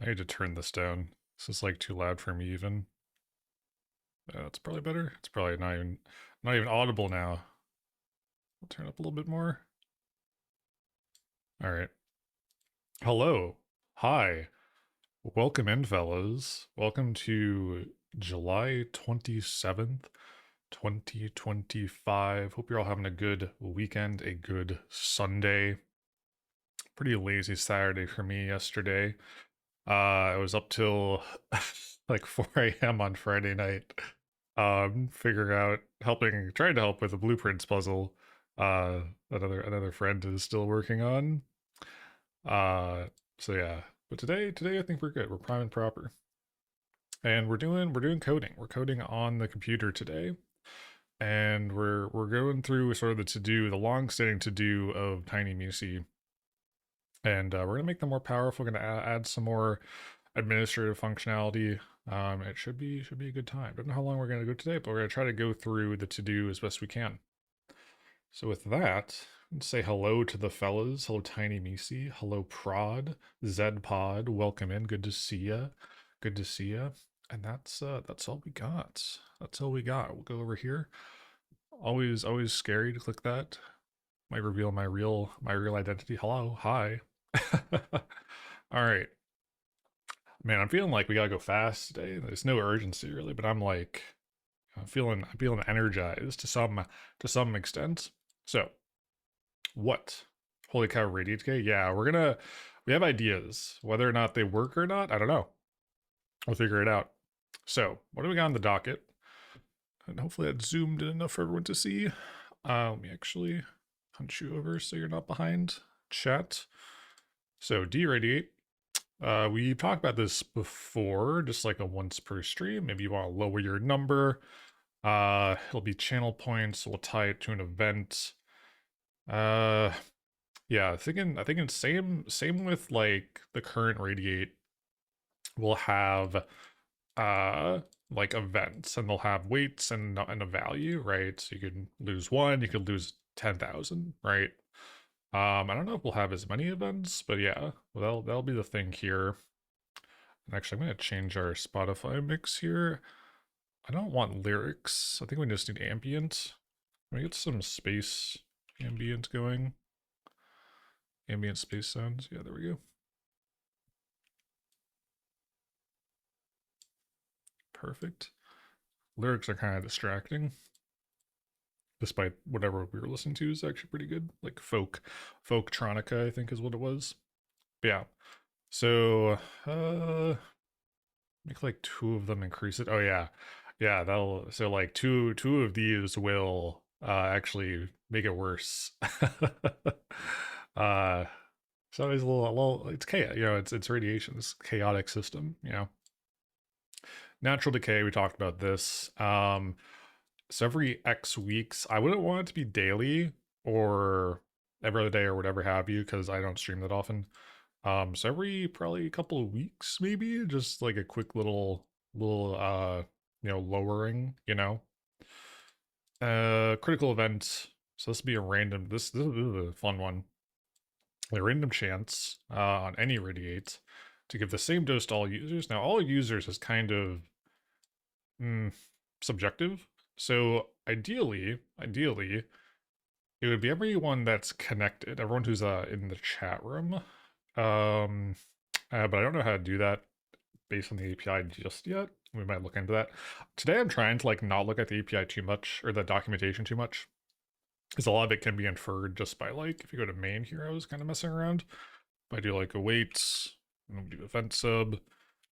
I need to turn this down. This is like too loud for me even. It's probably better. It's probably not even audible now. I'll turn up a little bit more. All right. Hello. Hi. Welcome in, fellas. Welcome to July 27th, 2025. Hope you're all having a good weekend, a good Sunday. Pretty lazy Saturday for me yesterday. I was up till like 4 a.m. on Friday night, figuring out, trying to help with a blueprints puzzle. Another friend is still working on. Uh, so yeah, but today I think we're good. We're prime and proper, and we're doing coding. We're coding on the computer today, and we're going through sort of the long-standing to do of Tiny Musi, and we're gonna make them more powerful. We're gonna add some more administrative functionality. It should be a good time. Don't know how long we're gonna go today, but we're gonna try to go through the to do as best we can. So with that, let's say hello to the fellas. Hello, Tiny Misi. Hello, Prod. Zed Pod. Welcome in. Good to see ya. Good to see ya. And that's all we got. That's all we got. We'll go over here. Always scary to click that. Might reveal my real identity. Hello, hi. All right, man. I'm feeling like we gotta go fast today. There's no urgency really, but I'm feeling energized to some extent. So what? Holy cow, Radiant K? Yeah, we have ideas. Whether or not they work or not, I don't know. We'll figure it out. So, what do we got on the docket? And hopefully that's zoomed in enough for everyone to see. Let me actually punch you over so you're not behind chat. So, deradiate. We talked about this before, just like a once per stream. Maybe you want to lower your number. It'll be channel points. We'll tie it to an event. Uh, Yeah, I think same with like the current Radiate will have uh like events, and they'll have weights and a value, right? So you could lose one, you could lose 10,000, right? I don't know if we'll have as many events, but yeah, well, that'll be the thing here. And actually, I'm gonna change our Spotify mix here. I don't want lyrics. I think we just need ambient. Let me get some space ambient going. Ambient space sounds. Yeah, there we go. Perfect. Lyrics are kind of distracting, despite whatever we were listening to is actually pretty good. Like folktronica, I think is what it was. But yeah. So make like two of them increase it. Oh yeah. Yeah, that'll so like two of these will actually make it worse. uh so it's a little it's chaos, it's radiation, it's chaotic system, Natural decay, we talked about this. So every X weeks, I wouldn't want it to be daily or every other day or whatever have you, because I don't stream that often. So every probably couple of weeks, maybe just like a quick little lowering, critical event. So this would be a random this is a fun one. A random chance on any radiate to give the same dose to all users. Now all users is kind of mm, subjective. So ideally, it would be everyone that's connected, everyone who's in the chat room. But I don't know how to do that based on the API just yet. We might look into that. Today I'm trying to like not look at the API too much or the documentation too much. Because a lot of it can be inferred just by like if you go to main here, I was kind of messing around. If I do like awaits, and we do event sub,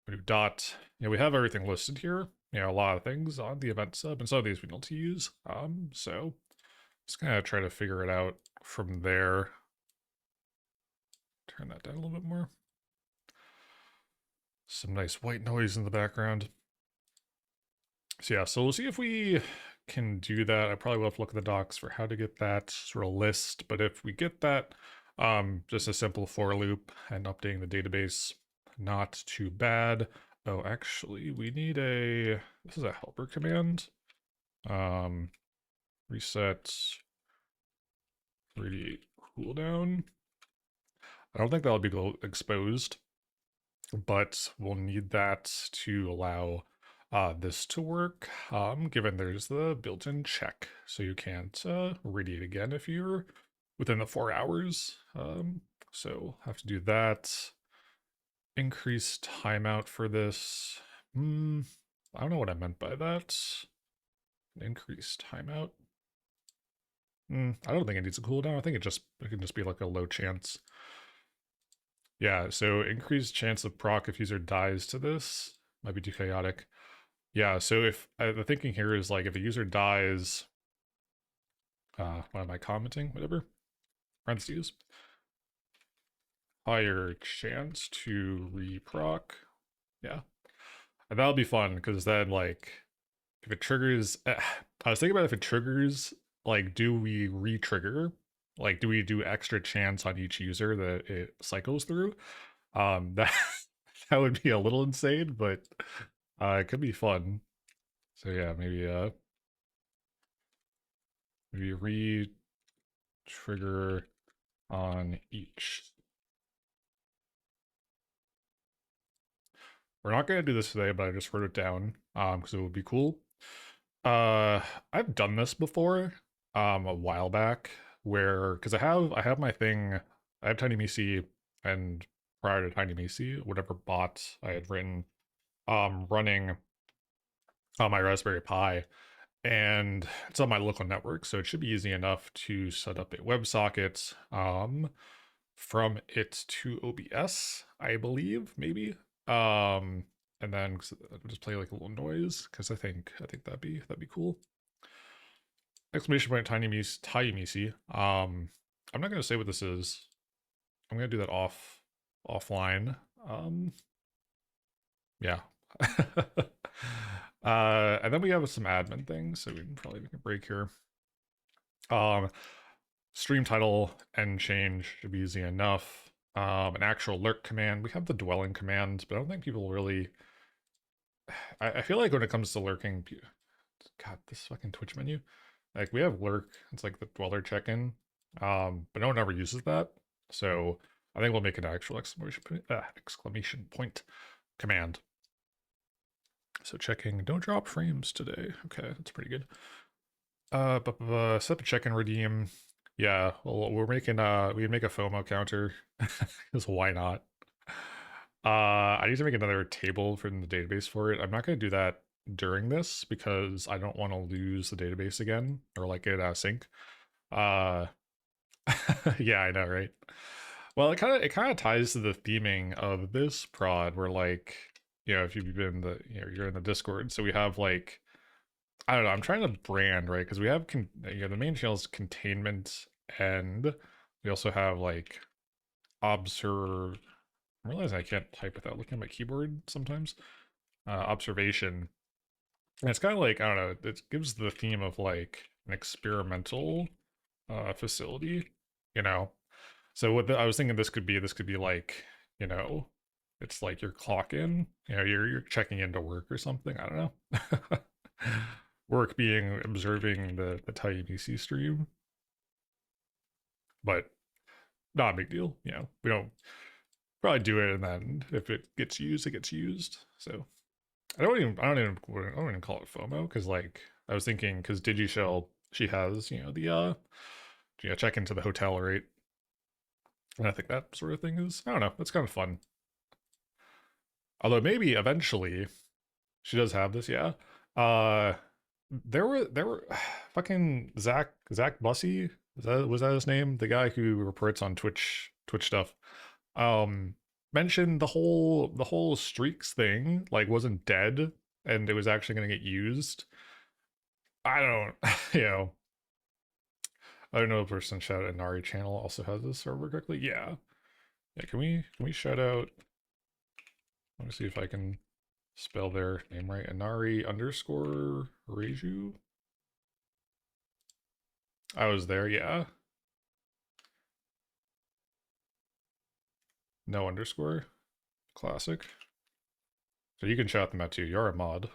we do dot. We have everything listed here. A lot of things on the event sub, and some of these we don't use. So just gonna try to figure it out from there. Turn that down a little bit more. Some nice white noise in the background. So yeah, so we'll see if we can do that. I probably will have to look at the docs for how to get that sort of list, but if we get that, just a simple for loop and updating the database, not too bad. Oh, actually, we need this is a helper command. Reset radiate cooldown. I don't think that'll be exposed. but we'll need that to allow this to work, given there's the built-in check, so you can't radiate again if you're within the 4 hours. So have to do that. Increase timeout for this. I don't know what I meant by that. Increase timeout. I don't think it needs a cooldown. I think it can just be like a low chance. Yeah, so increased chance of proc if user dies to this. Might be too chaotic. Yeah, so if the thinking here is like if a user dies, what am I commenting? Whatever. Parentheses. Higher chance to reproc. Yeah. And that'll be fun because then like if it triggers I was thinking about if it triggers, like do we re-trigger? Like do we do extra chance on each user that it cycles through? That that would be a little insane, but it could be fun. So yeah, maybe re-trigger on each. We're not gonna do this today, but I just wrote it down because it would be cool. I've done this before a while back where because I have my thing, I have TinyMeC, and prior to TinyMeC, whatever bot I had written running on my Raspberry Pi, and it's on my local network, so it should be easy enough to set up a WebSocket from it to OBS, I believe, maybe. And then I'll just play like a little noise because I think that'd be cool. Exclamation point TinyMeC. I'm not gonna say what this is. I'm gonna do that offline. Yeah. And then we have some admin things, so we can probably make a break here. Stream title and change should be easy enough. An actual lurk command. We have the dwelling command, but I don't think people really. I feel like when it comes to lurking, God, this fucking Twitch menu. Like we have lurk. It's like the dweller check-in, but no one ever uses that. So I think we'll make an actual exclamation point command. So checking, don't drop frames today. Okay, that's pretty good. Set up a check-in redeem. Yeah, well, we're making we can make a FOMO counter because why not? I need to make another table from the database for it. I'm not going to do that during this because I don't want to lose the database again or like get out of sync. Uh, yeah, I know, right? Well, it kind of ties to the theming of this prod, where like if you've been you're in the Discord, so we have like I don't know. I'm trying to brand right because we have the main channel is containment, and we also have like observe. I realize I can't type without looking at my keyboard sometimes. Observation, and it's kind of like I don't know. It gives the theme of like an experimental facility, you know. So I was thinking this could be like it's like your clock in, you're checking into work or something. I don't know. Work being observing the TinyMeC stream, but not a big deal. We don't probably do it, and then if it gets used, it gets used. So I don't even call it FOMO because like I was thinking because DigiShell, she has the check into the hotel rate, and I think that sort of thing is I don't know, it's kind of fun. Although maybe eventually she does have this, yeah. There were fucking Zach Bussey, was that his name? The guy who reports on Twitch stuff. Mentioned the whole streaks thing like wasn't dead and it was actually going to get used. I don't I don't know if person shout out Inari channel also has this server correctly. Yeah. Can we shout out, let me see if I can spell their name right. Inari _ Reiju. I was there, yeah. No underscore. Classic. So you can shout them out too. You're a mod.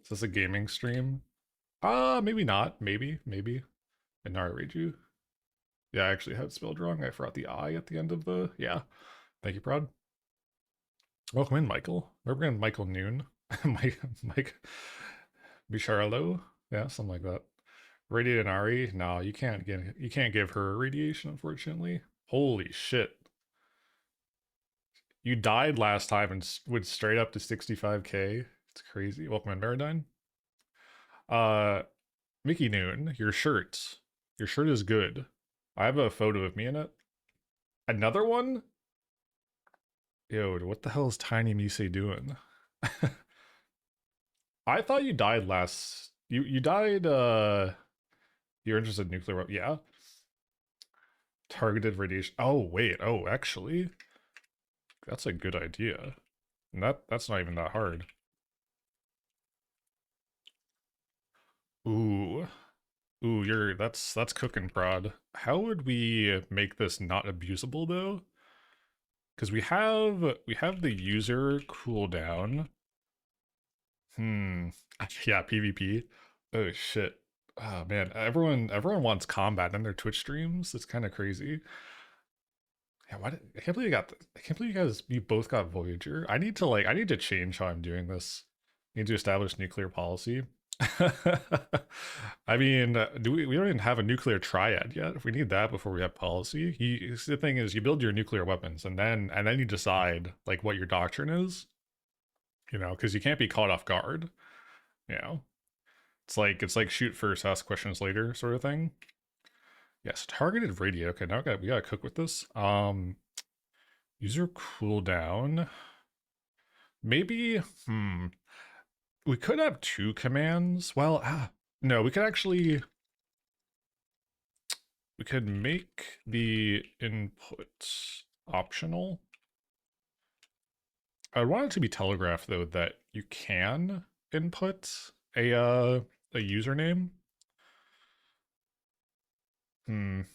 Is this a gaming stream? Maybe not. Maybe. Inari Reiju. Yeah, I actually had it spelled wrong. I forgot the I at the end of the. Yeah. Thank you, Prod. Welcome in, Michael. Reverend Michael Noon. Mike Bicharlo. Yeah, something like that. Radiant Inari. No, you can't give her radiation, unfortunately. Holy shit. You died last time and went straight up to 65k. It's crazy. Welcome in, Maradine. Mickey Noon, your shirt. Your shirt is good. I have a photo of me in it. Another one? Yo, what the hell is Tiny Mise doing? I thought you died last. You died. You're interested in nuclear weapons? Yeah. Targeted radiation. Oh wait. Oh, actually, that's a good idea. And that's not even that hard. Ooh. Ooh, that's cooking, Prod. How would we make this not abusable though? Because we have the user cooldown. Yeah, PvP. Oh shit. Oh man, everyone wants combat in their Twitch streams. It's kind of crazy. Yeah, I can't believe I can't believe you both got Voyager. I need to change how I'm doing this. I need to establish nuclear policy. I mean, we don't even have a nuclear triad yet. If we need that before we have policy, the thing is, you build your nuclear weapons, and then you decide like what your doctrine is. You know, because you can't be caught off guard. You know, it's like shoot first, ask questions later, sort of thing. Yes, targeted radio. Okay, now we gotta cook with this. User cooldown. Maybe. We could have two commands. Well, no, we could make the input optional. I want it to be telegraphed though that you can input a username. Went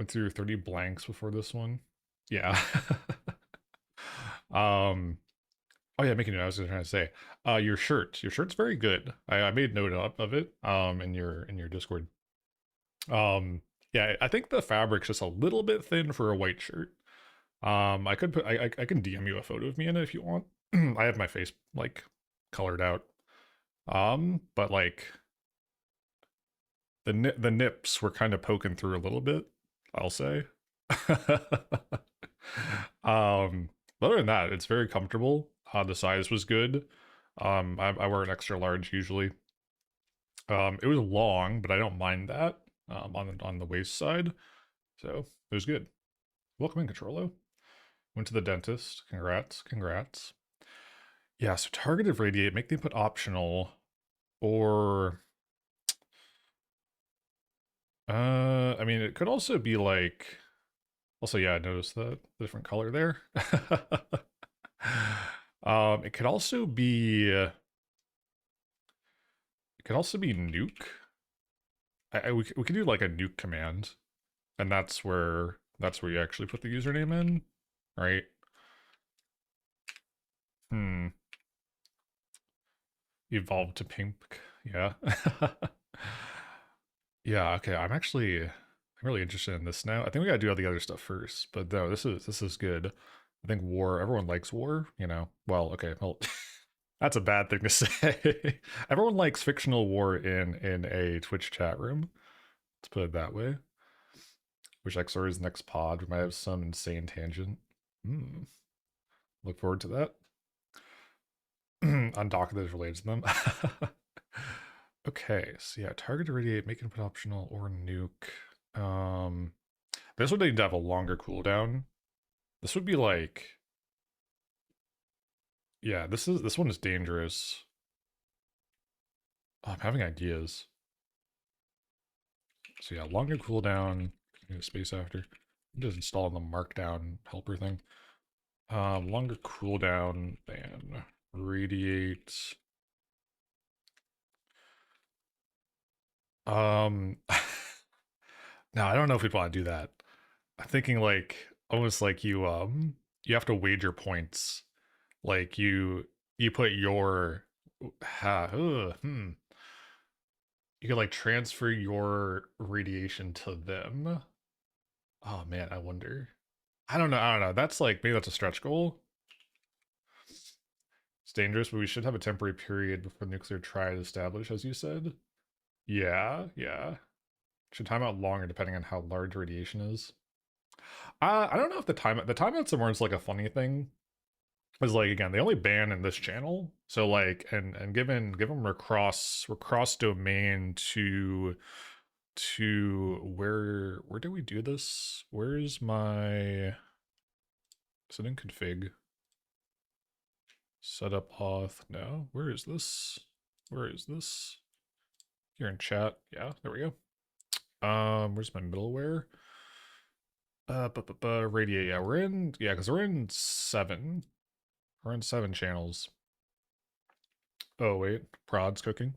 through 30 blanks before this one. Yeah. Oh yeah, making it. I was just trying to say, your shirt's very good. I made note of it in your Discord. Yeah, I think the fabric's just a little bit thin for a white shirt. I could put I can DM you a photo of me in it if you want. I have my face like colored out. But like the nips were kind of poking through a little bit, I'll say. Other than that, it's very comfortable. The size was good. I wear an extra large usually. It was long, but I don't mind that. On the waist side, so it was good. Welcome in, Controllo. Went to the dentist. Congrats. Yeah, so targeted radiate, make the input optional, or I mean, it could also be like. Also, yeah, I noticed the different color there. It could also be. It could also be nuke. We could do like a nuke command, and that's where you actually put the username in, right? Evolved to pink. Yeah. Yeah. Okay. I'm really interested in this now. I think we gotta do all the other stuff first, but no, this is good. I think war. Everyone likes war. You know. Well, okay. Well, that's a bad thing to say. Everyone likes fictional war in a Twitch chat room. Let's put it that way. Which XR is next pod? We might have some insane tangent. Look forward to that. On dock that is related to them. Okay, so yeah, target to radiate, make input optional, or nuke. This would need to have a longer cooldown. This would be like, yeah, this one is dangerous. Oh, I'm having ideas. So yeah, longer cooldown. Space after. Just install the markdown helper thing. Longer cooldown than radiate. No, I don't know if we'd want to do that. I'm thinking like almost like you have to wager points. Like you put your you You could like transfer your radiation to them. Oh man, I wonder. I don't know. I don't know. That's like maybe that's a stretch goal. It's dangerous, but we should have a temporary period before nuclear triad is established, as you said. Yeah, yeah. Should time out longer depending on how large radiation is. I don't know if the timeouts are more just like a funny thing. Because like again, they only ban in this channel. So like and given we're cross domain to where do we do this? Where's my is it in config? Setup auth? No. Where is this? Where is this? Here in chat. Yeah, there we go. Where's my middleware? Radiate. Yeah, because we're in 7. We're in 7 channels. Oh wait, Prod's cooking.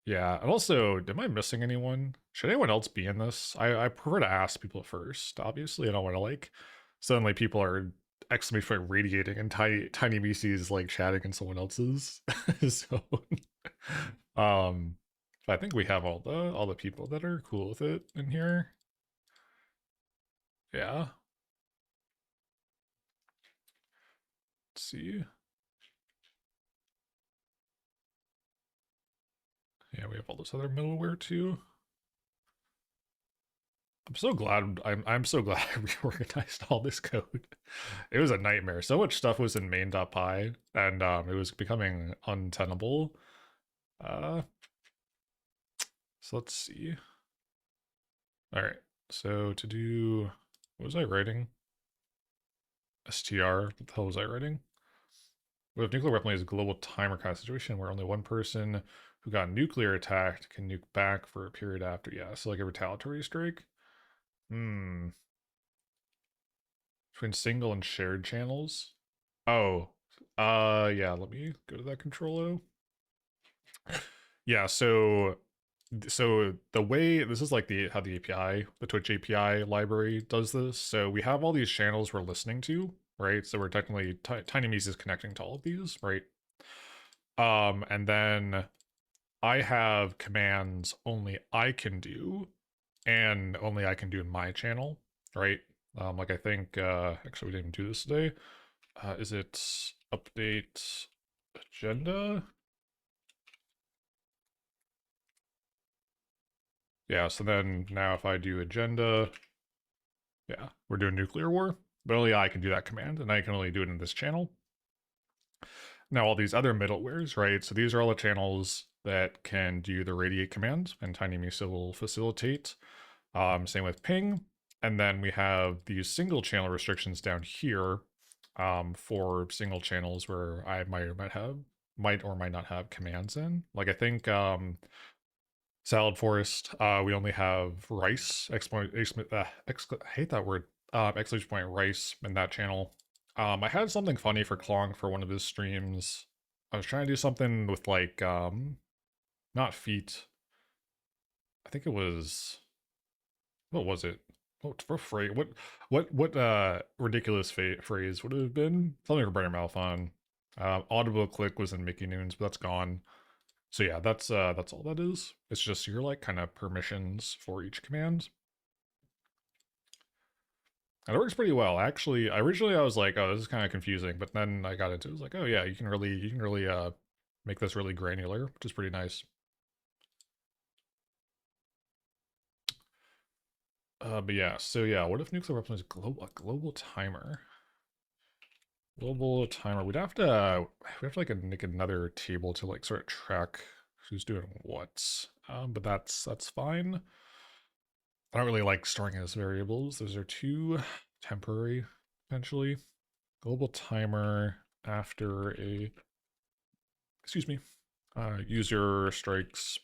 Yeah, and also, am I missing anyone? Should anyone else be in this? I prefer to ask people first. Obviously, I don't want to like suddenly people are exclamation point radiating and tiny BC's like chatting in someone else's. So I think we have all the people that are cool with it in here. Yeah. Let's see. Yeah, we have all this other middleware too. I'm so glad I reorganized all this code. It was a nightmare. So much stuff was in main.py and it was becoming untenable. Uh so let's see. All right. So to do what was I writing? STR. What the hell was I writing? What if nuclear weapon is a global timer kind of situation where only one person who got nuclear attacked can nuke back for a period after? Yeah, so like a retaliatory strike. Hmm. Between single and shared channels. Oh, yeah, let me go to that control O. Yeah, so the way this is like how the API, the Twitch API library does this. So we have all these channels we're listening to, right? So we're technically Tiny Meese is connecting to all of these, right? And then I have commands only I can do and only I can do in my channel, right? Like I think actually we didn't even do this today. Is it update agenda? Yeah, so then now if I do agenda, yeah, we're doing nuclear war, but only I can do that command, and I can only do it in this channel. Now all these other middlewares, right? So these are all the channels that can do the radiate command, and Tiny Mesa will facilitate. Same with ping. And then we have these single channel restrictions down here for single channels where I might or might not have commands in. Like I think Salad Forest, we only have rice, I hate that word, exclamation point rice in that channel. I had something funny for Klong for one of his streams. I was trying to do something with like, not feet. I think it was, what was it? What phrase? What ridiculous phrase would it have been? Something for Brighter Marathon. Audible click was in Mickey Noons, but that's gone. So yeah, that's all that is. It's just your like kind of permissions for each command. And it works pretty well. Actually, originally I was like, oh, this is kind of confusing, but then I got into it. It was like, oh yeah, you can really make this really granular, which is pretty nice. But yeah, so yeah, what if nuclear weapons is a global timer? Global timer. We have to like make another table to like sort of track who's doing what. But that's fine. I don't really like storing as variables. Those are too temporary, potentially. Global timer after a excuse me. User strikes.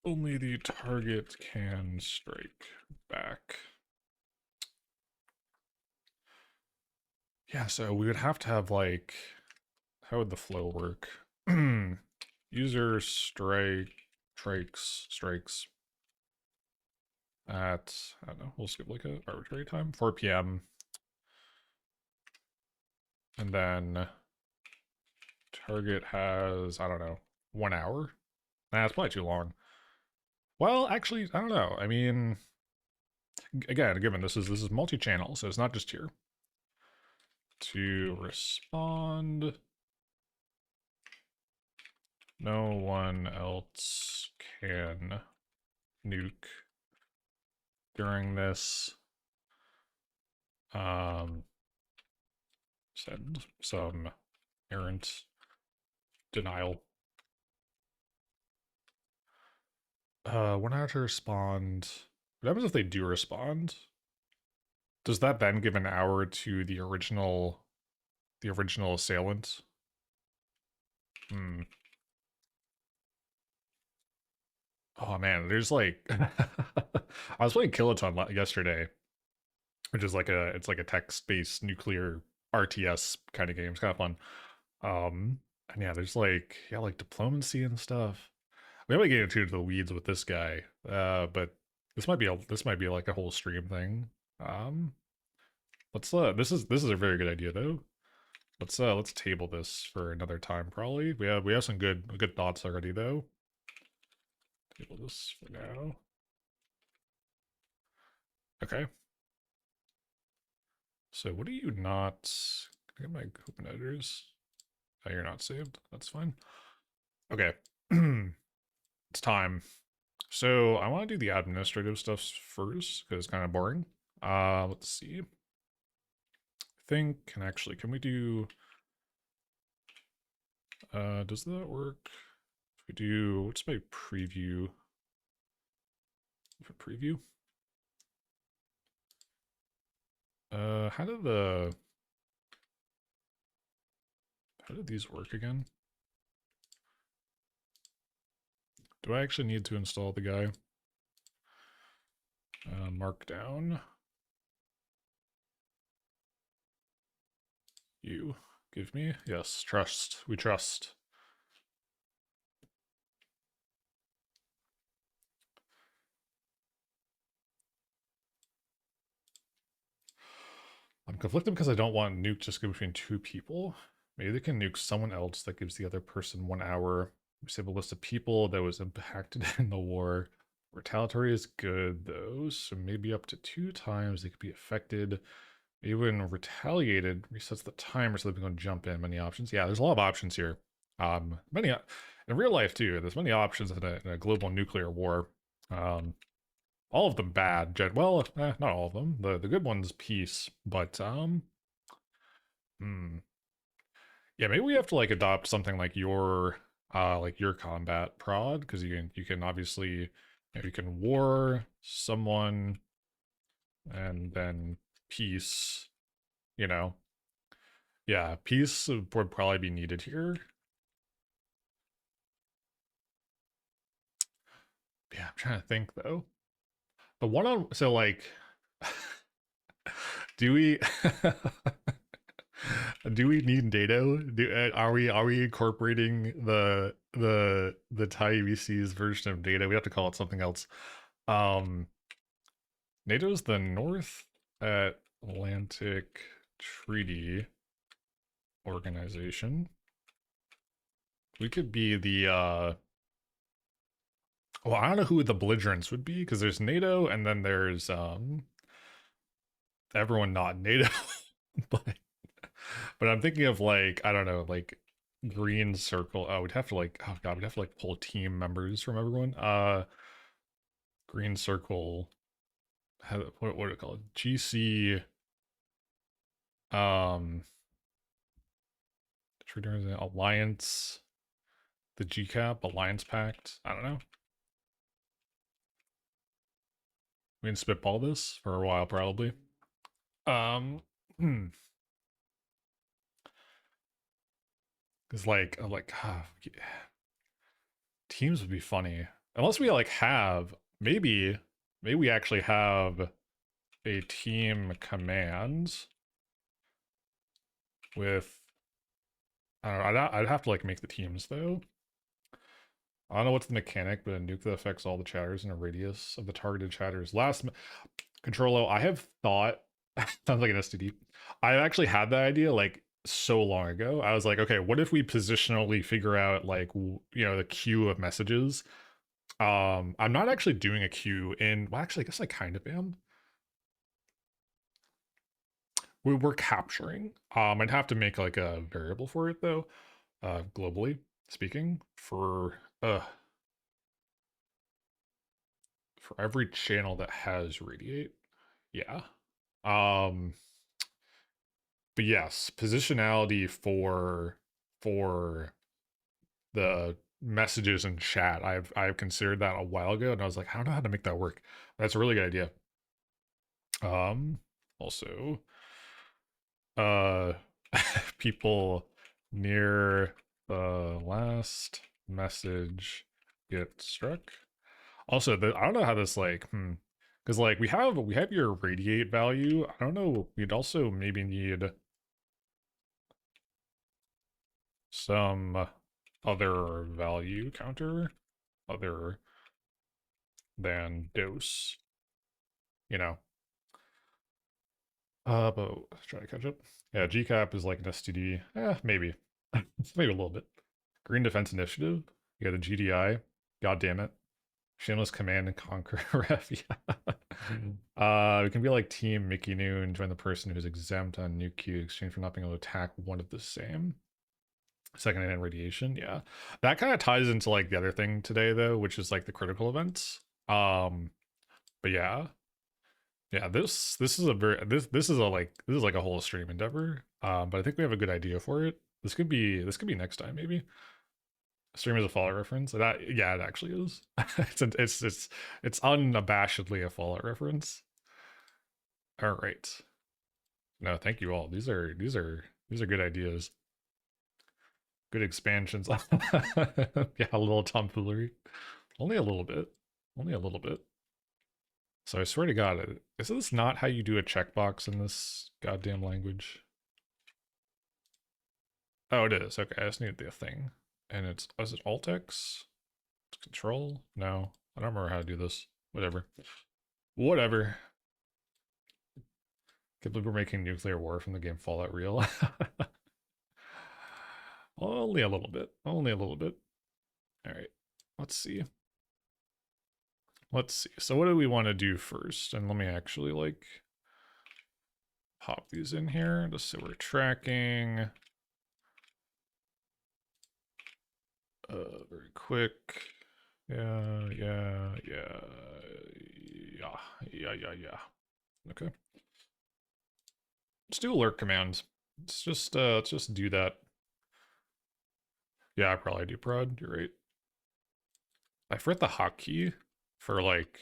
Only the target can strike back. Yeah, so we would have to have like, how would the flow work? User strikes at, I don't know, we'll skip like a arbitrary time, 4 p.m. And then Target has, I don't know, 1 hour? Nah, it's probably too long. Well, actually, I don't know. I mean, again, given this is multi-channel, so it's not just here. To respond, no one else can nuke during this. Send some errant denial. When I have to respond, what happens if they do respond? Does that then give an hour to the original assailant? Hmm. Oh man, there's like I was playing Kiloton yesterday, which is like it's like a text-based nuclear RTS kind of game. It's kind of fun. And yeah, there's like like diplomacy and stuff. We might get into the weeds with this guy, but this might be like a whole stream thing. Um, this is a very good idea though. Let's table this for another time probably. We have some good thoughts already though. Table this for now. Okay. So what are you not? Can I get my open editors? Oh, you're not saved. That's fine. Okay. It's time. So I want to do the administrative stuff first because it's kind of boring. Let's see. I think can we do does that work? If we do what's my preview? For preview? How did these work again? Do I actually need to install the guy? Markdown. You give me? Yes, trust. We trust. I'm conflicted because I don't want nuke just go between two people. Maybe they can nuke someone else that gives the other person 1 hour. We save a list of people that was impacted in the war. Retaliatory is good though, so maybe up to 2 times they could be affected. Maybe when retaliated, resets the timer so that we can jump in. Many options. Yeah, there's a lot of options here. Many in real life too. There's many options in a global nuclear war. All of them bad. Well, not all of them. The good ones, peace. But yeah, maybe we have to like adopt something like your combat prod because you can obviously you can war someone and then peace. You know, yeah, peace would probably be needed here. Yeah, I'm trying to think though. The one on so like do we do we need NATO? Are we incorporating the Thai UBC's version of data? We have to call it something else. NATO's the North Atlantic Treaty Organization. We could be the well, I don't know who the belligerents would be because there's NATO and then there's everyone not NATO, but I'm thinking of like I don't know like green circle. Oh, we'd have to like oh god, we'd have to like pull team members from everyone. Green circle. What do we call it? GC. Um, Alliance. The GCAP Alliance Pact. I don't know. We can spitball this for a while, probably. Hmm. Because like, teams would be funny unless we like have maybe we actually have a team command with. I don't know. I'd have to like make the teams though. I don't know what's the mechanic, but a nuke that affects all the chatters in a radius of the targeted chatters. Controllo, I have thought sounds like an STD. I actually had that idea. Like so long ago. I was like, okay, what if we positionally figure out like the queue of messages. I'm not actually doing a queue in, well, actually I guess I kind of am. We're capturing. I'd have to make like a variable for it though, globally speaking, for every channel that has radiate. Yeah. Um but yes, positionality for the messages in chat. I've considered that a while ago and I was like, I don't know how to make that work. That's a really good idea. Also, uh people near the last message get struck. Also, I don't know how this like because like we have your radiate value. I don't know. We'd also maybe need some other value counter other than dose. You know. But let's try to catch up. Yeah, GCAP is like an STD. Maybe. Maybe a little bit. Green Defense Initiative. You got a GDI. God damn it. Shameless Command and Conquer ref. Yeah. We can be like Team Mickey Noon, join the person who's exempt on new Q, exchange for not being able to attack one of the same. Second hand radiation. Yeah. That kind of ties into like the other thing today though, which is like the critical events. But yeah. Yeah, this is a very this is a this is like a whole stream endeavor. But I think we have a good idea for it. This could be next time maybe. Stream is a Fallout reference. That yeah, it actually is. It's unabashedly a Fallout reference. All right. No, thank you all. These are good ideas. Good expansions. Yeah, a little tomfoolery. Only a little bit. Only a little bit. So I swear to God, is this not how you do a checkbox in this goddamn language? Oh, it is. Okay, I just need the thing. And is it Alt-X? Control? No, I don't remember how to do this. Whatever. Whatever. Can't believe we're making nuclear war from the game Fallout real. Only a little bit. Only a little bit. All right. Let's see. Let's see. So what do we want to do first? And let me actually like pop these in here just so we're tracking. Very quick. Yeah. Okay. Let's do alert commands. Let's just do that. Yeah, I probably do prod. You're right. I forget the hotkey for like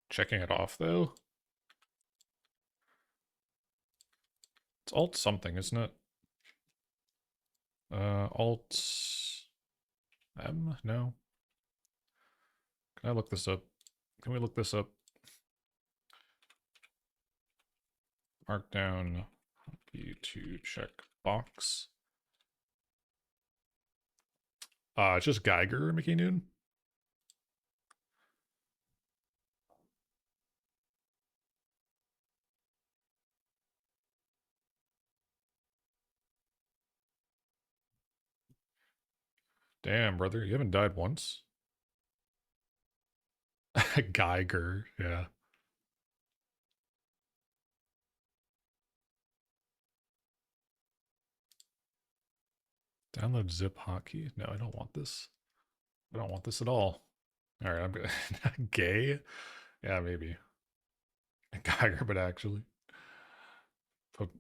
checking it off though. It's alt something, isn't it? Alt M? No. Can I look this up? Can we look this up? Markdown to check box. It's just Geiger, Mickey Noon. Damn, brother, you haven't died once. Geiger, yeah. Download zip hotkey? No, I don't want this. I don't want this at all. All right, I'm good. Gay? Yeah, maybe. Geiger, but actually. Put,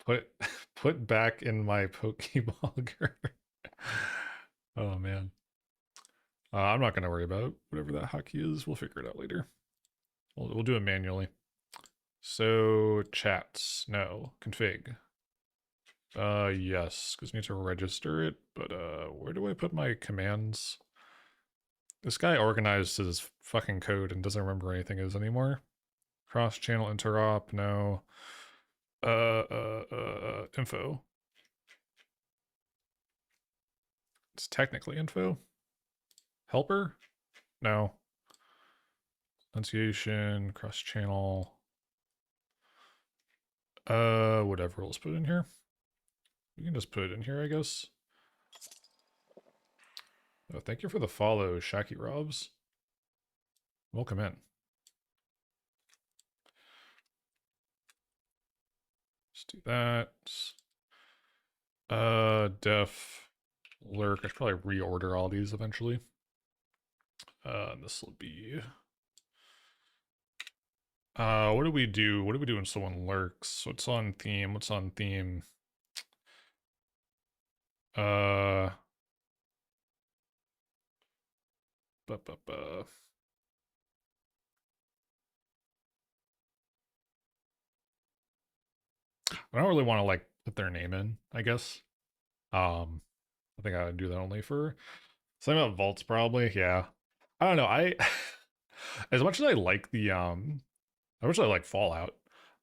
put, put back in my Pokeball. Oh, man. I'm not going to worry about whatever that hotkey is. We'll figure it out later. We'll do it manually. So, chats. No. Config. Yes, because we need to register it, but where do I put my commands? This guy organized his fucking code and doesn't remember anything is anymore. Cross-channel interop, no. Info. It's technically info. Helper? No. Enunciation, cross-channel. Whatever, let's put in here. We can just put it in here, I guess. Oh, thank you for the follow, Shaki Robs. Welcome in. Let's do that. Def, lurk. I should probably reorder all these eventually. This will be. What do we do? What do we do when someone lurks? What's on theme? What's on theme? Uh, bu- bu- bu. I don't really want to like put their name in, I guess. I think I would do that only for something about vaults, probably. Yeah. I don't know. I as much as I like the as much as I like Fallout,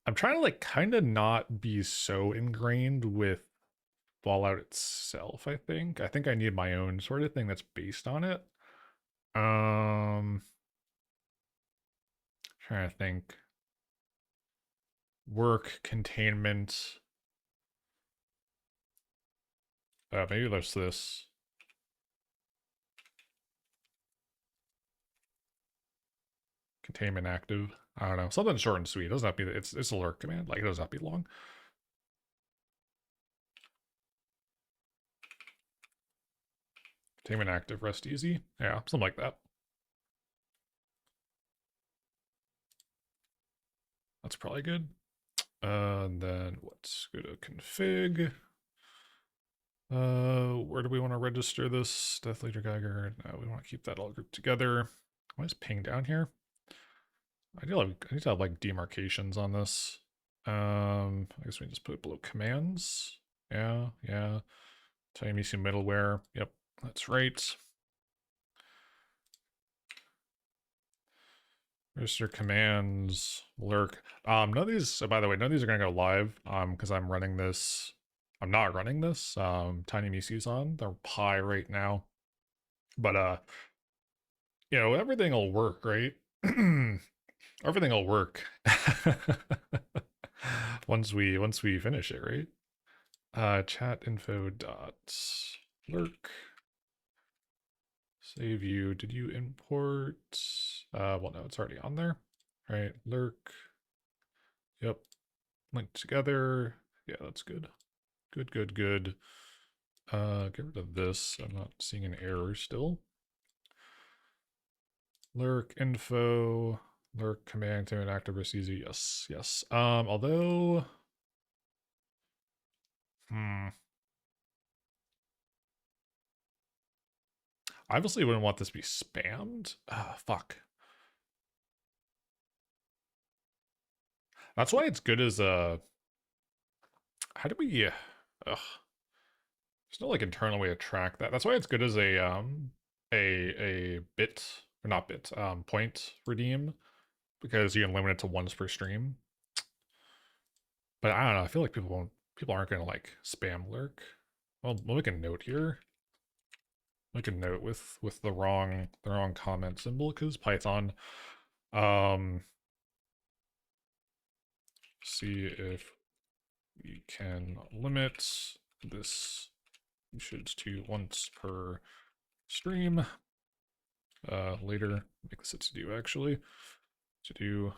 I'm trying to like kind of not be so ingrained with Fallout itself, I think. I think I need my own sort of thing that's based on it. Trying to think. Work, containment. Maybe there's this. Containment active. I don't know. Something short and sweet. It doesn't have to be it's a lurk command. Like it doesn't have to be long. Containment active, rest easy. Yeah, something like that. That's probably good. And then let's go to config. Where do we want to register this? Death Leader Geiger. No, we want to keep that all grouped together. Why is ping down here? I need to have like demarcations on this. I guess we just put it below commands. Yeah, yeah. TinyMeCU middleware. Yep, that's right. Register commands, lurk. None of these, by the way, none of these are gonna go live. Because I'm running this. I'm not running this. TinyMeCU's on. They're Pi right now. But everything will work, right? Everything will work. once we finish it, right? Chat info dot lurk. Save you. Did you import? Well, no, it's already on there. All right, lurk. Yep. Linked together. Yeah, that's good. Good, good, good. Get rid of this. I'm not seeing an error still. Lurk info. Lurk command to an active easy. Yes, yes. Although. I obviously wouldn't want this to be spammed. Fuck. That's why it's good as a. How do we? Ugh. There's no like internal way to track that. That's why it's good as a bit or not bit point redeem, because you can limit it to once per stream. But I don't know. I feel like people aren't gonna like spam lurk. Well, we'll make a note here. Make a note with the wrong comment symbol because Python. See if we can limit this usage to once per stream. Later, make this a to do actually. To do.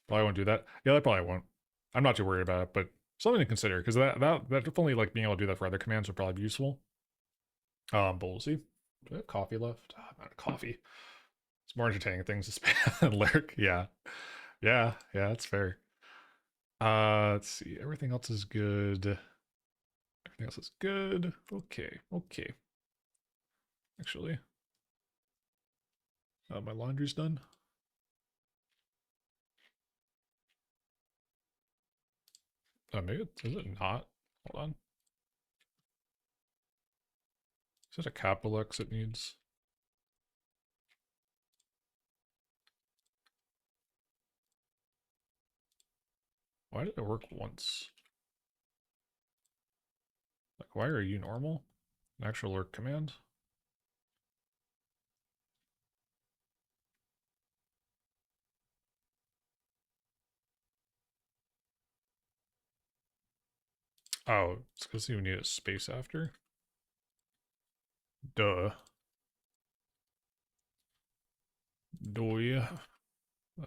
Probably won't do that. Yeah, I probably won't. I'm not too worried about it, but something to consider because that definitely like being able to do that for other commands would probably be useful. But we'll see. Do I have coffee left? Oh, I'm out of coffee. It's more entertaining things to spam than lurk. Yeah. Yeah, that's fair. Let's see. Everything else is good. Everything else is good. Okay. Actually, my laundry's done. Maybe is it not? Hold on. Is it a capital X it needs? Why did it work once? Like, why are you normal? An actual lurk command? Oh, it's because you need a space after. Duh. Doy.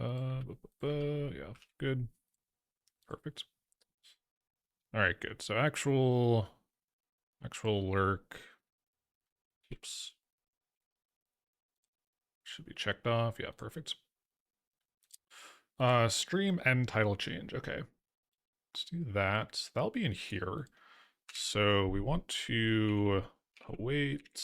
Yeah, good. Perfect. All right, good. So actual lurk. Oops. Should be checked off. Yeah, perfect. Stream and title change. Okay. Let's do that. That'll be in here. So we want to await.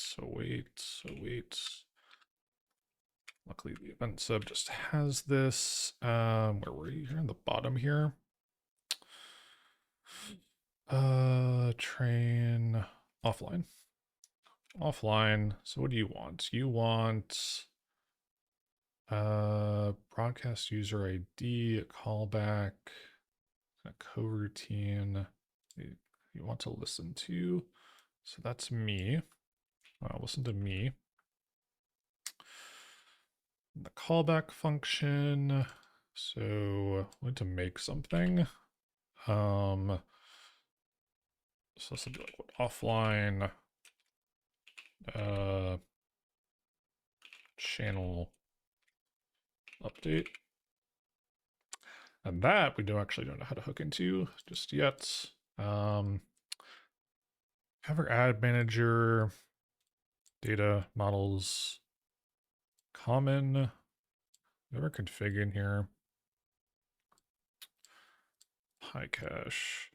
Luckily the event sub just has this. Where were you? Here in the bottom here. Train offline. Offline. So what do you want? You want broadcast user ID, a callback, a coroutine. You want to listen to. So that's me. Listen to me. The callback function. So I want to make something. So this will be like what, offline channel update. And that we don't know how to hook into just yet. Cover ad manager, data models, common, never config in here. High cache.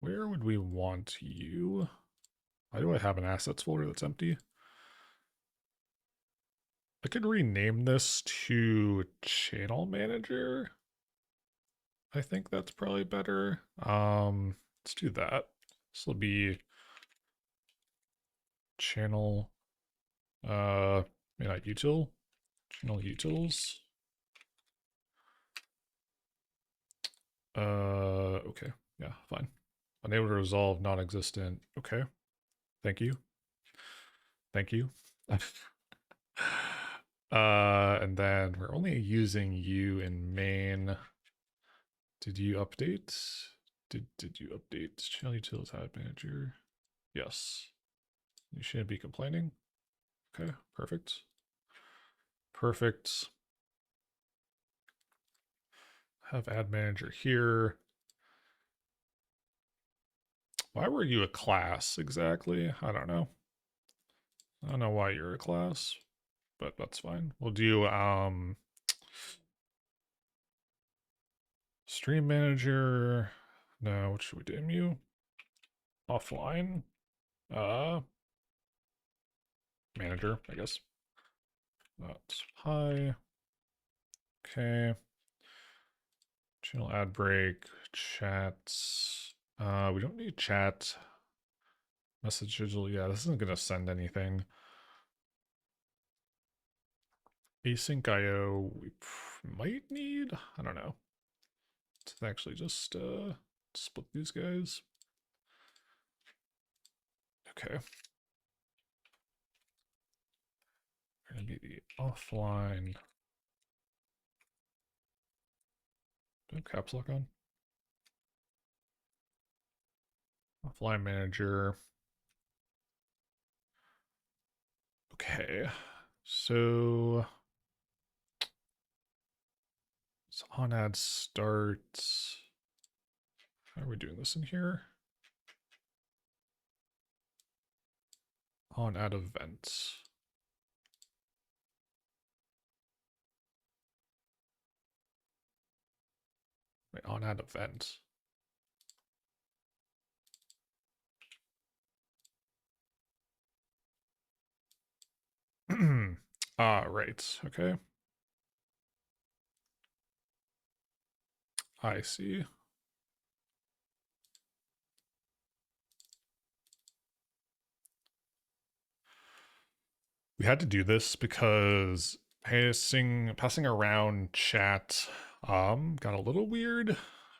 Where would we want you? Why do I have an assets folder that's empty? I could rename this to channel manager. I think that's probably better. Let's do that. This will be channel, maybe not util, channel utils. Okay, yeah, fine. Unable to resolve non-existent. Okay, thank you. Thank you. And then we're only using you in main. Did you update? Did you update channel utils ad manager? Yes. You shouldn't be complaining. Okay, perfect. Perfect. Have ad manager here. Why were you a class exactly? I don't know. I don't know why you're a class, but that's fine. We'll do stream manager. No, what should we do? Mu offline. Manager, I guess. That's hi. Okay. Channel ad break, chats. We don't need chat. Message digital. Yeah, this isn't gonna send anything. Async IO we might need. I don't know. Let's actually just split these guys. Okay. Gonna be the offline. Do I have caps lock on? Offline manager. Okay. So it's on ad starts. How are we doing this in here? On ad events. Wait, on ad event. Right. Okay. I see. We had to do this because passing around chat got a little weird.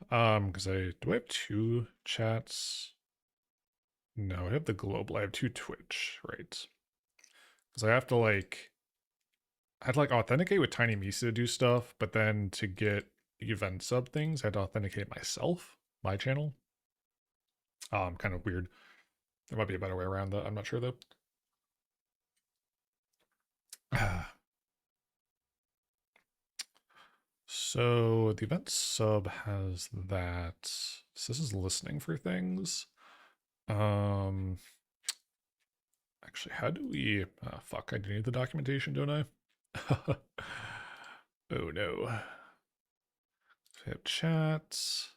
Because do I have two chats? No, I have the global. I have two Twitch, right? Because I have to like I had to like authenticate with Tiny Misa to do stuff, but then to get event sub things, I had to authenticate myself, my channel. Kind of weird. There might be a better way around that. I'm not sure though. So the event sub has that. So this is listening for things. Um, actually, how do we? Fuck, I do need the documentation, don't I? Oh no. So we have chats.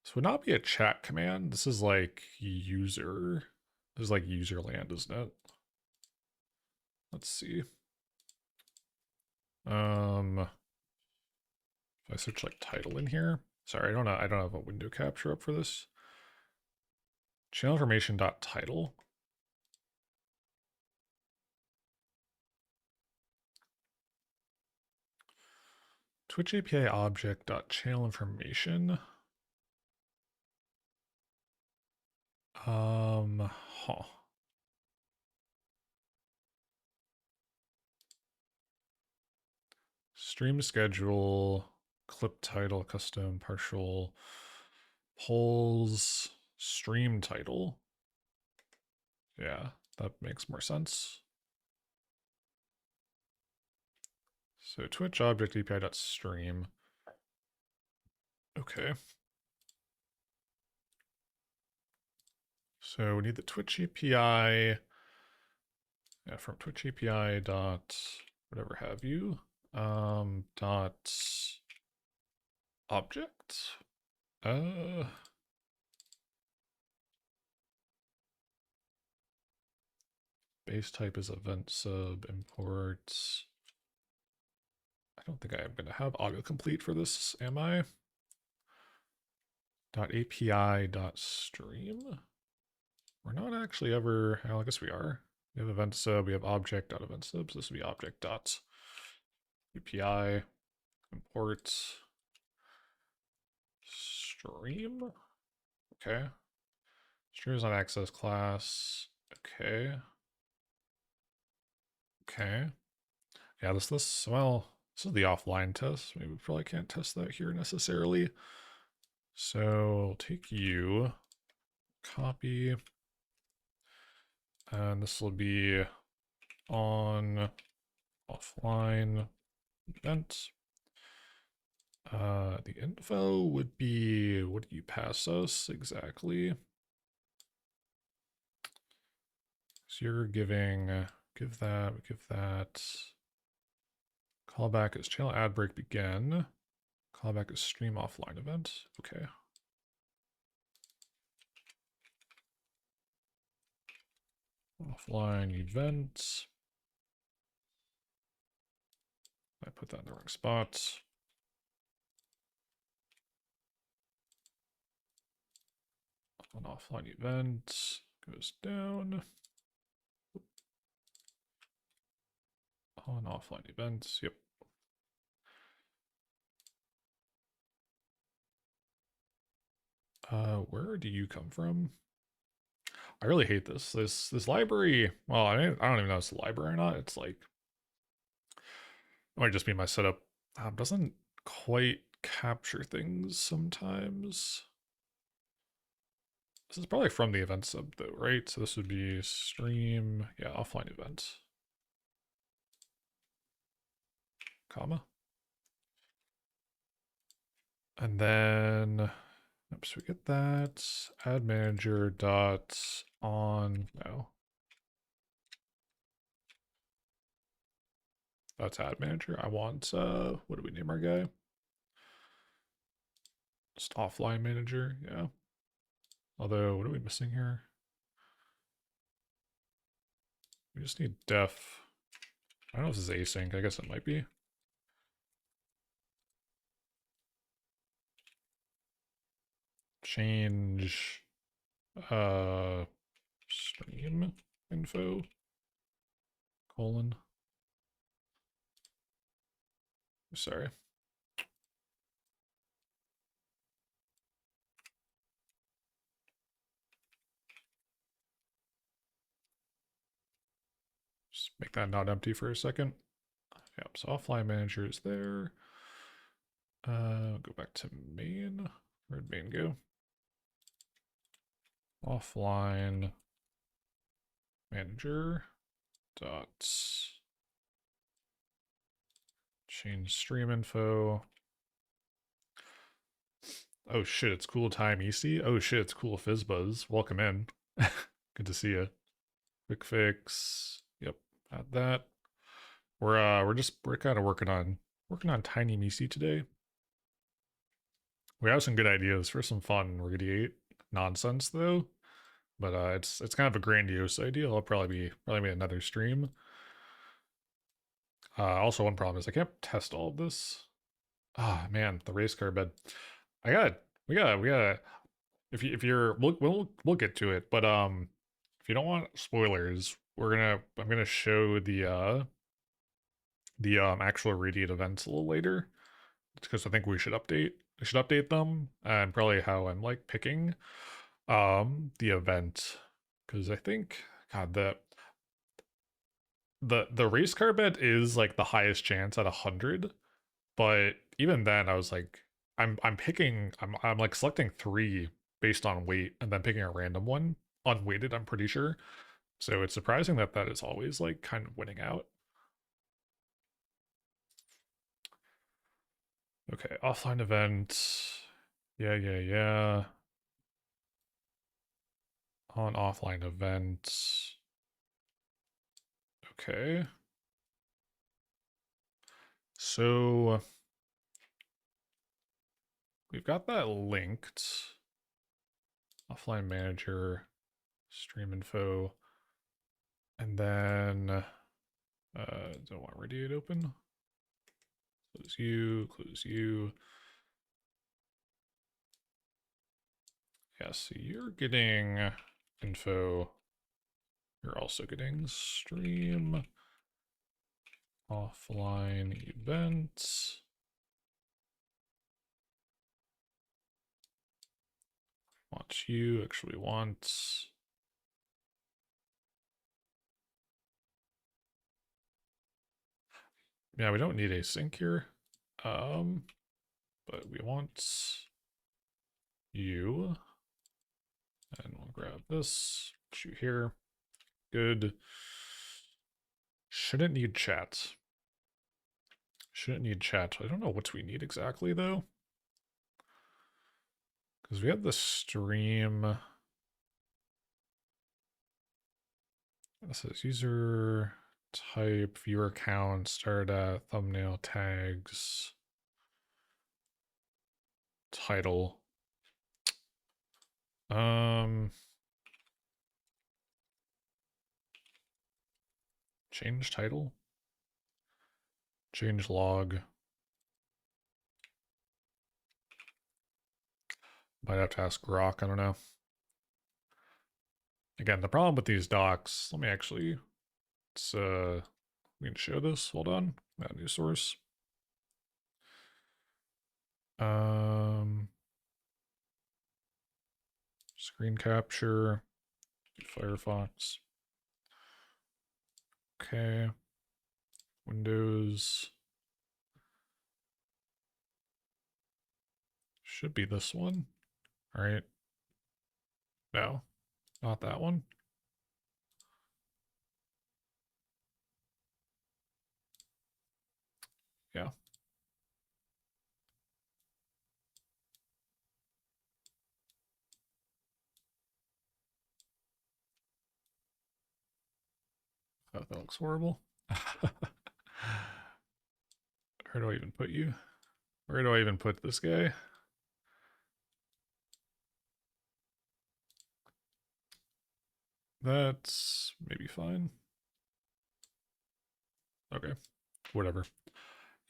This would not be a chat command. This is like user. This is like user land, isn't it? Let's see. If I search like title in here. Sorry, I don't know. I don't have a window capture up for this. Channel information dot title. Twitch API object dot channel information. Huh. Stream schedule, clip title, custom, partial, polls, stream title. Yeah, that makes more sense. So Twitch object API dot stream. Okay. So we need the Twitch API. Yeah, from Twitch API dot whatever have you. Dot object. Base type is event sub imports. I don't think I'm going to have autocomplete for this, am I? .api .stream. We're not actually ever. Well, I guess we are. We have event sub. We have object .event sub. So this would be object dot API import stream. Okay. Stream is on access class. Okay. Okay. Yeah, this well, this is the offline test. Maybe we probably can't test that here necessarily. So I'll take you, copy, and this will be on offline event. The info would be, what do you pass us exactly? So you're giving, give that. Callback is channel ad break begin. Callback is stream offline event. Okay. Offline event. I put that in the wrong spot. An offline event goes down. On offline events. Yep. Where do you come from? I really hate this. This library. Well, I don't even know if it's a library or not. It's like, it might just be my setup. Doesn't quite capture things sometimes. This is probably from the event sub though, right? So this would be stream, yeah, offline event, comma. And then, oops, we get that ad manager dot on, no. That's ad manager. I want, what do we name our guy? Just offline manager, yeah. Although, what are we missing here? We just need def. I don't know if this is async. I guess it might be. Change stream info colon. Sorry. Just make that not empty for a second. Yep, so offline manager is there. Go back to main. Where'd main go? offline manager dot change stream info. Oh shit, it's cool time EC. Oh shit, it's cool Fizzbuzz. Welcome in. Good to see you. Quick fix. Yep, add that. We're kind of working on Tiny Misi today. We have some good ideas for some fun Radiate nonsense though, but it's kind of a grandiose idea. It'll probably be another stream. Also, one problem is I can't test all of this. Ah, man, the race car bed. We gotta. If you're, we'll get to it. But if you don't want spoilers, I'm gonna show the actual Radiate events a little later. Because I think we should update them and probably how I'm like picking the event. Because I think God the race car bet is like the highest chance at 100, but even then I was like I'm like selecting 3 based on weight and then picking a random one unweighted, I'm pretty sure. So it's surprising that that is always like kind of winning out. Okay, offline event. Yeah. On offline event. Okay. So we've got that linked. Offline manager, stream info, and then don't want Radiate open. Close you. Yeah, so you're getting info. You're also getting stream offline events. Want you actually wants. Yeah, we don't need async here. But we want you. And we'll grab this, put you here. Good. Shouldn't need chat. I don't know what we need exactly though. Because we have the stream. This is user type, viewer count, start at, thumbnail tags, title. Change title. Change log. Might have to ask Grok, I don't know. Again, the problem with these docs, let me actually, we can show this, hold on, that new source. Screen capture, Firefox. Okay. Windows. Should be this one. All right. No, not that one. Yeah. Oh, that looks horrible. Where do I even put you? Where do I even put this guy? That's maybe fine. Okay, whatever.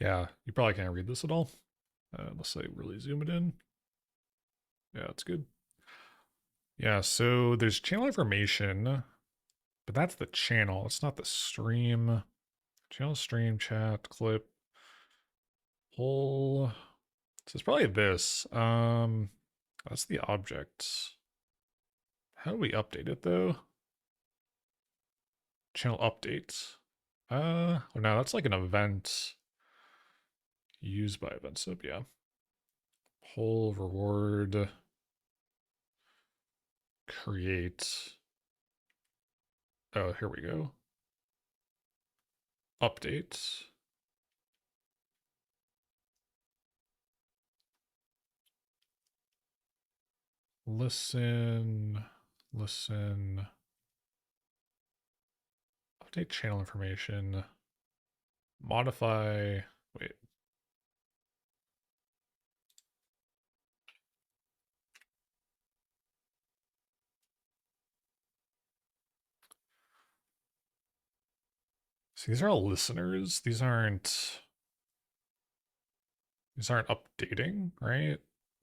Yeah, you probably can't read this at all. Unless I really zoom it in. Yeah, it's good. Yeah, so there's channel information, but that's the channel. It's not the stream. Channel, stream, chat, clip, poll. So it's probably this. That's the object. How do we update it though? Channel updates. Oh no, that's like an event used by event sub, yeah. Poll reward create. Oh, here we go. Update. Listen. Update channel information. Modify. Wait. See, these are all listeners. These aren't updating, right?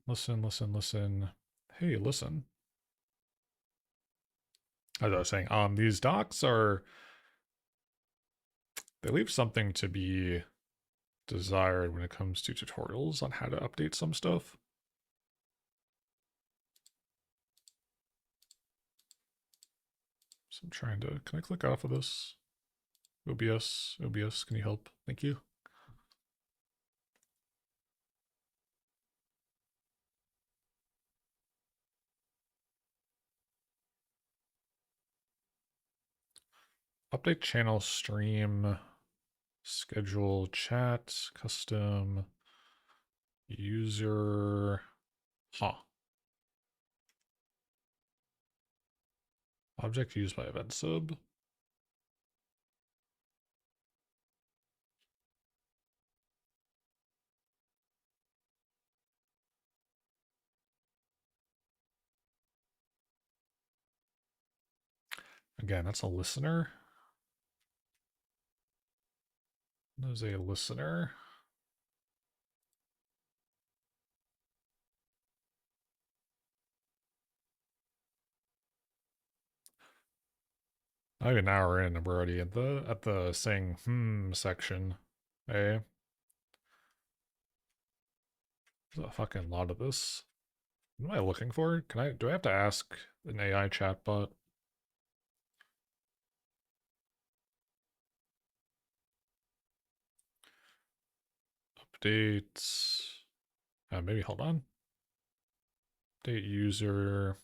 Listen. Hey, listen. As I was saying, these docs are, they leave something to be desired when it comes to tutorials on how to update some stuff. So I'm trying to, can I click off of this? OBS, can you help? Thank you. Update channel stream, schedule chat, custom, user, Object used by event sub. Again, that's a listener. There's a listener. Not even an hour in, and we're already at the saying section. Hey. There's a fucking lot of this. What am I looking for? Do I have to ask an AI chatbot? Updates. Maybe hold on. Update user.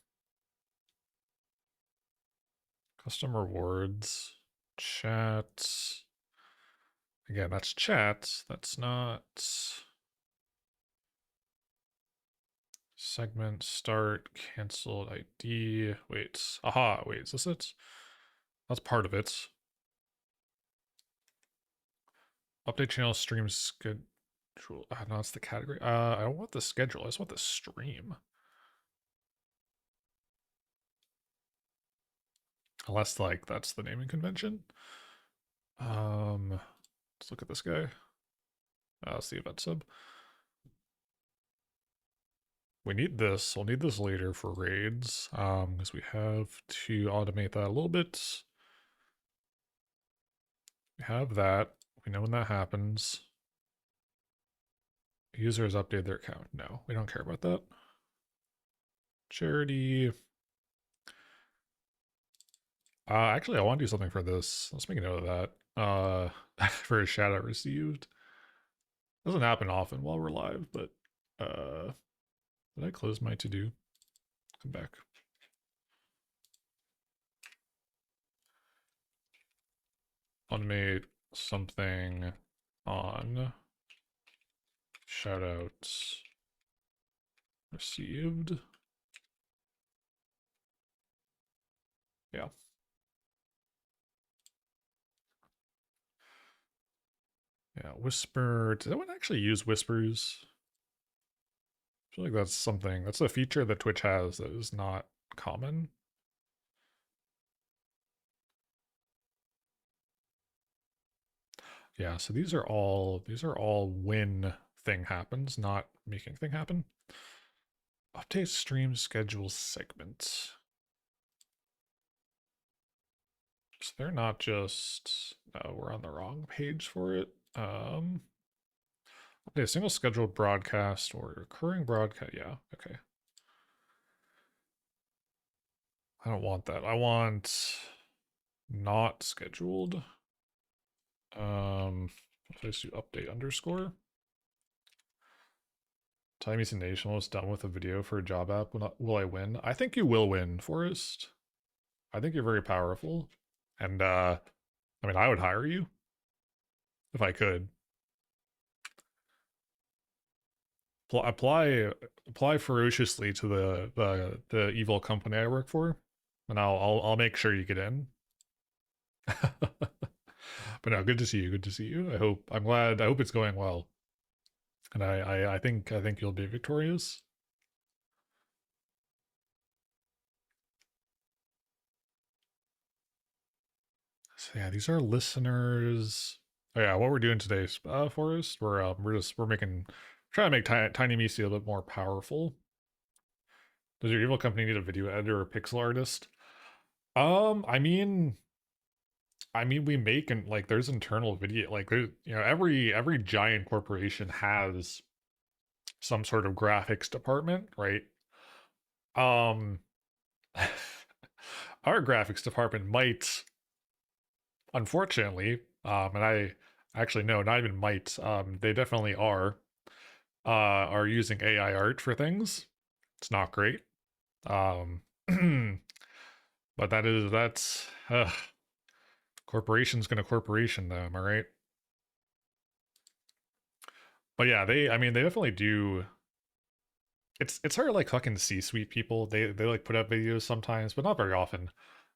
Custom rewards. Chat. Again, that's chat. That's not segment start canceled ID. Wait. Aha. Wait, is this it? That's part of it. Update channel stream schedule. No, it's the category. I don't want the schedule. I just want the stream. Unless, like, that's the naming convention. Let's look at this guy. That's the event sub. We need this. We'll need this later for raids. Because we have to automate that a little bit. We have that. We know when that happens. Users update their account. No, we don't care about that. Charity. Actually, I want to do something for this. Let's make a note of that. For a shout out received. Doesn't happen often while we're live, but did I close my to do? Come back. Automate something on shoutouts received. Yeah. Yeah, Whisper. Does anyone actually use Whispers? I feel like that's something, that's a feature that Twitch has that is not common. Yeah, so these are all when thing happens, not making thing happen. Update stream schedule segment. So they're not just, we're on the wrong page for it. Okay, a single scheduled broadcast or recurring broadcast. Yeah, okay. I don't want that. I want not scheduled. If I just do update underscore. Time Easy Nation was done with a video for a job app. Will I win? I think you will win, Forrest. I think you're very powerful. And I mean, I would hire you if I could. Apply ferociously to the evil company I work for, and I'll make sure you get in. But no, good to see you. Good to see you. I'm glad. I hope it's going well, and I think you'll be victorious. So yeah, these are listeners. Oh yeah, what we're doing today, Forrest, we're making trying to make Tiny Meesy a little bit more powerful. Does your evil company need a video editor or pixel artist? I mean, we make and like there's internal video, like there's every giant corporation has some sort of graphics department, right? Um, our graphics department might, unfortunately, and I actually no, not even might, they definitely are using AI art for things. It's not great. Um, but that's corporation's gonna corporation though, am I right? But yeah, I mean they definitely do. It's hard to like fucking C-suite people. They like put up videos sometimes, but not very often.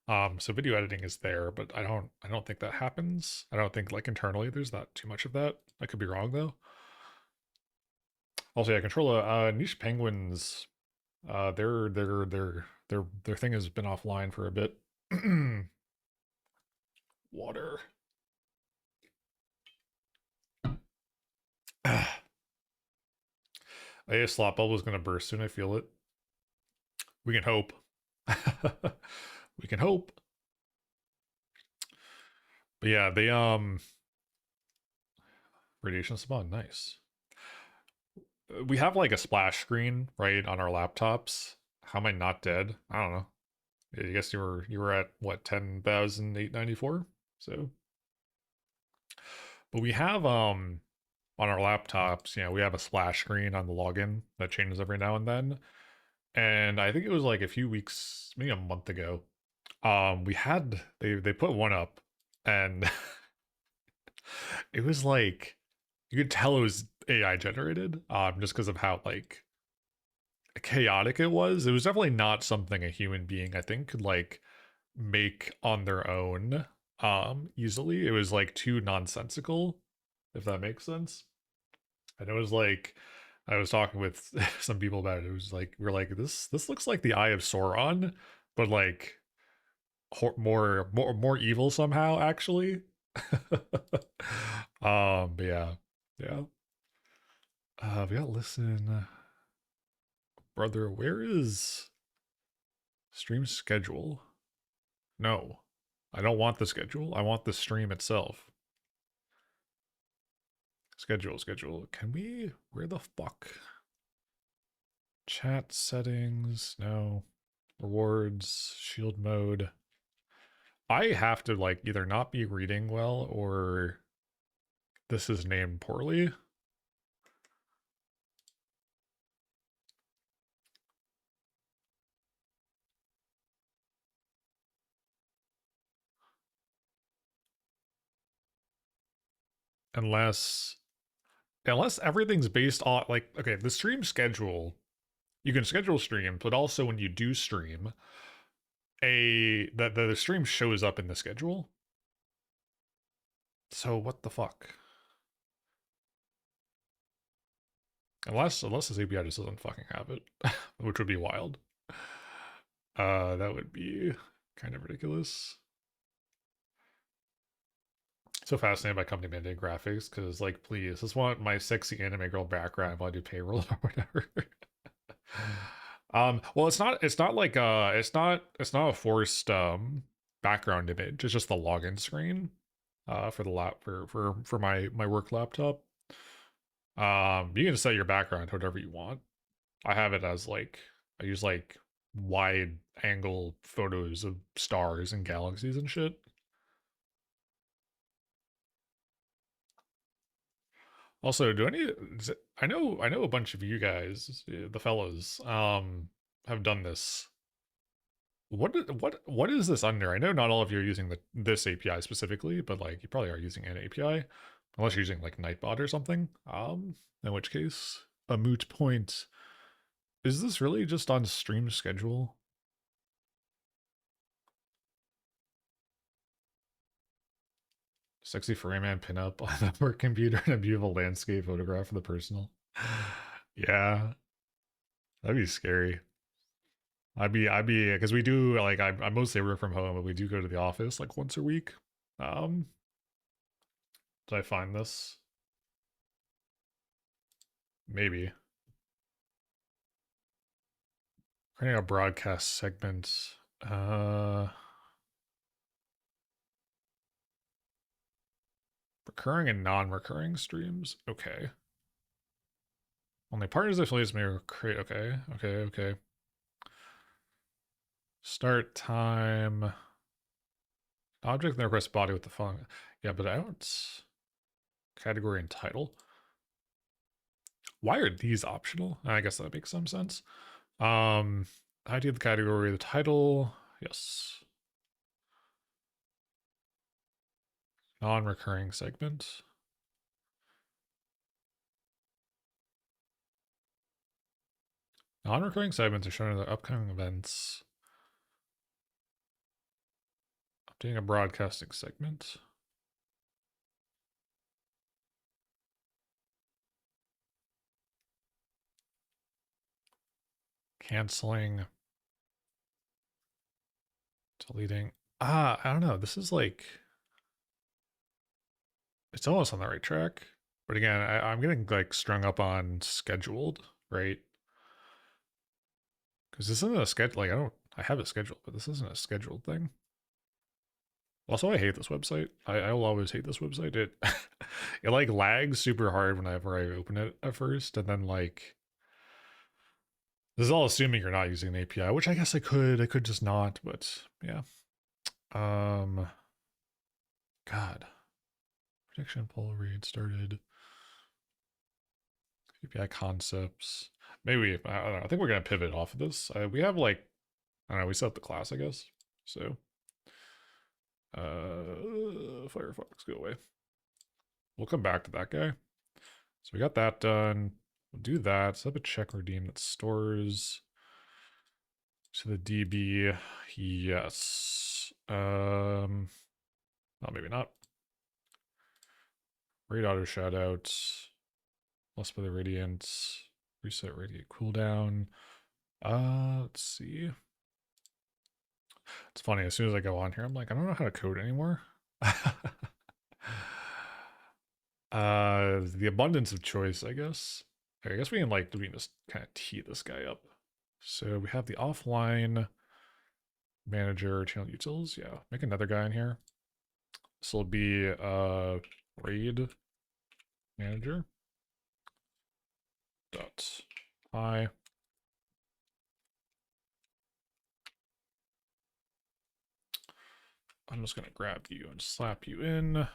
So video editing is there, but I don't think that happens. I don't think like internally there's not too much of that. I could be wrong though. Also, yeah, control niche penguins. Their thing has been offline for a bit. Water. A slop bubble is gonna burst soon. I feel it. We can hope. We can hope. But yeah, they radiation spawn, nice. We have like a splash screen, right, on our laptops. How am I not dead? I don't know. I guess you were at what 10,894? So but we have on our laptops, we have a splash screen on the login that changes every now and then. And I think it was like a few weeks, maybe a month ago, we had they put one up and it was like you could tell it was AI generated, just because of how like chaotic it was. It was definitely not something a human being, I think, could like make on their own easily. It was like too nonsensical, if that makes sense. And it was like I was talking with some people about it. It was like we're like this looks like the Eye of Sauron, but like more evil somehow actually. But yeah. Yeah. We gotta listen. Brother, where is stream schedule? No. I don't want the schedule. I want the stream itself. Schedule. Can we? Where the fuck? Chat settings. No. Rewards. Shield mode. I have to like either not be reading well or this is named poorly. Unless everything's based on like okay, the stream schedule, you can schedule stream, but also when you do stream, the stream shows up in the schedule. So what the fuck? Unless the API just doesn't fucking have it, which would be wild. That would be kind of ridiculous. So fascinated by company mandated graphics because, like, please, just want my sexy anime girl background while I do payroll or whatever. Well, it's not like it's not a forced background image. It's just the login screen for the lap for my work laptop. You can set your background to whatever you want. I have it as like I use like wide angle photos of stars and galaxies and shit. Also, do any I know a bunch of you guys, the fellows, have done this. What is this under? I know not all of you are using this API specifically, but like you probably are using an API, unless you're using like Nightbot or something. In which case, a moot point. Is this really just on stream schedule? Sexy Rayman pinup on the work computer and a beautiful landscape photograph for the personal. Yeah, that'd be scary. I'd be because we do like I mostly work from home, but we do go to the office like once a week. Um, did I find this? Maybe. Creating a broadcast segment. Recurring and non-recurring streams. Okay. Only partners affiliates may create. Okay. Okay. Start time. Object and the request body with the following. Yeah, but I don't. Category and title. Why are these optional? I guess that makes some sense. ID of the category, the title. Yes. Non-recurring segment. Non-recurring segments are shown in the upcoming events. Updating a broadcasting segment. Canceling. Deleting. I don't know. This is like, it's almost on the right track. But again, I'm getting like strung up on scheduled, right? Because this isn't a schedule. Like I have it scheduled, but this isn't a scheduled thing. Also, I hate this website. I will always hate this website. It it like lags super hard whenever I open it at first, and then like this is all assuming you're not using an API, which I guess I could just not, but yeah. God. Prediction poll read started. API concepts. Maybe I don't know. I think we're gonna pivot off of this. We have like I don't know. We set up the class, I guess. So, Firefox, go away. We'll come back to that guy. So we got that done. We'll do that. Set up a check redeem that stores to the DB. Yes. No, maybe not. Raid auto shout out. Lost by the radiant. Reset radiant cooldown. Let's see. It's funny, as soon as I go on here, I'm like, I don't know how to code anymore. The abundance of choice, I guess. Okay, I guess we can just kind of tee this guy up. So we have the offline manager channel utils. Yeah, make another guy in here. This will be raid manager dot hi. I'm just gonna grab you and slap you in.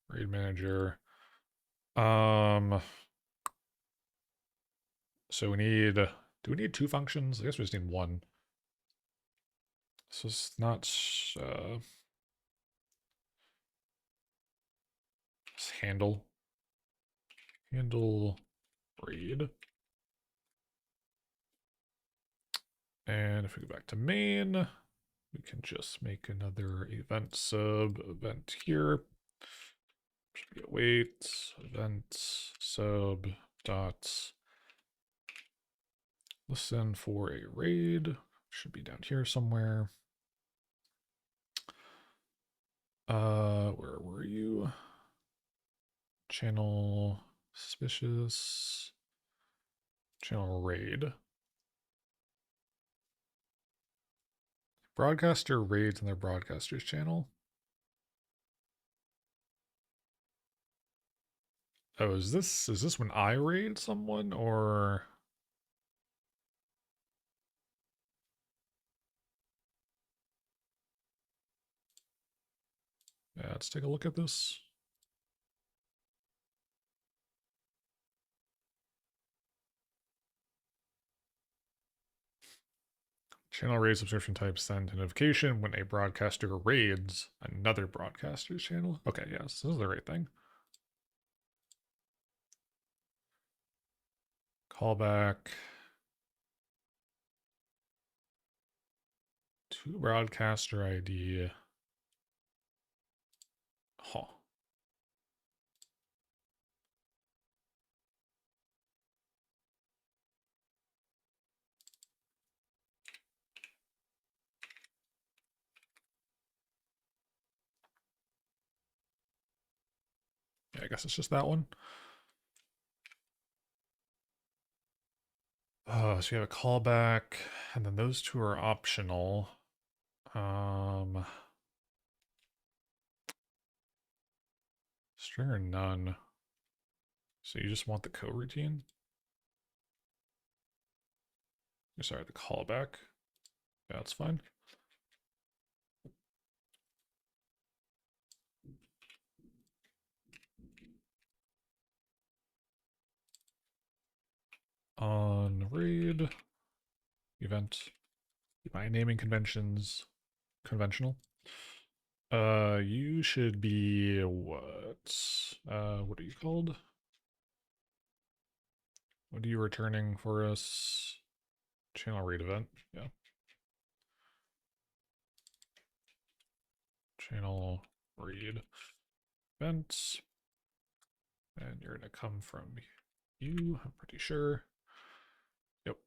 Raid manager. So we need, do we need two functions? I guess we just need one. So it's not, handle raid. And if we go back to main, we can just make another event sub event here. Should be await event sub dot listen for a raid. Should be down here somewhere. Where were you? Channel suspicious. Channel raid. Broadcaster raids in their broadcaster's channel. Oh, is this when I raid someone or Yeah, let's take a look at this. Channel raid subscription type send a notification when a broadcaster raids another broadcaster's channel. Okay, yes, this is the right thing. Callback to broadcaster ID. Huh. Yeah, I guess it's just that one. So you have a callback, and then those two are optional. String or none. So you just want the coroutine? Sorry, the callback. Yeah, that's fine. On raid event, my naming conventions conventional. You should be what are you called? What are you returning for us? Channel raid event, yeah. Channel raid events. And you're gonna come from you, I'm pretty sure. Yep.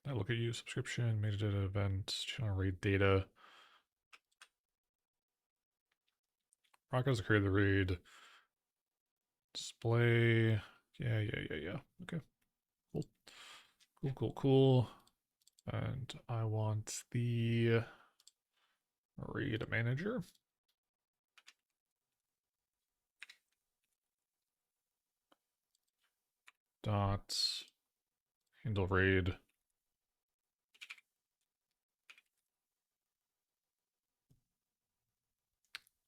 I look at you, subscription, metadata event, channel raid data. Broadcast create the raid. Display. Yeah. Okay. Cool. Cool. And I want the raid manager. Dot handle raid.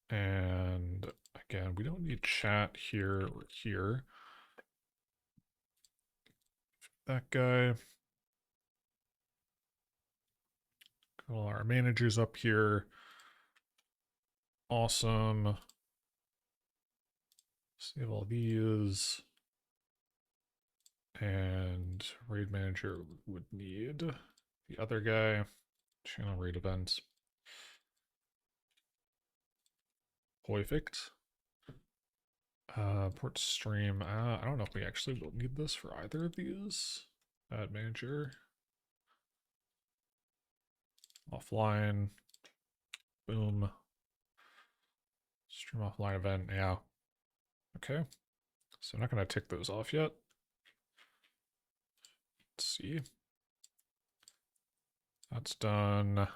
And again, we don't need chat here or here. That guy. Call our managers up here. Awesome. Save all these. And raid manager would need the other guy. Channel raid events. Perfect. Port stream. I don't know if we actually will need this for either of these. Add manager. Offline. Boom. Stream offline event. Yeah. Okay. So I'm not going to tick those off yet. Let's see. That's done.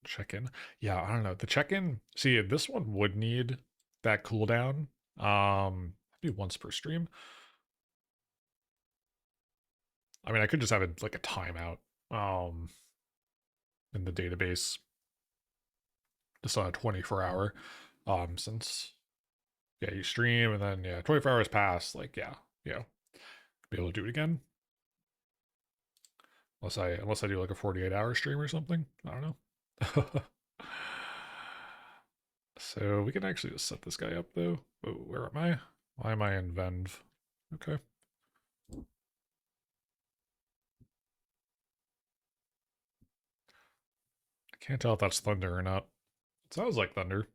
Check-in. Yeah, I don't know. The check-in. See, this one would need that cooldown. Maybe once per stream. I mean, I could just have it like a timeout in the database, just on a 24-hour, since you stream and then 24 hours pass, like be able to do it again. Unless I do like a 48-hour stream or something. I don't know. So we can actually just set this guy up though. Oh, where am I? Why am I in Venv? Okay. I can't tell if that's Thunder or not. It sounds like Thunder.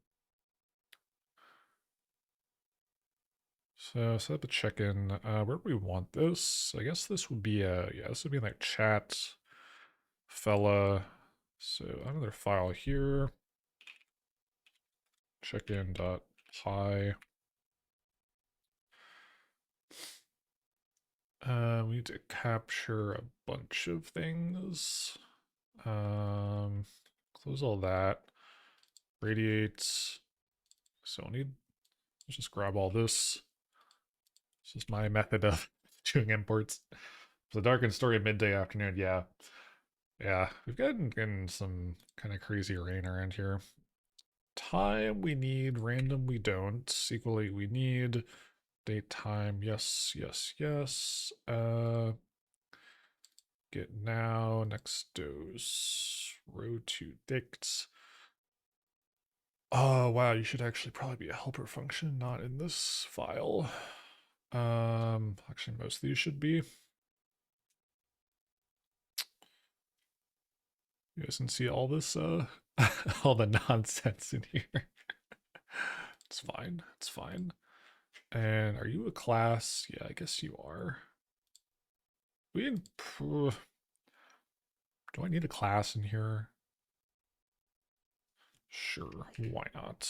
So set up a check-in. Where do we want this? I guess this would be this would be like chat fella. So another file here. Check-in dot hi. We need to capture a bunch of things. Close all that. Radiates. So I'll let's just grab all this. This is my method of doing imports. The darkened story of midday afternoon. Yeah. Yeah, we've gotten some kind of crazy rain around here. Time we need, random we don't. Equally we need. Date time, yes, yes, yes. Get now, next dose. Row to dicts. Oh wow, you should actually probably be a helper function, not in this file. Actually most of these should be. You guys can see all this all the nonsense in here. It's fine, it's fine. And are you a class? Yeah, I guess you are. Do I need a class in here? Sure, why not?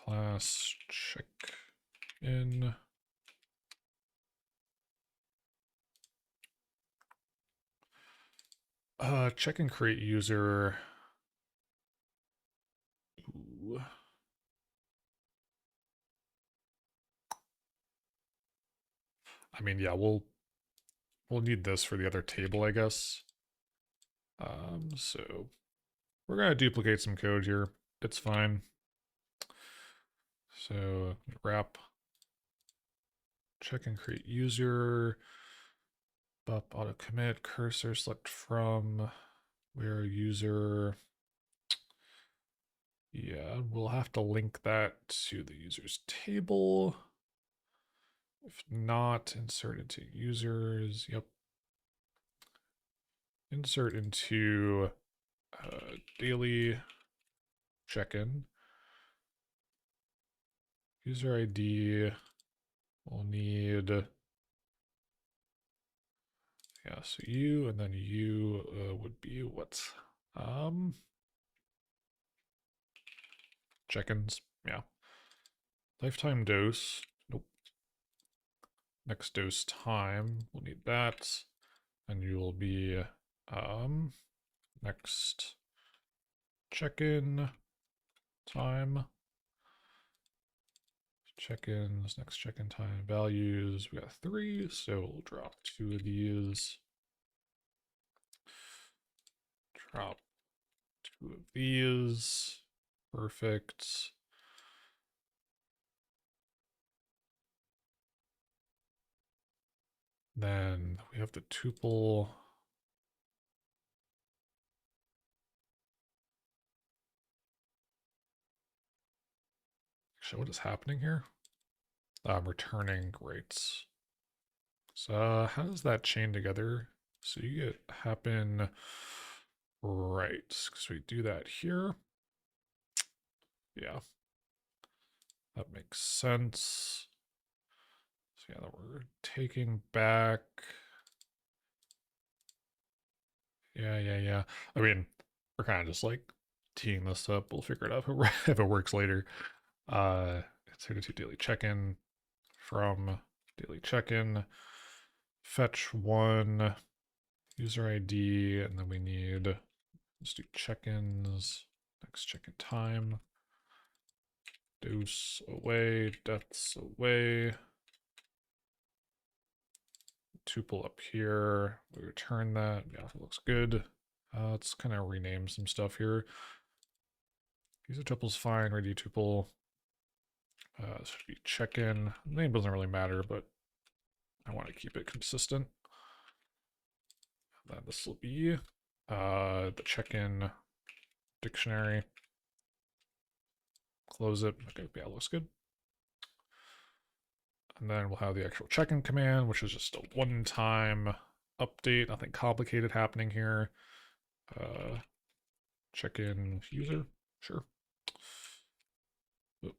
Class check in. Check and create user. Ooh. I mean, yeah, we'll need this for the other table, I guess. So we're gonna duplicate some code here. It's fine. So wrap check and create user. Bup auto commit cursor select from where user. Yeah, we'll have to link that to the user's table. If not, insert into users. Yep. Insert into daily check-in. User ID. We'll need, yeah, so you, and then you would be what? Check-ins, yeah. Lifetime dose. Nope. Next dose time. We'll need that. And you will be next check-in time. Check-ins, next check-in time values. We got 3, so we'll drop 2 of these. Drop 2 of these. Perfect. Then we have the tuple. Actually, what is happening here? I'm returning rates. So how does that chain together? So you get happen right, because we do that here. Yeah, that makes sense. So yeah, we're taking back. Yeah. I mean, we're kind of just like teeing this up. We'll figure it out if it works later. Insert to daily check-in from daily check-in. Fetch one user ID, and then we need, let's do check-ins. Next check-in time. Dose away, deaths away. Tuple up here. We return that. Yeah, it looks good. Let's kind of rename some stuff here. User tuple's fine. Ready tuple. Should be check-in. Name doesn't really matter, but I want to keep it consistent. And then this will be the check-in dictionary. Close it. Okay, yeah, looks good. And then we'll have the actual check-in command, which is just a one-time update. Nothing complicated happening here. Check-in user. Sure. Oop.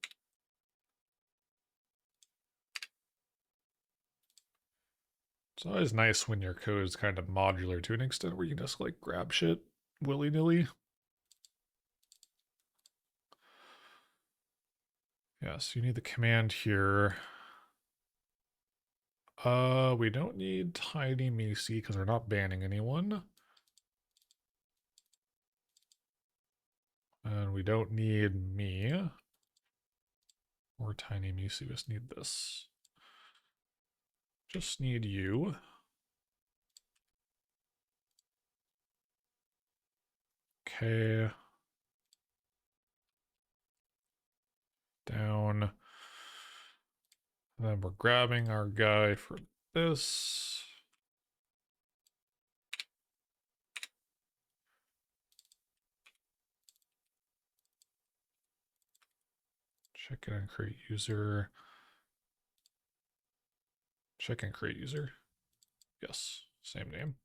It's always nice when your code is kind of modular to an extent where you can just like grab shit willy-nilly. Yeah, so you need the command here. We don't need TinyMeCy because we're not banning anyone. And we don't need me or TinyMeCy, we just need this. Just need you. Okay. Down. And then we're grabbing our guy for this. Check in and create user. Check and create user. Yes, same name.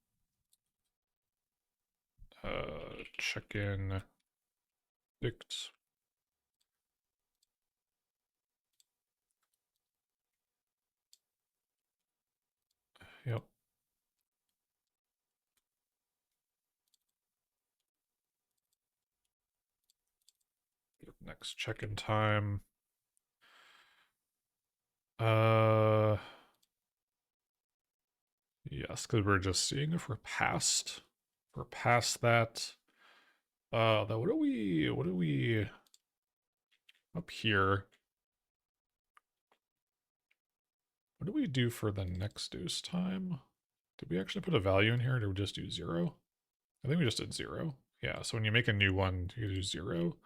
Check in dict. Yep. Next check-in time. Yes, because we're just seeing if we're past. If we're past that. Then what do we up here? What do we do for the next deuce time? Did we actually put a value in here, or did we just do 0? I think we just did 0. Yeah, so when you make a new one, you do 0.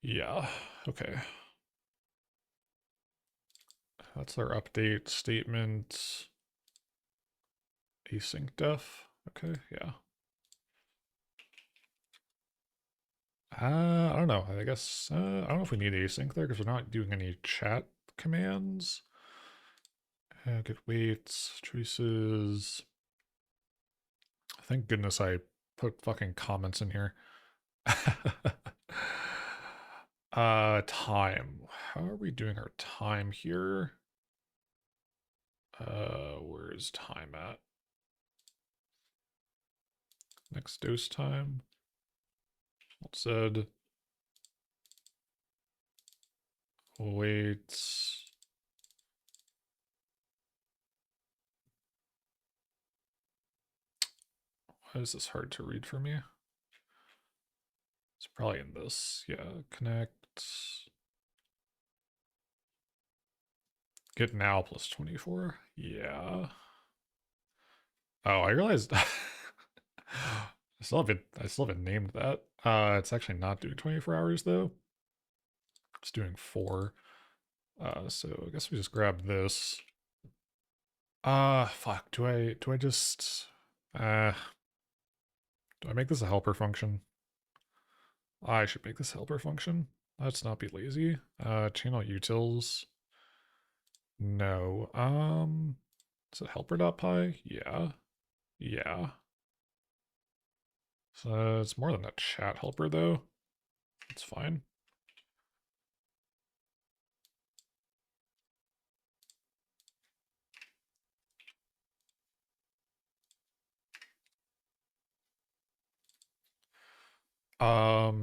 Yeah, okay. That's our update statement. Async def. Okay, yeah. I don't know. I guess, I don't know if we need async there because we're not doing any chat commands. Get weights, choices. Thank goodness I put fucking comments in here. Time. How are we doing our time here? Where's time at? Next dose time. Alt Z. Weights. Why is this hard to read for me? It's probably in this. Yeah, connect. Get now plus 24. Yeah. Oh, I realized I still haven't named that. It's actually not doing 24 hours though. It's doing 4. So I guess we just grab this. Fuck. Do I just do I make this a helper function? I should make this helper function. Let's not be lazy. Channel utils. No. Is it helper.py? Yeah. Yeah. So it's more than a chat helper though. It's fine.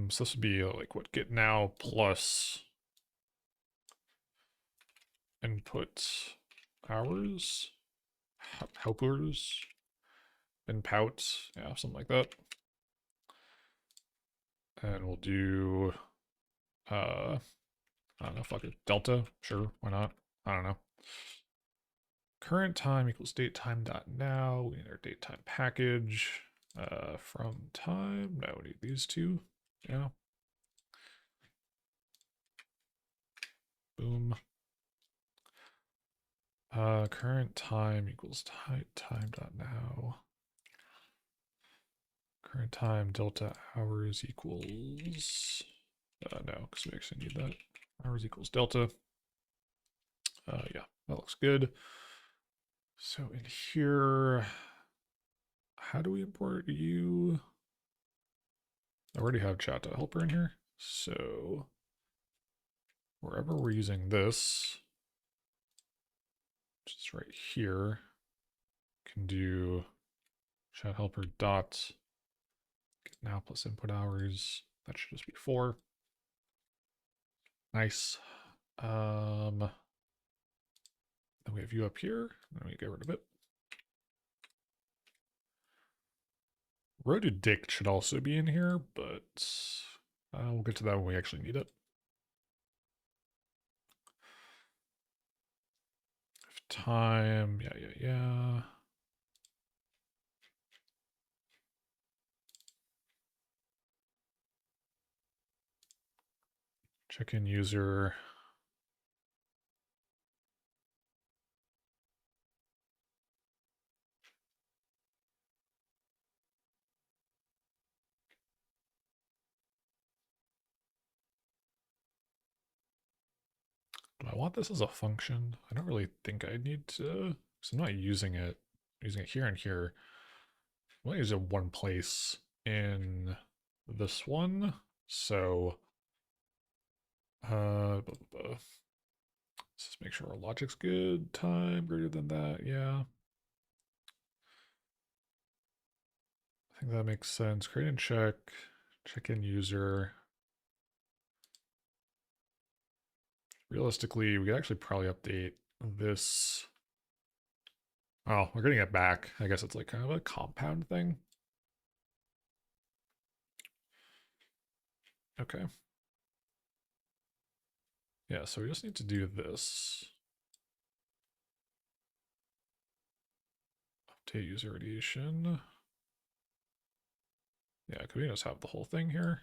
So this would be like what, get now plus input hours, helpers, and pout, yeah, something like that. And we'll do, I don't know, fuck it, delta, sure, why not? I don't know. Current time equals date time dot now. We need our date time package. From time, no, we need these two, yeah. Boom. Current time equals time dot now. Current time delta hours equals, no, because we actually need that. Hours equals delta. Yeah, that looks good. So in here, how do we import you? I already have chat.helper in here. So wherever we're using this, which is right here, can do chat helper dot get now plus input hours. That should just be 4. Nice. Then we have you up here. Let me get rid of it. Row to dict should also be in here, but we'll get to that when we actually need it. Time, yeah. Check in user. Do I want this as a function? I don't really think I need to, because I'm not using it. I'm using it here and here. I want to use it one place in this one. So, let's just make sure our logic's good. Time greater than that. Yeah. I think that makes sense. Create and check in user. Realistically, we could actually probably update this. Oh, we're getting it back. I guess it's like kind of a compound thing. Okay. Yeah, so we just need to do this. Update user radiation. Yeah, could we just have the whole thing here?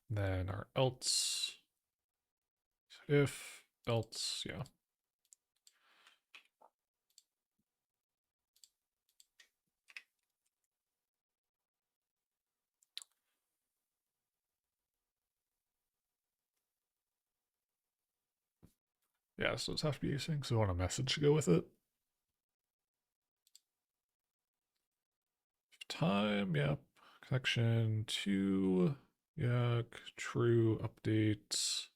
Then our else, if, else, yeah. Yeah, so it's have to be async, so we want a message to go with it. Time, yep. Connection to, yeah, true update.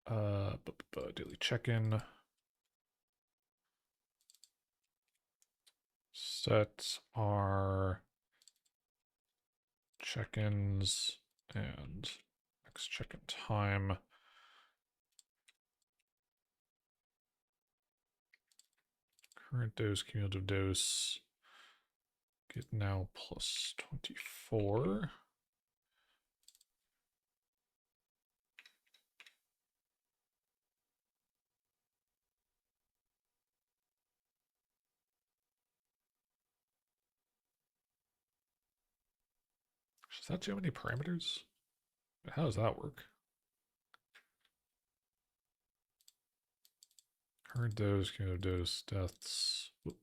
Daily check-in. Set our check-ins and next check-in time. Current dose, cumulative dose. Get now plus 24. Is that too many parameters? How does that work? Current dose, cumulative dose, deaths. Whoop.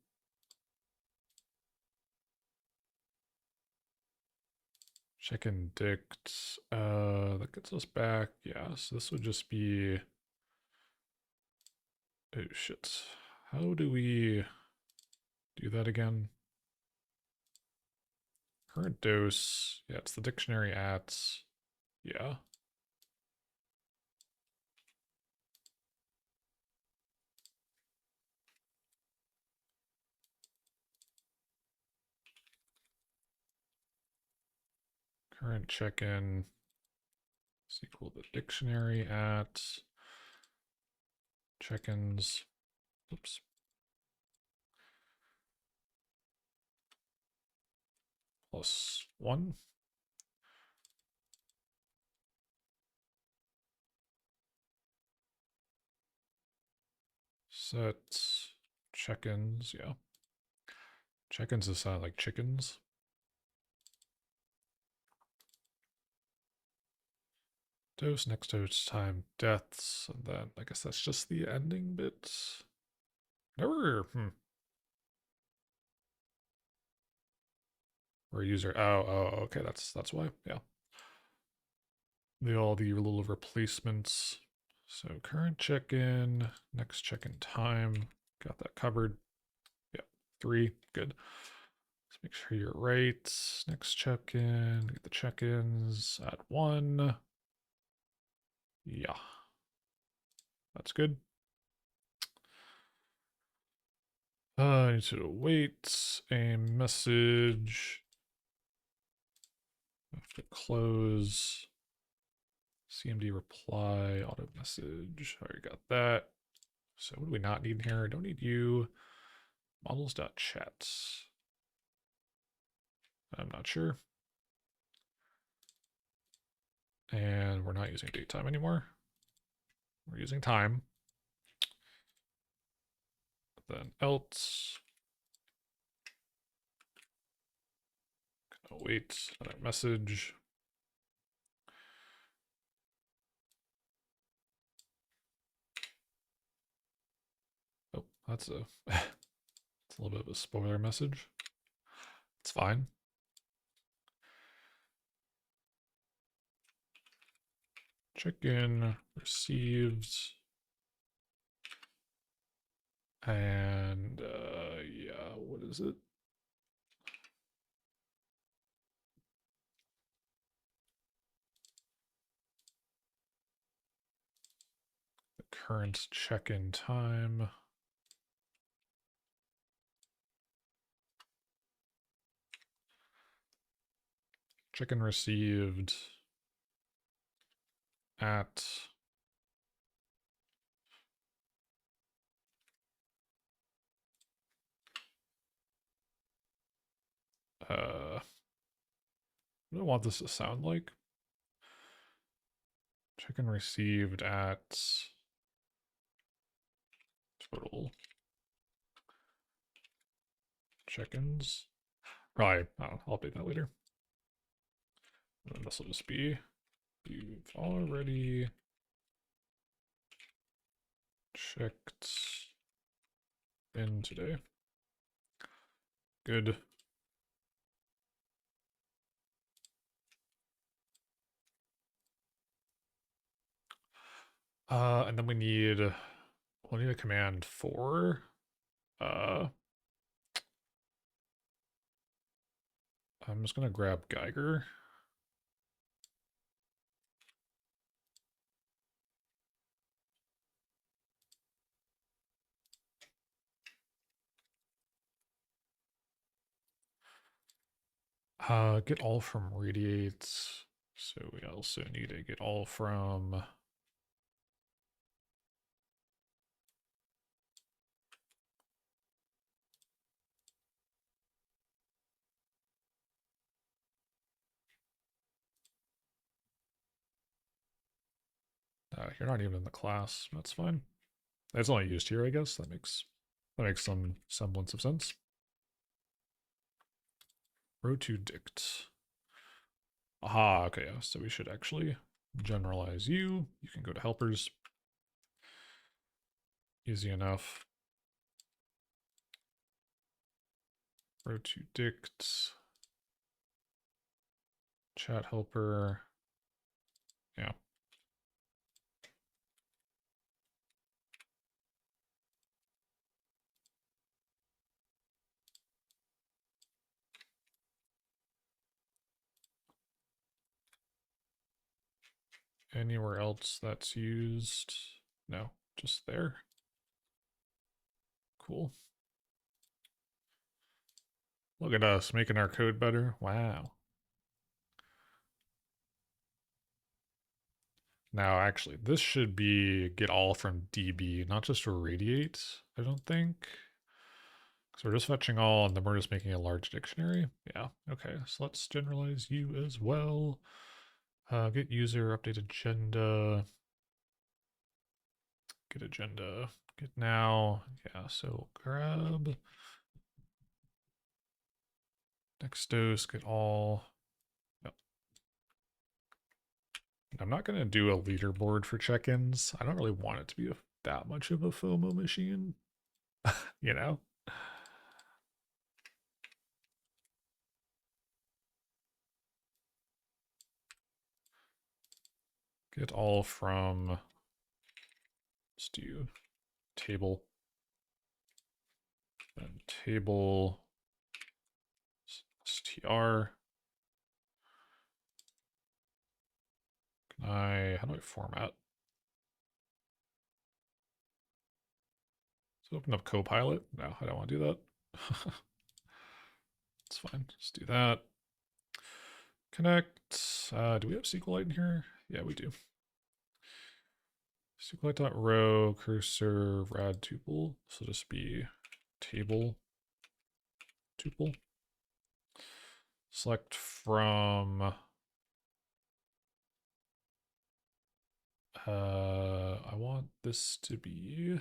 Check and dict. That gets us back. Yeah, so this would just be. Oh shit. How do we do that again? Current dose. Yeah, it's the dictionary at. Yeah. Current check-in is equal to dictionary at check-ins. Oops. Plus 1. Set check-ins, yeah. Check-ins is sound like chickens. Dose, next dose time, deaths, and then I guess that's just the ending bit. Never, Or user, okay, that's why, yeah. All the little replacements. So current check-in, next check-in time, got that covered. Yeah, 3, good. Let's make sure you're right. Next check-in, get the check-ins at 1. Yeah, that's good. I need to wait a message. I have to close. CMD reply, auto message. Already got that. So what do we not need here? Don't need you. Models.chat. I'm not sure. And we're not using date time anymore. We're using time. then else. Wait, another message. Oh, that's a it's a little bit of a spoiler message. It's fine. Chicken received. And yeah, what is it? The current check-in time. Chicken received at what do I want this to sound like? Chicken received at total chickens. Probably, I'll update that later. And then this will just be, you've already checked in today. Good. And then we'll need a command for I'm just gonna grab Geiger. Get all from radiates. So we also need to get all from you're not even in the class. That's fine. It's only used here, I guess. That makes some semblance of sense. Row to dict. Aha, okay, so we should actually generalize you. You can go to helpers. Easy enough. Row to dict. Chat helper. Yeah. Anywhere else that's used? No, just there. Cool. Look at us making our code better. Wow. Now, actually, this should be get all from DB, not just radiate, I don't think. So we're just fetching all, and then we're just making a large dictionary. Yeah, okay, so let's generalize you as well. Get user, update agenda. Get agenda, get now. Yeah, so grab next dose, get all. Yep. I'm not going to do a leaderboard for check-ins. I don't really want it to be that much of a FOMO machine, you know? Get all from, let's do table, and table str. How do I format? So open up Copilot. No, I don't want to do that. It's fine. Just do that. Connect. Do we have SQLite in here? Yeah, we do. SQLite.row cursor rad tuple. So just be table tuple. Select from I want this to be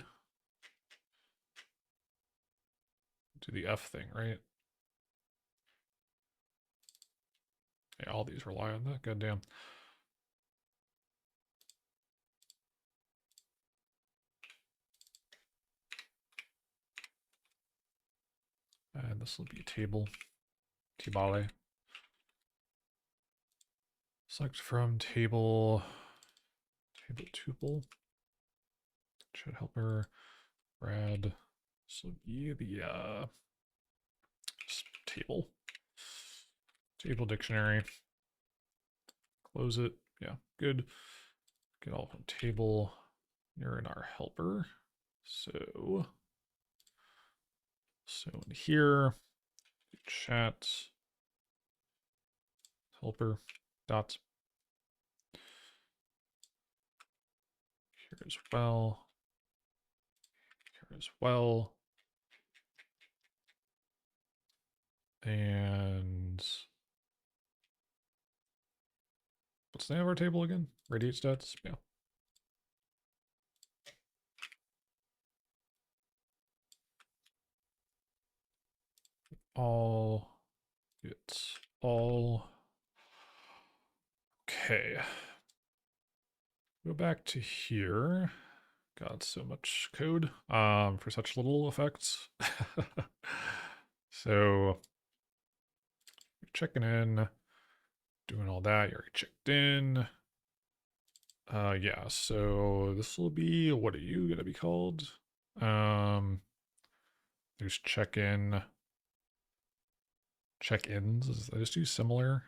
do the F thing, right? Yeah, all these rely on that. Goddamn. And this will be a table. Tibale. Select from table. Table tuple. Chat helper. Brad. So be the table. Table dictionary. Close it. Yeah, good. Get all from table. You're in our helper. So in here, chat helper dot here as well. Here as well. And what's the name of our table again? Radiate stats? Yeah. All it's all okay. Go back to here. God, so much code for such little effects. So you're checking in, doing all that. You're already checked in. Yeah, so this will be, what are you gonna be called? There's check-in, check-ins. I just do similar.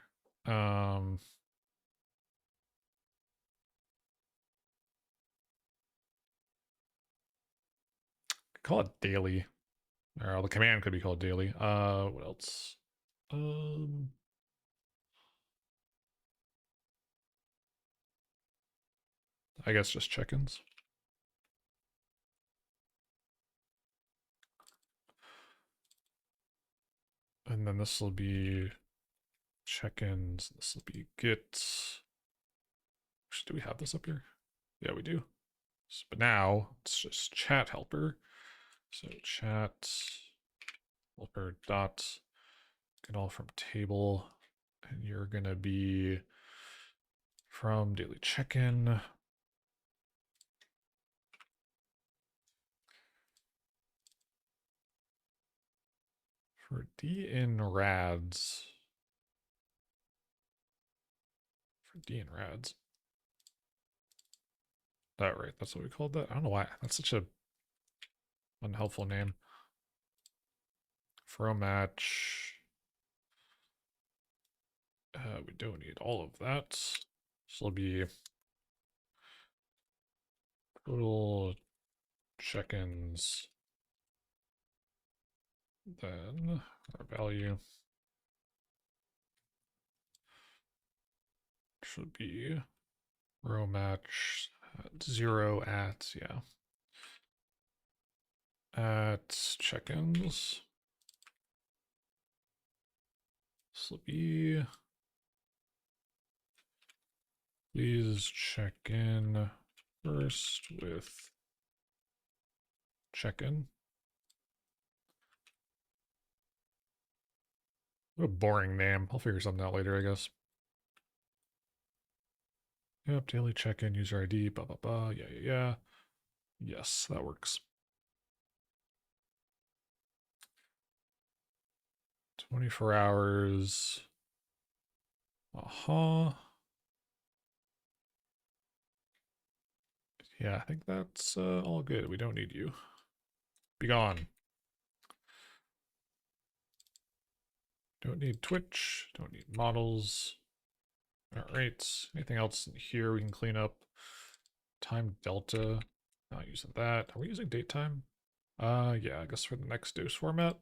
Call it daily. Or the command could be called daily. What else? I guess just check-ins. And then this will be check-ins. This will be get. Do we have this up here? Yeah, we do. But now it's just chat helper. So chat helper dot get all from table, and you're gonna be from daily check-in. For D in rads. For D in rads. That right, that's what we called that. I don't know why. That's such a unhelpful name. For a match. We don't need all of that. This will be total check-ins. Then our value should be row match at 0 at, yeah. At check-ins. This will be, please check in first with check-in. What a boring name. I'll figure something out later, I guess. Yep, daily check-in, user ID, blah, blah, blah. Yeah, yeah, yeah. Yes, that works. 24 hours. Yeah, I think that's all good. We don't need you. Be gone. Don't need Twitch. Don't need models. All right. Anything else in here we can clean up? Time delta. Not using that. Are we using date time? Yeah, I guess for the next dose format.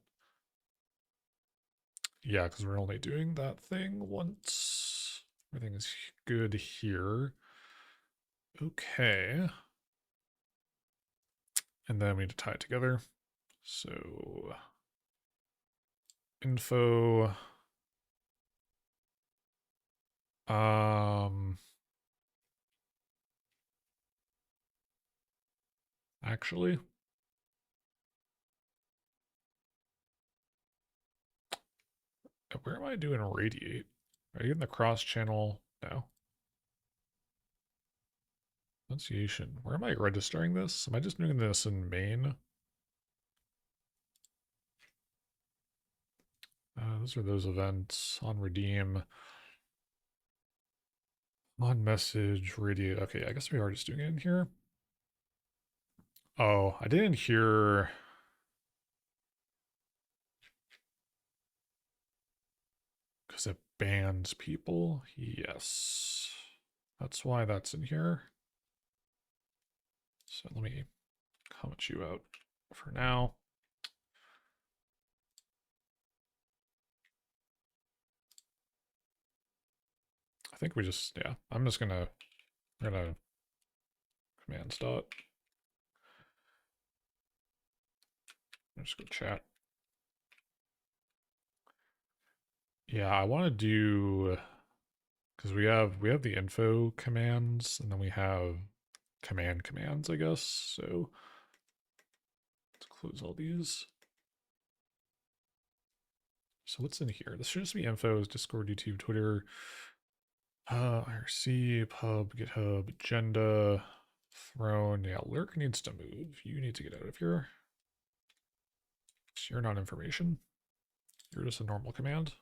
Yeah, because we're only doing that thing once. Everything's good here. Okay. And then we need to tie it together. So info. Actually, Where am I doing radiate? Are you in the cross channel? No. Enunciation. Where am I registering this? Am I just doing this in main? Those are those events on redeem, on message, radiate. Okay, I guess we are just doing it in here. Oh, I didn't hear. Because it bans people? Yes. That's why that's in here. So let me comment you out for now. I think we just, yeah, I'm just gonna command dot. Just go chat. Yeah, I want to do, because we have the info commands and then we have command commands, I guess. So let's close all these. So what's in here? This should just be info, Discord, YouTube, Twitter, IRC, pub, GitHub, agenda, throne. Yeah, lurk needs to move. You need to get out of here. So you're not information. You're just a normal command.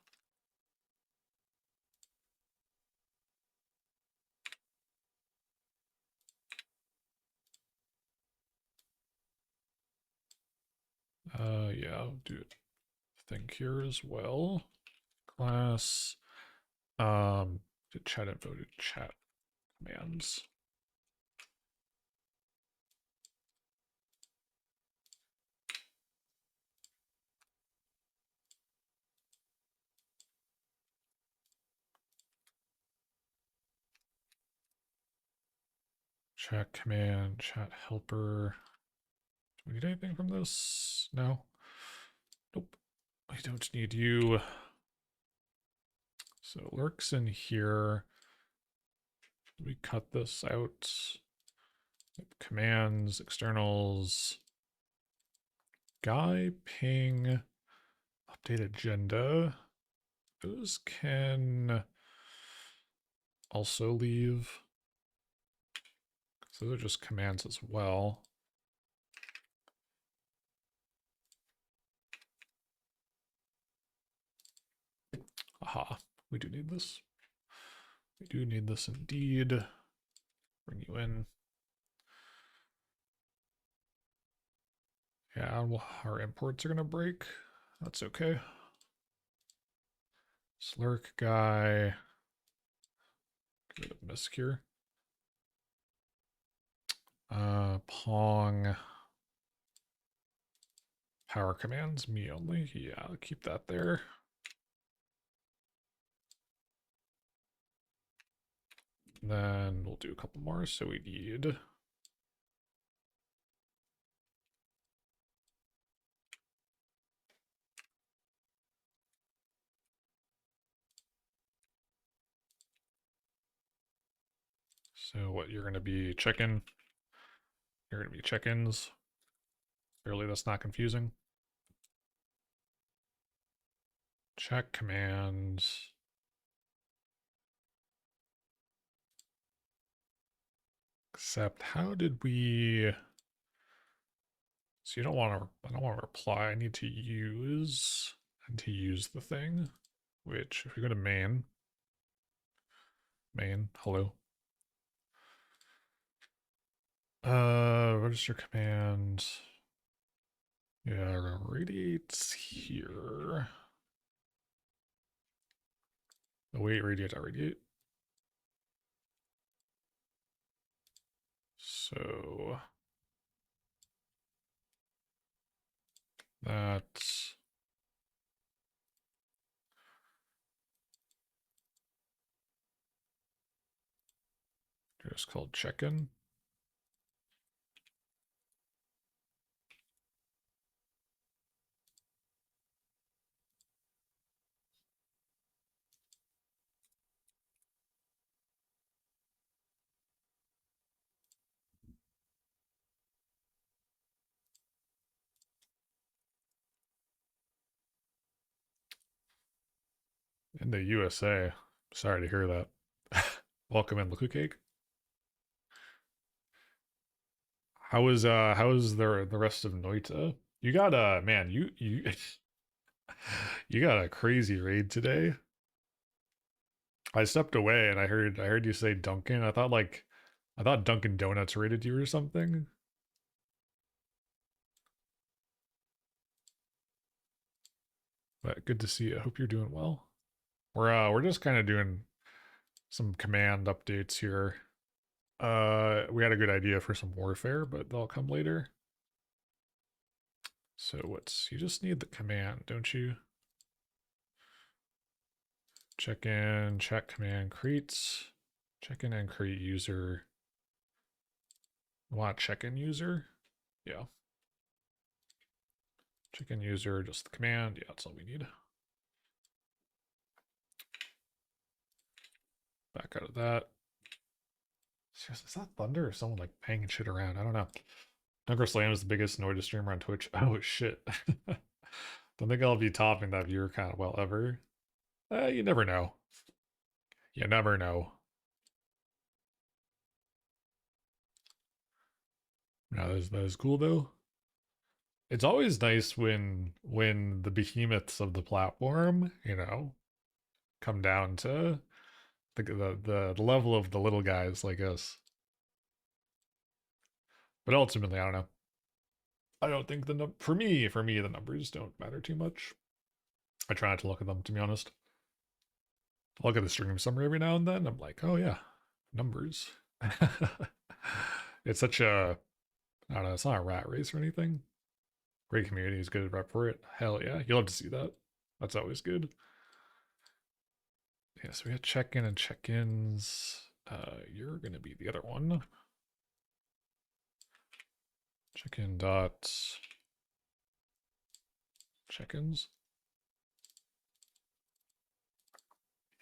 Yeah, I'll do it. Think here as well. Class. Did chat info to chat commands. Chat command, chat helper. Do we need anything from this? No. Nope. We don't need you. So lurks in here. We cut this out. Commands, externals. Guy, ping, update agenda. Those can also leave. So those are just commands as well. Aha, we do need this. We do need this indeed. Bring you in. Yeah, well, our imports are going to break. That's okay. Slurk guy. Get rid of Misk here. Pong. Power commands, me only. Yeah, I'll keep that there. Then we'll do a couple more. So we need so what you're going to be checking. You're going to be check-ins. Clearly that's not confusing. Check commands. Except how did we, so you don't want to, I don't want to reply. I need to use the thing, which if we go to main, hello. Register command. Yeah, radiates here. Oh wait, radiate. So that's just called check-in. In the USA. Sorry to hear that. Welcome in, Liquid Cake. How is the rest of Noita? You got man, you you got a crazy raid today. I stepped away and I heard you say Dunkin'. I thought Dunkin' Donuts raided you or something. But good to see you. I hope you're doing well. We're just kind of doing some command updates here. We had a good idea for some warfare, but they'll come later. So what's you just need the command, don't you? Check in, check command creates, check in and create user. Want check in user? Yeah. Check in user, just the command. Yeah, that's all we need. Back out of that. Seriously, is that Thunder or someone like banging shit around? I don't know. Dunker Slam is the biggest Noida streamer on Twitch. Oh shit. Don't think I'll be topping that viewer count well ever. You never know. You never know. No, that is cool though. It's always nice when the behemoths of the platform, you know, come down to the level of the little guys like us. But ultimately, I don't know. I don't think for me the numbers don't matter too much. I try not to look at them, to be honest. I look at the stream summary every now and then. I'm like, oh yeah, numbers. It's such a I don't know. It's not a rat race or anything. Great community is good rep for it. Hell yeah, you love to see that. That's always good. Yeah, so we had check-in and check-ins. You're gonna be the other one. Check-in dot check-ins.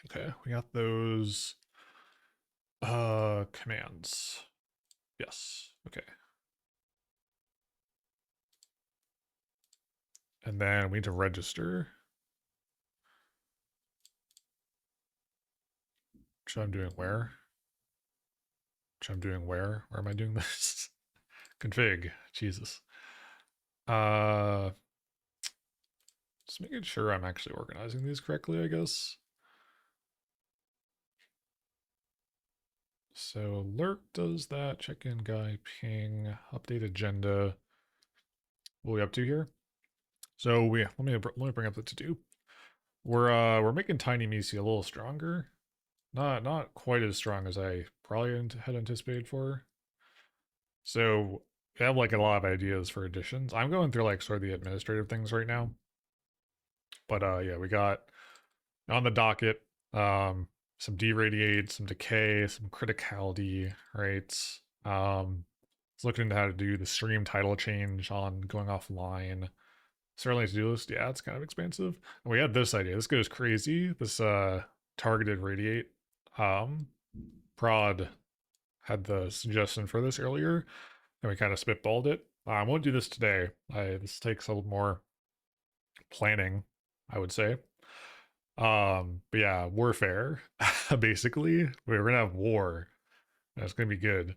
Okay, we got those commands. Yes. Okay. And then we need to register. Which I'm doing where? Which I'm doing where? Where am I doing this? Config. Jesus. Just making sure I'm actually organizing these correctly, I guess. So lurk does that. Check-in guy, ping, update agenda. What are we up to here? So let me bring up the to-do. We're making Tiny Misi a little stronger. Not quite as strong as I probably had anticipated for. So we have like a lot of ideas for additions. I'm going through like sort of the administrative things right now. But yeah, we got on the docket some deradiate, some decay, some criticality, right? It's looking into how to do the stream title change on going offline. Certainly to-do list, yeah, it's kind of expensive. And we had this idea. This goes crazy. This targeted radiate. Prod had the suggestion for this earlier, and we kind of spitballed it. I won't do this today. This takes a little more planning, I would say. But yeah, warfare. Basically, we're gonna have war. And it's gonna be good.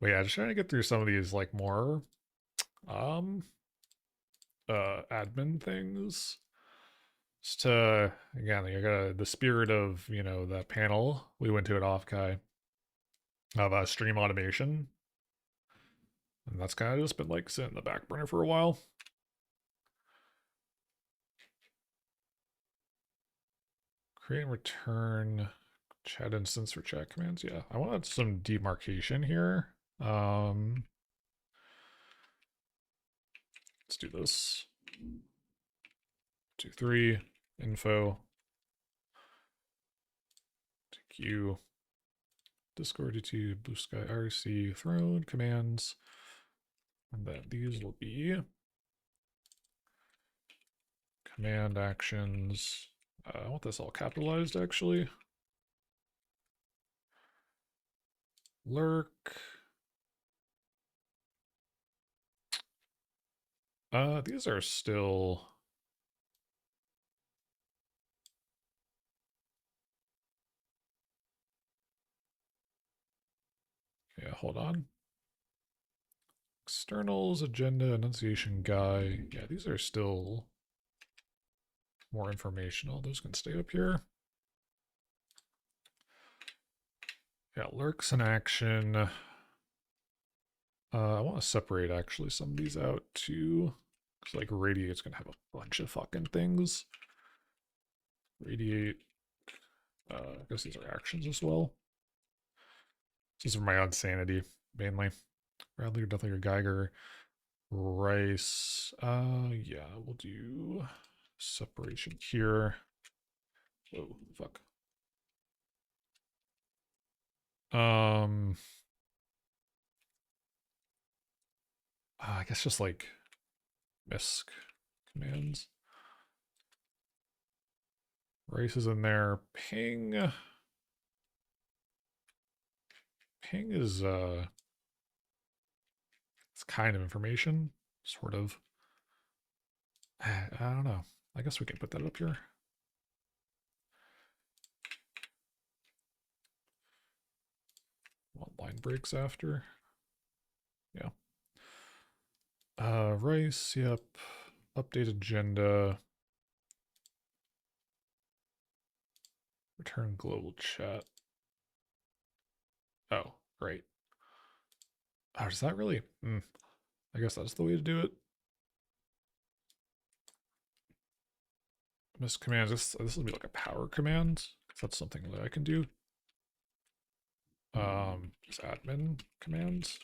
But yeah, just trying to get through some of these like more um admin things. Just to again, you got the spirit of that panel we went to at Offkai of stream automation, and that's kind of just been like sitting in the back burner for a while. Create and return chat instance for chat commands. Yeah, I want some demarcation here. Let's do this. 2, 3, info. TQ. Discord to Blue Sky RC Throne commands. And then these will be command actions. I want this all capitalized actually. Lurk. These are still Yeah, hold on. Externals, agenda, enunciation guy. Yeah, these are still more informational. Those can stay up here. Yeah, lurks in action. I want to separate actually some of these out too. Because like radiate's gonna have a bunch of fucking things. Radiate. I guess these are actions as well. These are my own sanity, mainly. Bradley or Deathly or Geiger. Rice. Yeah, we'll do separation here. Whoa, fuck. I guess just like misc commands. Rice is in there. Ping. Ping is it's kind of information, sort of. I don't know. I guess we can put that up here. Want line breaks after. Yeah. Rice, yep. Update agenda. Return global chat. Oh, great. Oh, does that really? I guess that's the way to do it. Miss commands. This will be like a power command. That's something that I can do. Just admin commands.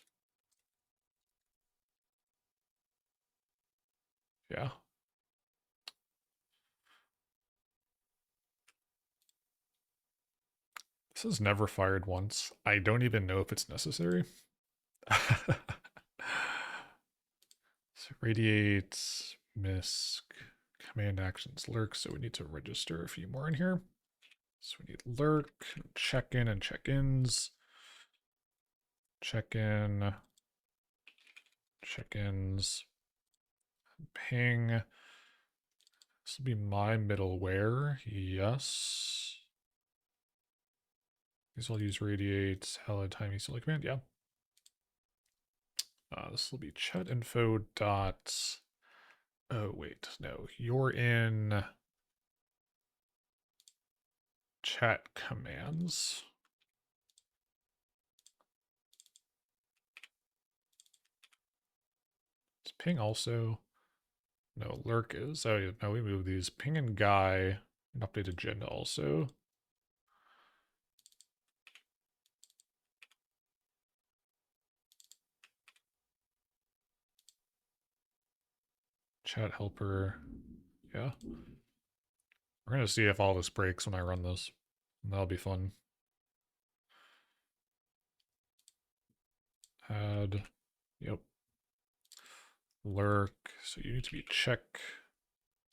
Yeah. This is never fired once. I don't even know if it's necessary. So radiates, misc, command actions, lurk. So we need to register a few more in here. So we need lurk, check-in and check-ins. Check-in, check-ins, ping. This will be my middleware. Yes. These will use radiate, hello time utility command. Yeah. This will be chat info dot. Oh wait, no, you're in chat commands. Is ping also? No, lurk is. Oh yeah, no, we move these. Ping and guy, an update agenda also. Chat helper. Yeah. We're gonna see if all this breaks when I run this. That'll be fun. Add. Yep. Lurk. So you need to be check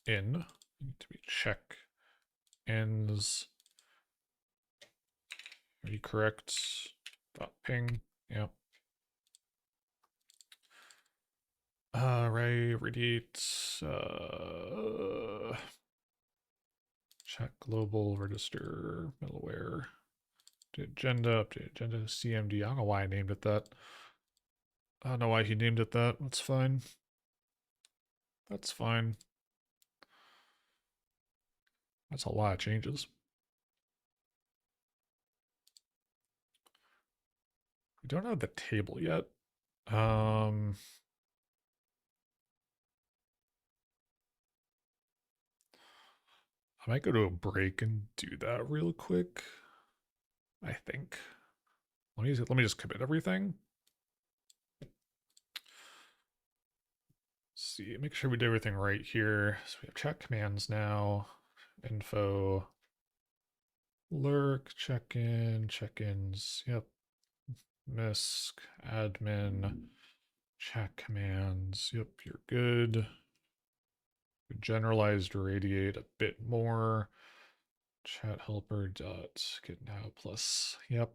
in. You need to be check ends. Are you correct? Dot ping. Yep. Ray radiate. Check global register middleware. Update agenda, CMD. I don't know why I named it that. I don't know why he named it that. That's fine. That's fine. That's a lot of changes. We don't have the table yet. I might go to a break and do that real quick. I think. Let me just commit everything. See, make sure we do everything right here. So we have check commands now. Info. Lurk, check-in, check-ins. Yep. Misc, admin, chat commands. Yep, you're good. Generalized radiate a bit more. Chat helper dot get now plus. Yep.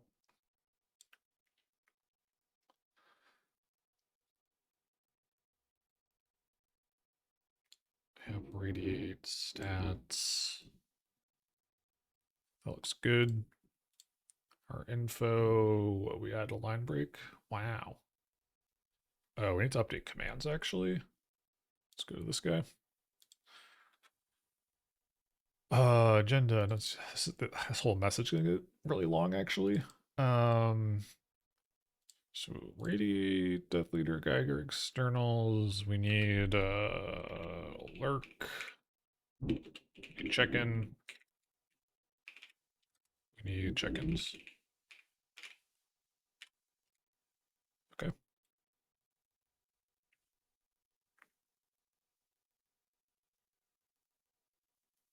Yep, radiate stats. That looks good. Our info, we had a line break. Wow. Oh, we need to update commands actually. Let's go to this guy. Agenda. This whole message is gonna get really long actually. So radiate, Death Leader, Geiger, externals. We need lurk. Check-in. We need check-ins. Okay.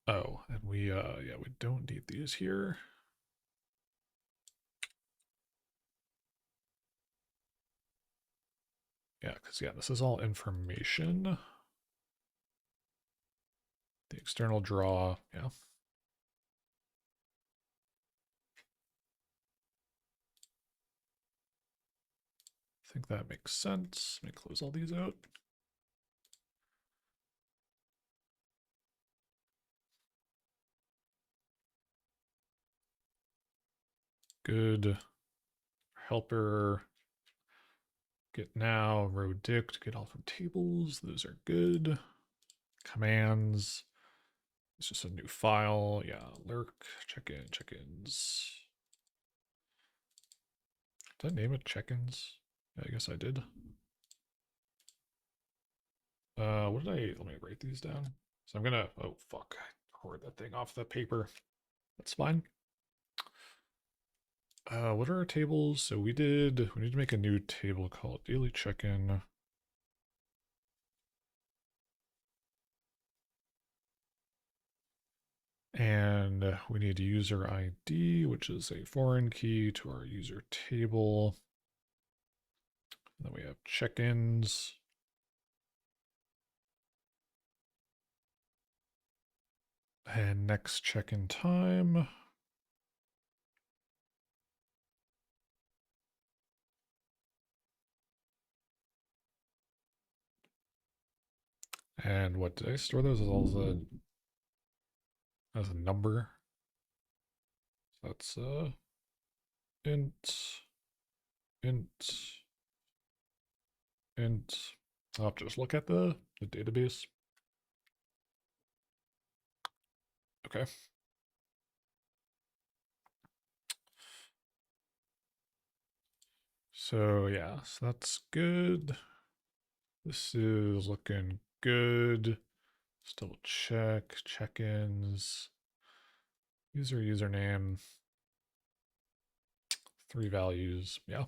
Oh, and we yeah, we don't need these here. Yeah, because yeah, this is all information. The external draw, yeah. I think that makes sense. Let me close all these out. Good. Helper. Get now, row dict, get all from tables. Those are good. Commands. It's just a new file. Yeah, lurk, check-in, check-ins. Did I name it check-ins? Yeah, I guess I did. What did I, let me write these down. So I'm gonna, oh fuck, I tore that thing off the paper. That's fine. What are our tables? So we need to make a new table called daily check-in. And we need user ID, which is a foreign key to our user table. And then we have check-ins. And next check-in time. And what did I store those as a number? So that's int, int, int. I'll have to just look at the database. Okay. So yeah, so that's good. This is looking good. Still check, check-ins, user username, 3 values. Yeah.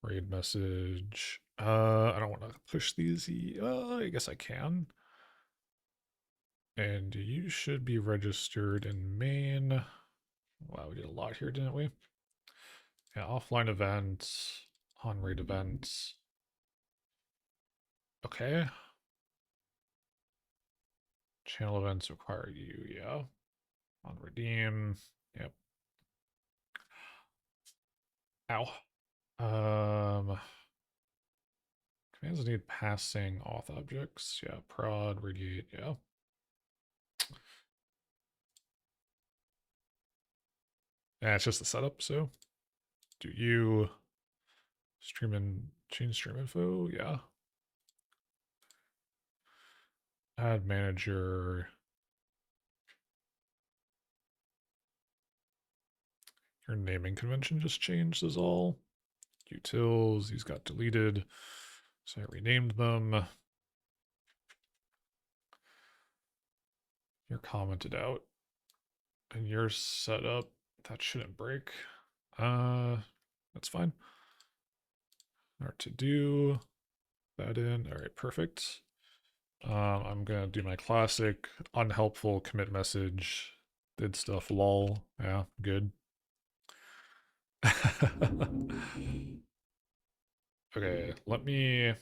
Raid message. I don't want to push these. I guess I can. And you should be registered in main. Wow, we did a lot here, didn't we? Yeah, offline events, on raid events. Okay. Channel events require you, yeah. On redeem. Yep. Ow. Commands need passing auth objects. Yeah, prod, radiate, yeah. Yeah, it's just the setup, so do you stream and change stream info? Yeah. Add manager. Your naming convention just changed is all. Utils, these got deleted. So I renamed them. You're commented out. And you're set up. That shouldn't break. That's fine. Our to do that in. All right, perfect. I'm gonna do my classic unhelpful commit message. Did stuff lol. Yeah, good. Okay, let me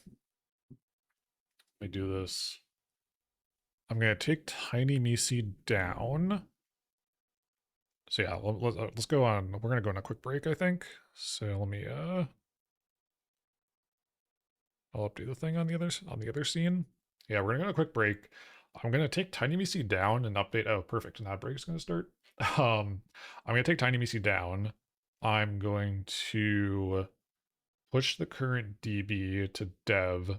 do this. I'm gonna take Tiny Misi down. So yeah, let's go on. We're gonna go on a quick break, I think. So let me I'll update the thing on the other scene. Yeah, we're gonna go on a quick break. I'm gonna take Tiny Misi down and update. Oh, perfect. Now break is gonna start. I'm going to take TinyBC down. I'm going to push the current DB to dev.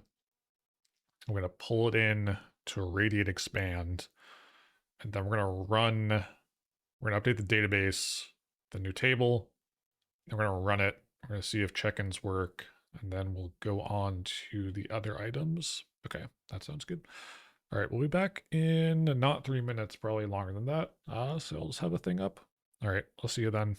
I'm going to pull it in to radiate expand. And then we're going to run, we're going to update the database, the new table. And we're going to run it. We're going to see if check-ins work. And then we'll go on to the other items. Okay, that sounds good. All right, we'll be back in not 3 minutes, probably longer than that. So I'll just have the thing up. All right, I'll see you then.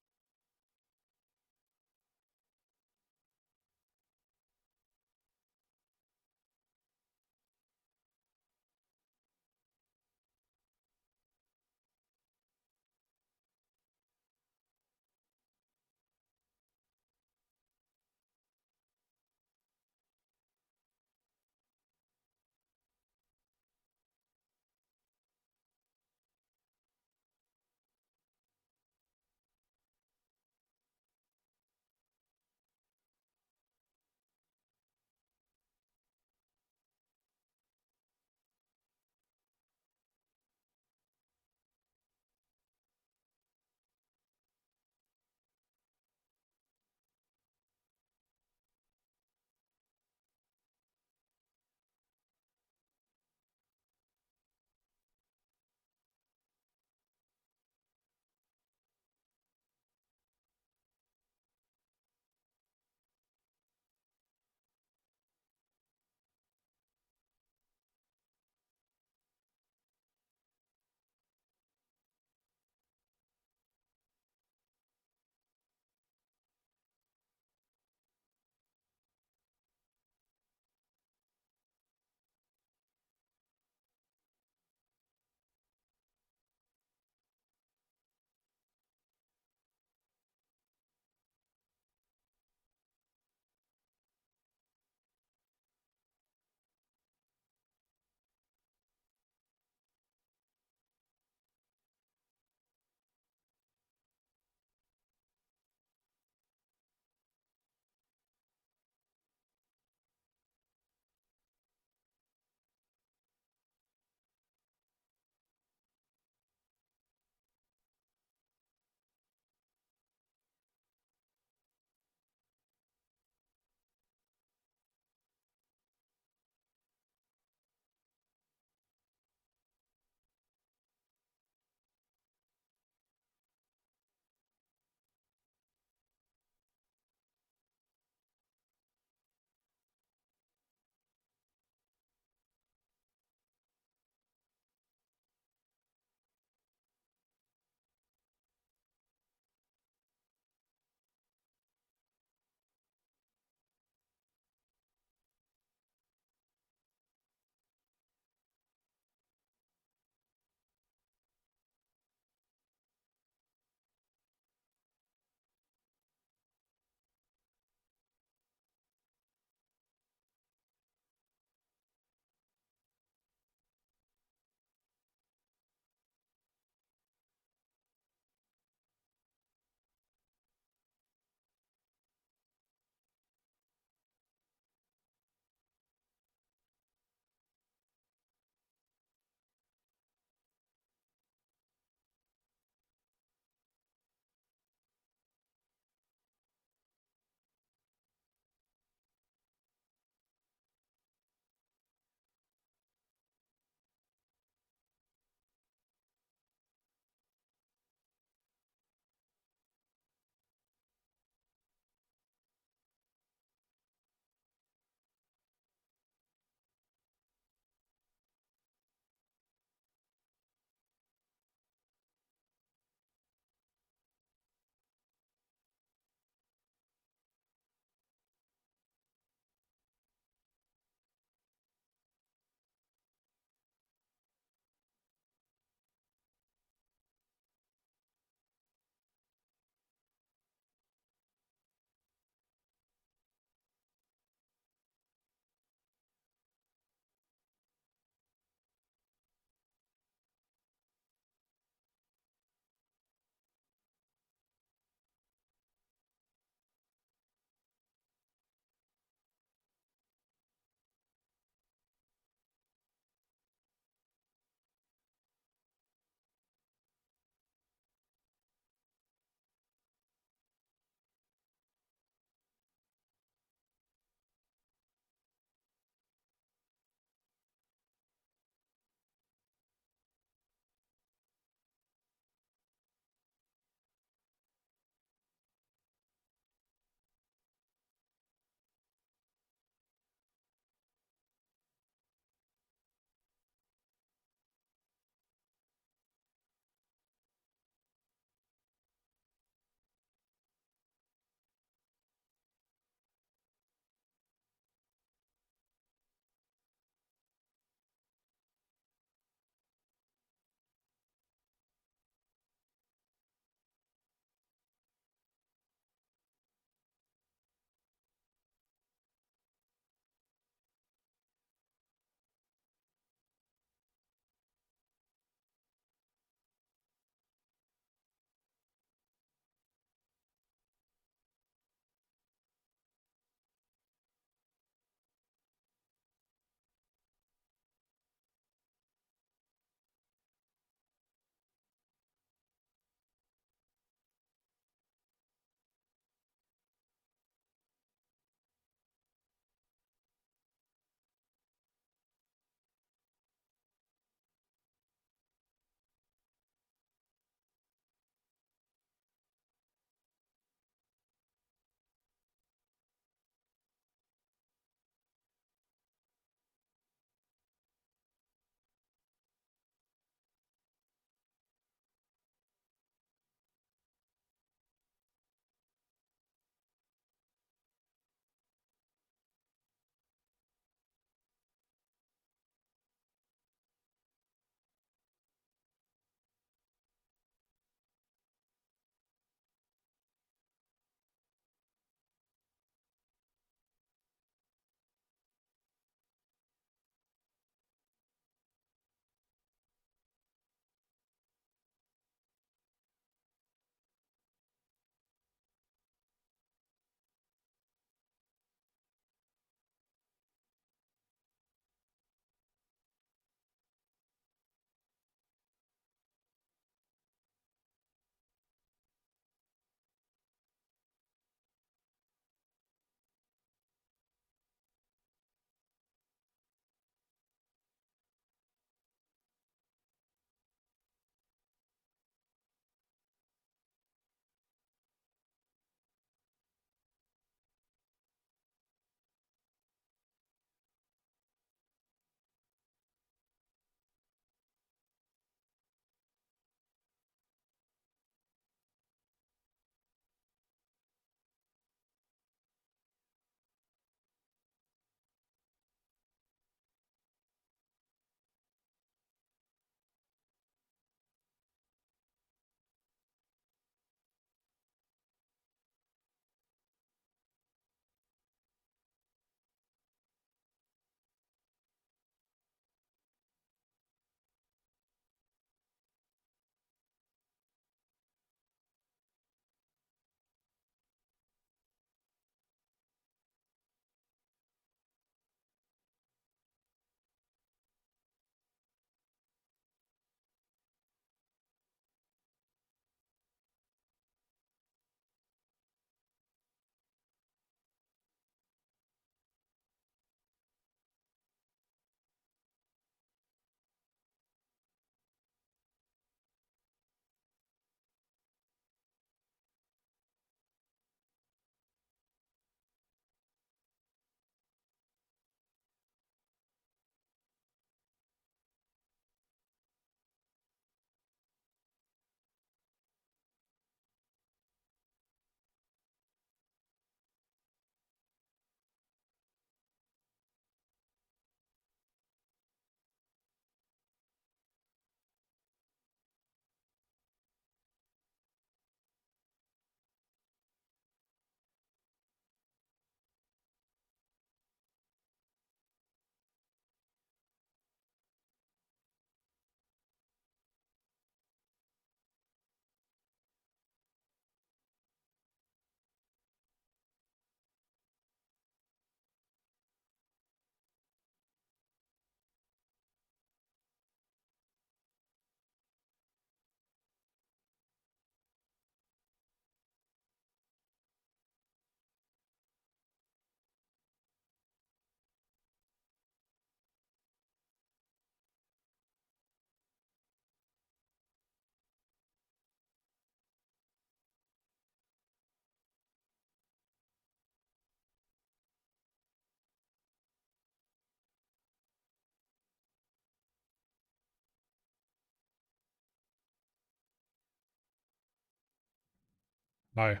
Hi.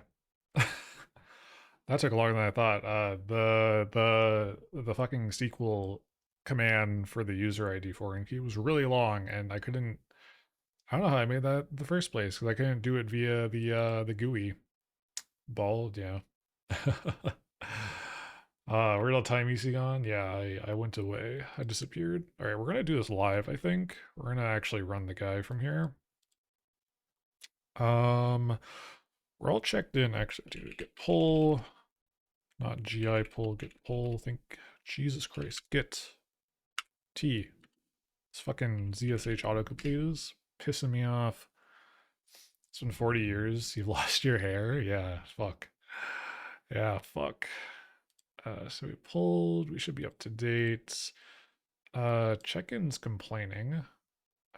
That took longer than I thought. The fucking SQL command for the user ID foreign key was really long, and I couldn't. I don't know how I made that in the first place because I couldn't do it via the GUI. Bald, yeah. Real time EC gone. Yeah, I went away. I disappeared. All right, we're gonna do this live. I think we're gonna actually run the guy from here. Um, we're all checked in. Actually, do get pull. Not GI pull, get pull. Think, Jesus Christ, get T. This fucking ZSH autocomplete is pissing me off. It's been 40 years. You've lost your hair? Yeah, fuck. Yeah, fuck. So we pulled. We should be up to date. Check-in's complaining.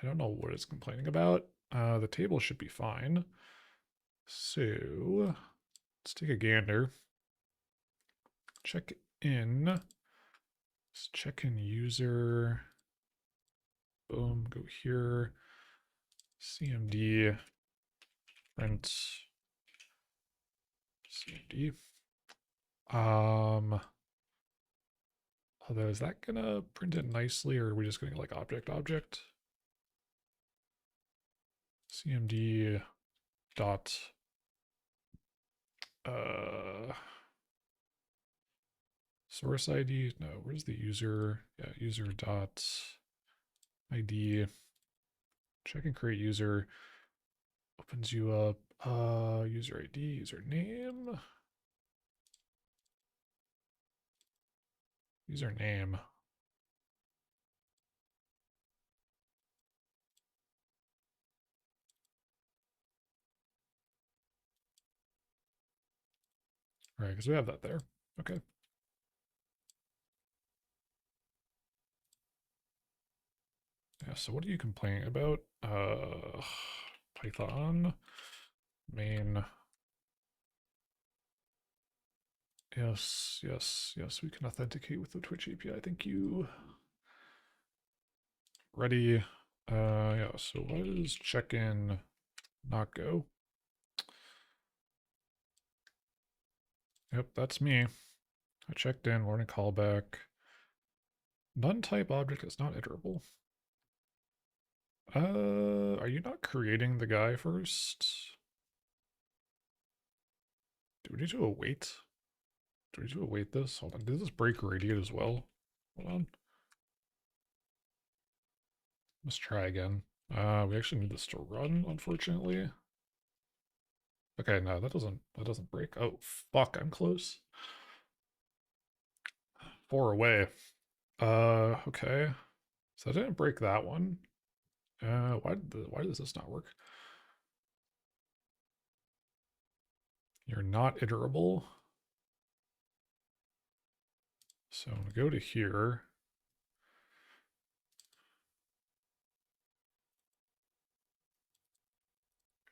I don't know what it's complaining about. The table should be fine. So let's take a gander. Check in. Let's check in user. Boom, go here. CMD. Print. CMD. Although is that gonna print it nicely, or are we just gonna get like object? CMD dot source ID. No, where's the user? Yeah, user dot ID. Check and create user. Opens you up. User ID, user name. Username. All right, because we have that there. Okay. Yeah, so what are you complaining about? Python main. Yes, yes, yes, we can authenticate with the Twitch API. Thank you. Ready. Yeah, so why does check-in not go? Yep, that's me. I checked in, warning callback. None type object is not iterable. Are you not creating the guy first? Do we need to await? Do we need to await this? Hold on. Did this break radiate as well? Hold on. Let's try again. We actually need this to run, unfortunately. Okay, no, that doesn't break. Oh fuck, I'm close. 4 away. Okay. So I didn't break that one. Why does this not work? You're not iterable. So I'm gonna go to here.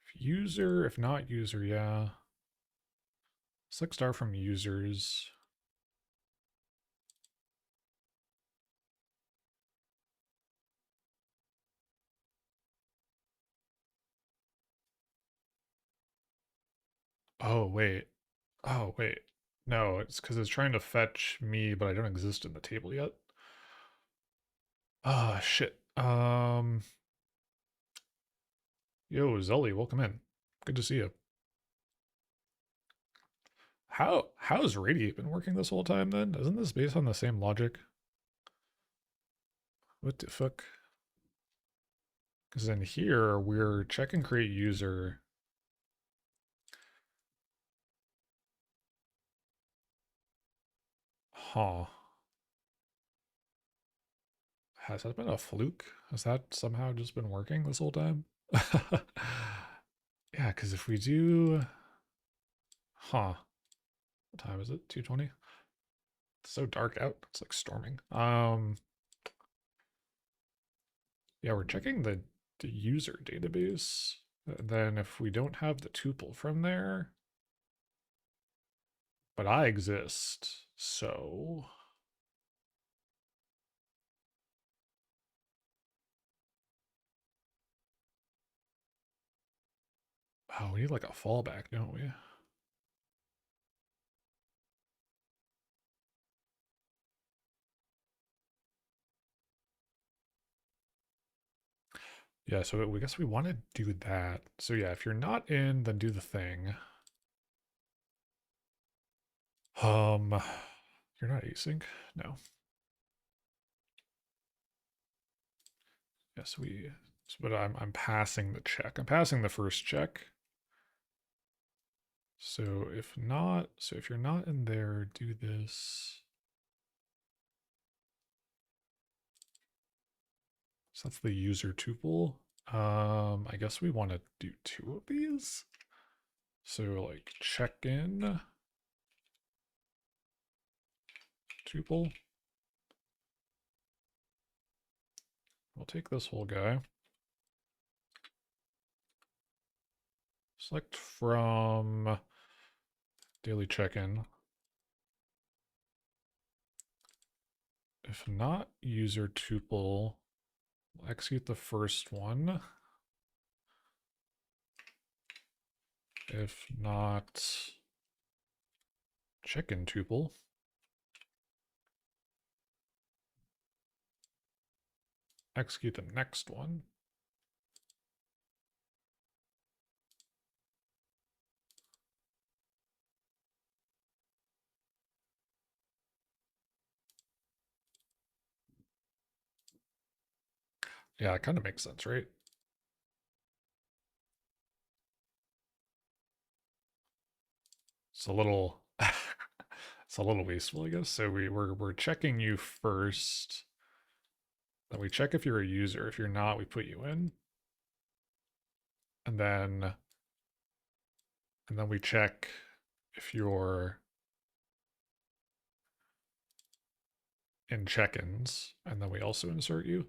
If user, if not user, yeah. Select star from users. Oh wait. Oh wait. No, it's because it's trying to fetch me, but I don't exist in the table yet. Ah, shit. Yo, Zully, welcome in. Good to see you. How's Radiate been working this whole time then? Isn't this based on the same logic? What the fuck? Because in here, we're check and create user. Huh. Has that been a fluke? Has that somehow just been working this whole time? Yeah, because if we do... Huh. What time is it? 2:20? It's so dark out. It's like storming. Yeah, we're checking the user database. And then if we don't have the tuple from there, but I exist, so... Oh, we need like a fallback, don't we? Yeah, so we guess we want to do that. So yeah, if you're not in, then do the thing. You're not async? No. Yes, but I'm passing the check. I'm passing the first check. So if you're not in there, do this. So that's the user tuple. I guess we want to do two of these. So like check in tuple. We'll take this whole guy. Select from daily check-in. If not user tuple, we'll execute the first one. If not check-in tuple, execute the next one. Yeah, it kind of makes sense, right? It's a little it's a little wasteful, I guess. So we're checking you first. Then we check if you're a user. If you're not, we put you in. And then we check if you're in check-ins, and then we also insert you.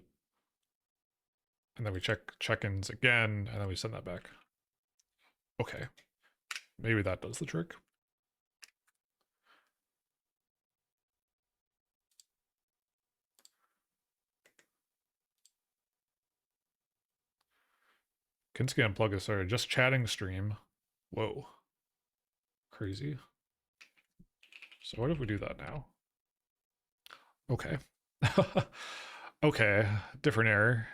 And then we check check-ins again, and then we send that back. Okay. Maybe that does the trick. Kinski Unplug is sorry, just chatting stream. Whoa. Crazy. So what if we do that now? Okay. Okay, different error.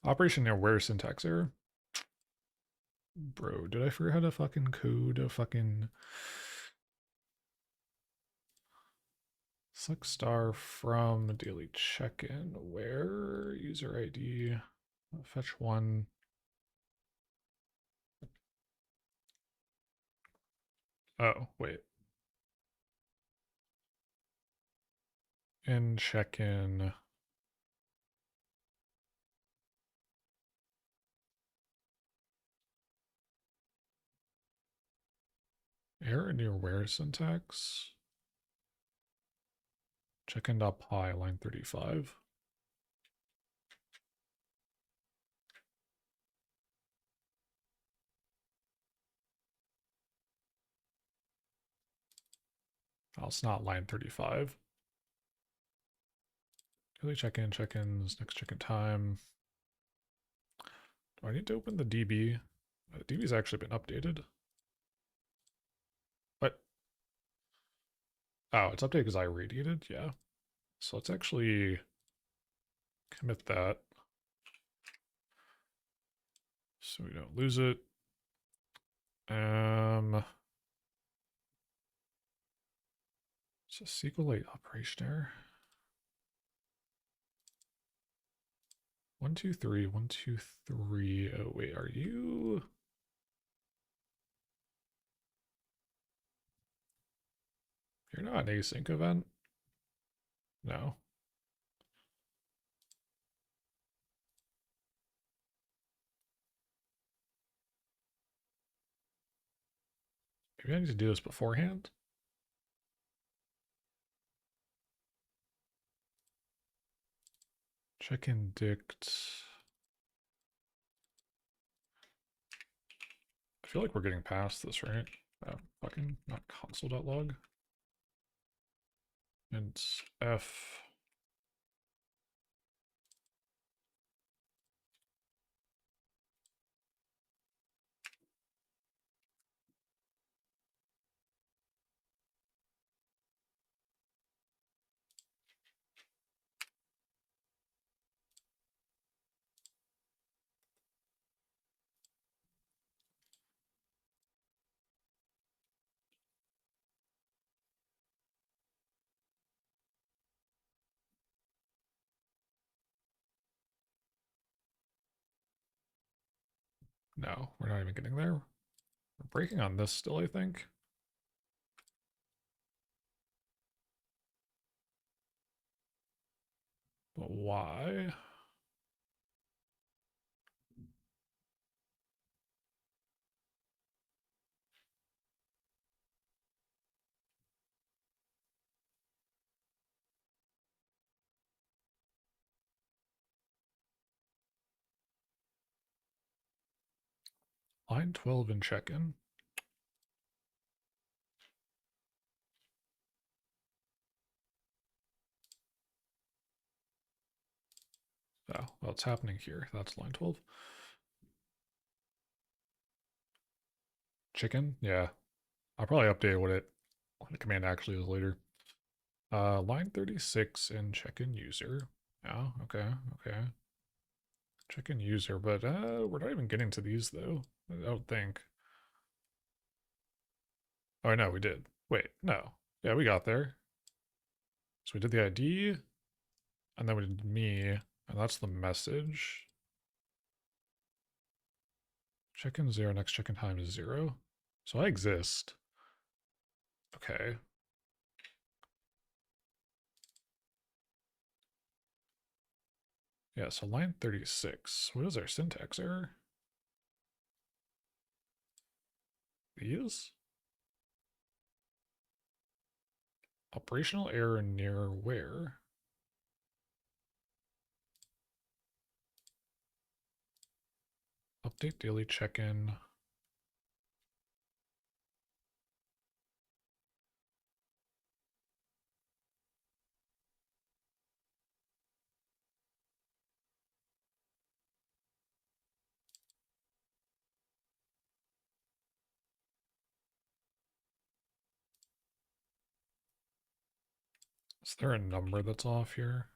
Operation aware syntax error. Bro, did I forget how to fucking code a fucking select star from daily check-in where user ID fetch one. Oh, wait. In check-in. Error in your where syntax. Check-in.py line 35. Oh, it's not line 35. Daily check-in, check-ins, next check-in time. Do I need to open the DB? The DB's actually been updated. What? Oh, it's updated because I radiated? Yeah. So let's actually commit that so we don't lose it. It's a SQLite operation error. 1, 2, 3, 1, 2, 3. Oh, wait, are you? You're not an async event? No. Maybe I need to do this beforehand? Check in dict. I feel like we're getting past this, right? Oh, fucking not console.log. And F. No, we're not even getting there. We're breaking on this still, I think. But why? Line 12 and check-in. Oh, well, it's happening here. That's line 12. Chicken? Yeah. I'll probably update what the command actually is later. Line 36 and check-in user. Oh, okay, okay. Check-in user, but we're not even getting to these though. I don't think. Oh no, we did. Wait, no. Yeah, we got there. So we did the ID, and then we did me, and that's the message. Check-in 0, next check-in time is 0. So I exist. Okay. Yeah, so line 36. What is our syntax error? These? Operational error near where? Update daily check-in. Is there a number that's off here?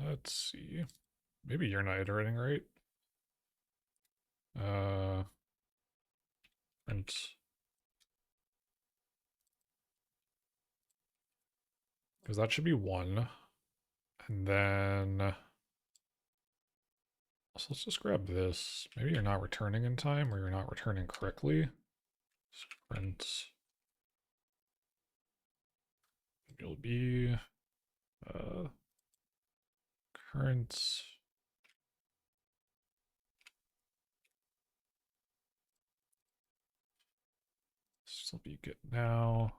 Let's see. Maybe you're not iterating right. And because that should be 1. And then so let's just grab this. Maybe you're not returning in time or you're not returning correctly. Sprint. You'll be current still be get now.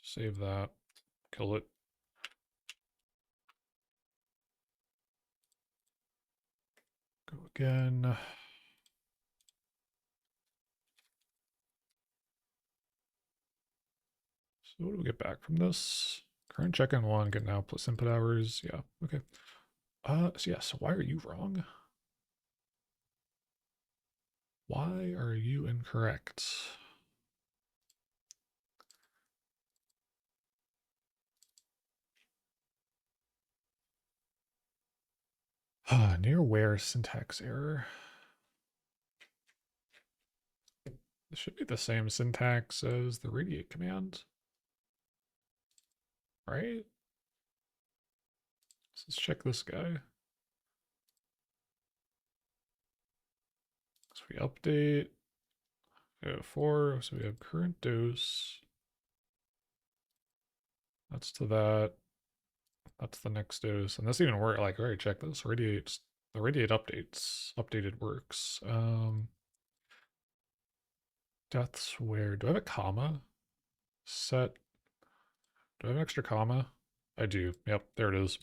Save that. Kill it. Go again. So what do we get back from this? Current check-in 1, get now plus input hours. Yeah, okay. So yeah, so why are you wrong? Why are you incorrect? Near where syntax error? This should be the same syntax as the radiate command, right? So let's check this guy. So we update 4, so we have current dose. That's to that. That's the next dose. And this even work like already check this. Radiates the radiate updates. Updated works. Deaths where do I have a comma? Set. Do I have an extra comma? I do. Yep, there it is.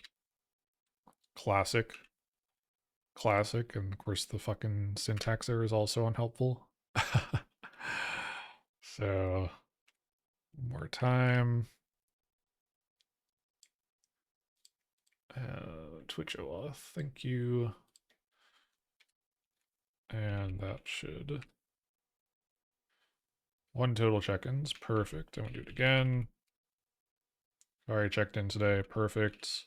Classic. Classic. And of course the fucking syntax there is also unhelpful. So more time. Twitch OAuth, thank you. And that should 1 total check-ins. Perfect. I'm gonna do it again. Already checked in today. Perfect.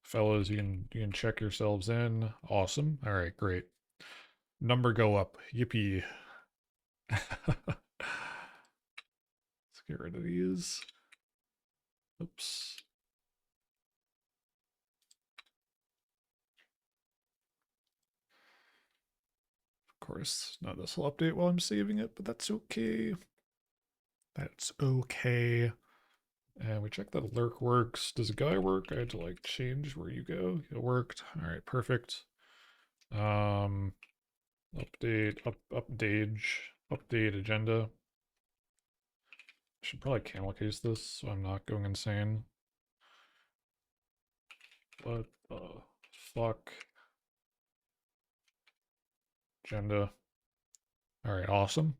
Fellas, you can check yourselves in. Awesome. All right, great. Number go up. Yippee. Let's get rid of these. Oops. Of course, now this will update while I'm saving it, but that's okay. That's okay. And we check that alert works. Does a guy work? I had to like change where you go. It worked. All right, perfect. Update, update agenda. Should probably camel case this so I'm not going insane. What the fuck? Agenda. All right, awesome.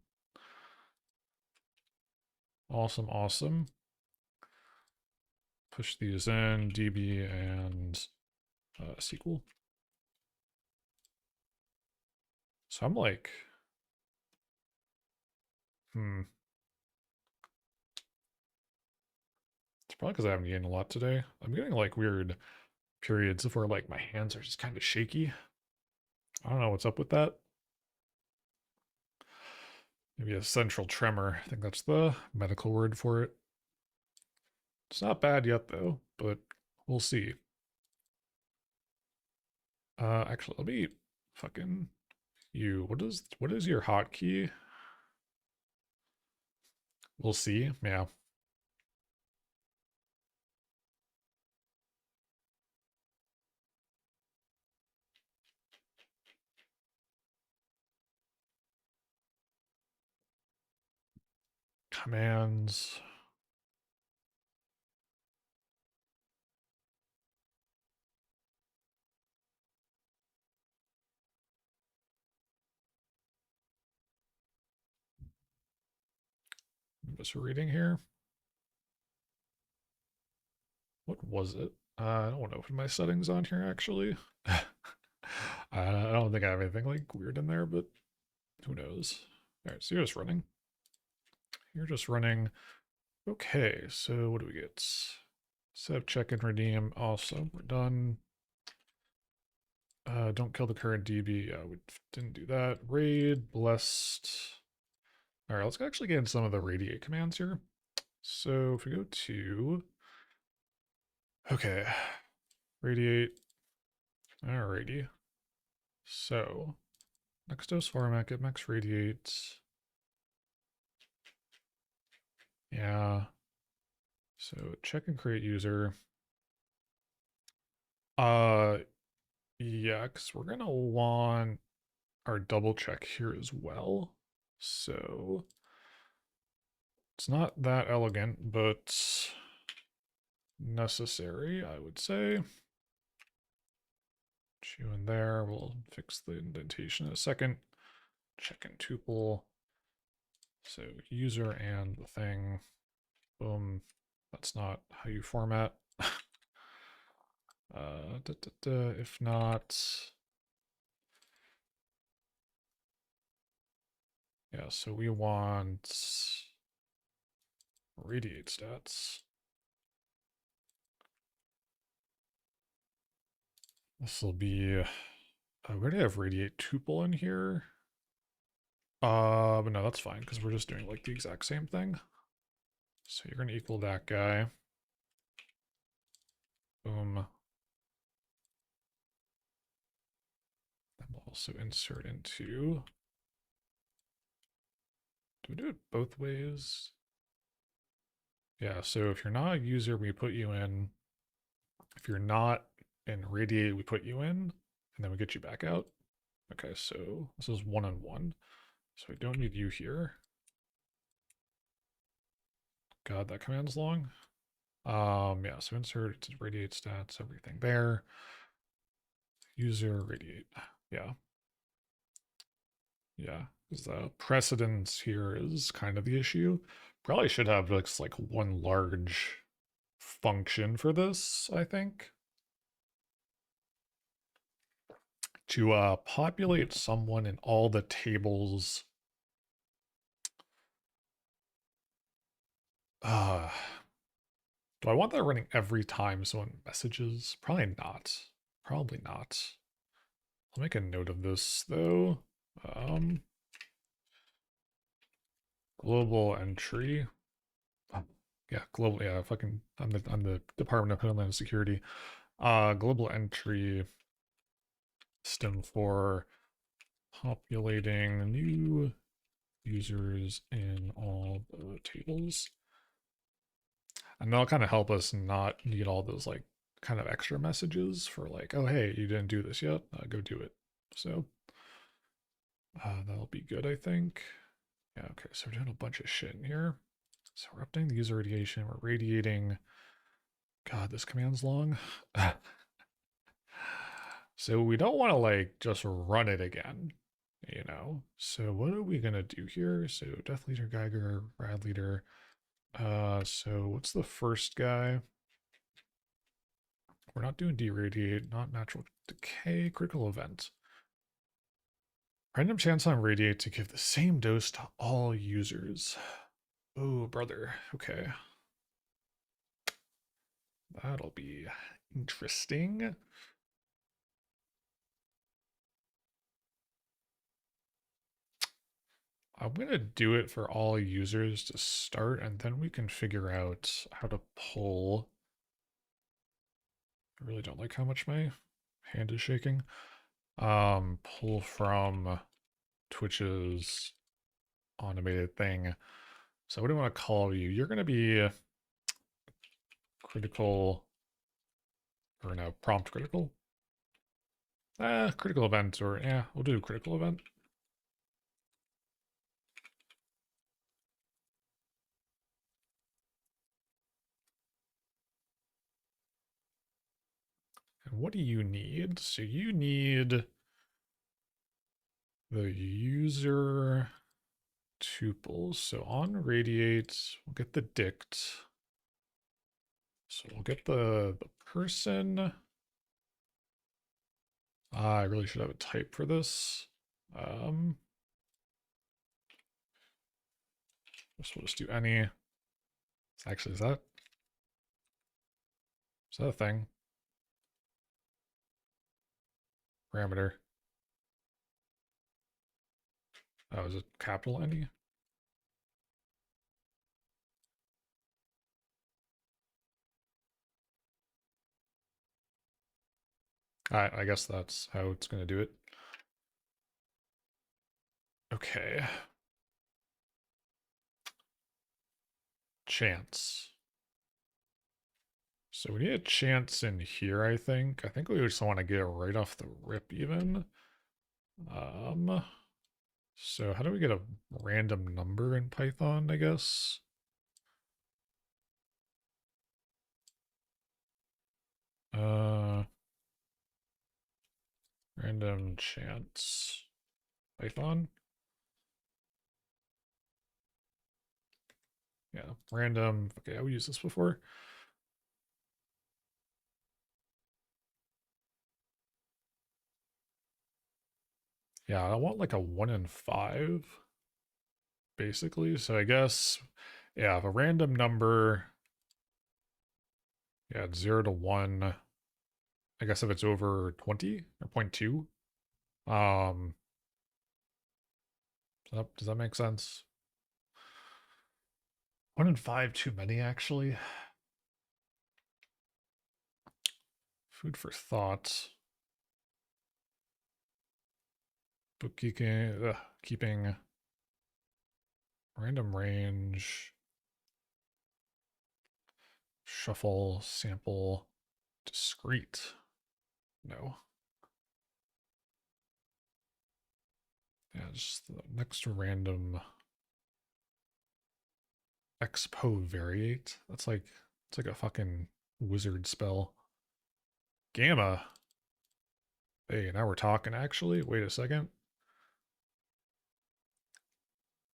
Awesome, awesome. Push these in, DB and SQL. So I'm like, It's probably because I haven't gained a lot today. I'm getting like weird periods of where like my hands are just kind of shaky. I don't know what's up with that. Maybe a central tremor. I think that's the medical word for it. It's not bad yet though, but we'll see. Actually, let me fucking you. What is your hotkey? We'll see. Yeah. Commands. I'm just reading here. What was it? I don't want to open my settings on here actually. I don't think I have anything like weird in there, but who knows? All right, so you're just running. You're just running. Okay, so what do we get? Set check and redeem. Awesome, we're done. Don't kill the current DB. Yeah, we didn't do that. Raid, blessed. All right, let's actually get into some of the radiate commands here. So if we go to, okay, radiate. Alrighty. So next dose format, get max radiate. Yeah. So check and create user. Yeah, because we're gonna want our double check here as well. So it's not that elegant, but necessary, I would say. You in there, we'll fix the indentation in a second. Check in tuple. So user and the thing. Boom. That's not how you format. If not, yeah, so we want radiate stats. This will be, where do I have radiate tuple in here? But no, that's fine because we're just doing like the exact same thing. So you're gonna equal that guy. Boom. Then we'll also insert into. Do we do it both ways? Yeah, so if you're not a user, we put you in. If you're not in radiate, we put you in, and then we get you back out. Okay, so this is 1 and 1. So we don't need you here. God, that command's long. Yeah, so insert, it's radiate stats, everything there. User radiate. Yeah. Yeah, because the precedence here is kind of the issue. Probably should have just like one large function for this, I think. To populate someone in all the tables. Do I want that running every time someone messages? Probably not. Probably not. I'll make a note of this though. Global entry. Yeah, global. Yeah, fucking. I'm the Department of Homeland Security. Global entry system for populating new users in all the tables. And that'll kind of help us not need all those like kind of extra messages for like, oh, hey, you didn't do this yet. Go do it. So that'll be good, I think. Yeah, okay, so we're doing a bunch of shit in here. So we're updating the user radiation. We're radiating. God, this command's long. So we don't want to like just run it again, you know? So what are we going to do here? So Death Leader, Geiger, Rad Leader. So what's the first guy? We're not doing deradiate, not natural decay, critical event. Random chance on radiate to give the same dose to all users. Oh, brother. Okay. That'll be interesting. I'm going to do it for all users to start, and then we can figure out how to pull. I really don't like how much my hand is shaking. Pull from Twitch's automated thing. So what do I want to call you? You're going to be critical, or no, prompt critical. Critical event, or yeah, we'll do critical event. And what do you need? So you need the user tuples. So on radiate, we'll get the dict. So we'll get the person. I really should have a type for this. We'll just do any. Actually, is that a thing? Parameter. Oh, is it capital any? I guess that's how it's going to do it. Okay. Chance. So we need a chance in here, I think. I think we just want to get it right off the rip even. So how do we get a random number in Python, I guess? Random chance Python. Yeah, random. Okay, we used this before. Yeah, I want like a 1 in 5, basically. So I guess, yeah, if a random number, yeah, it's 0 to 1. I guess if it's over 20 or 0.2. Does that make sense? 1 in 5 too many, actually. Food for thought. Bookkeeping, keeping random range, shuffle, sample, discrete. No. Yeah, just the next random expo variate. That's like, it's like a fucking wizard spell. Gamma. Hey, now we're talking actually. Wait a second.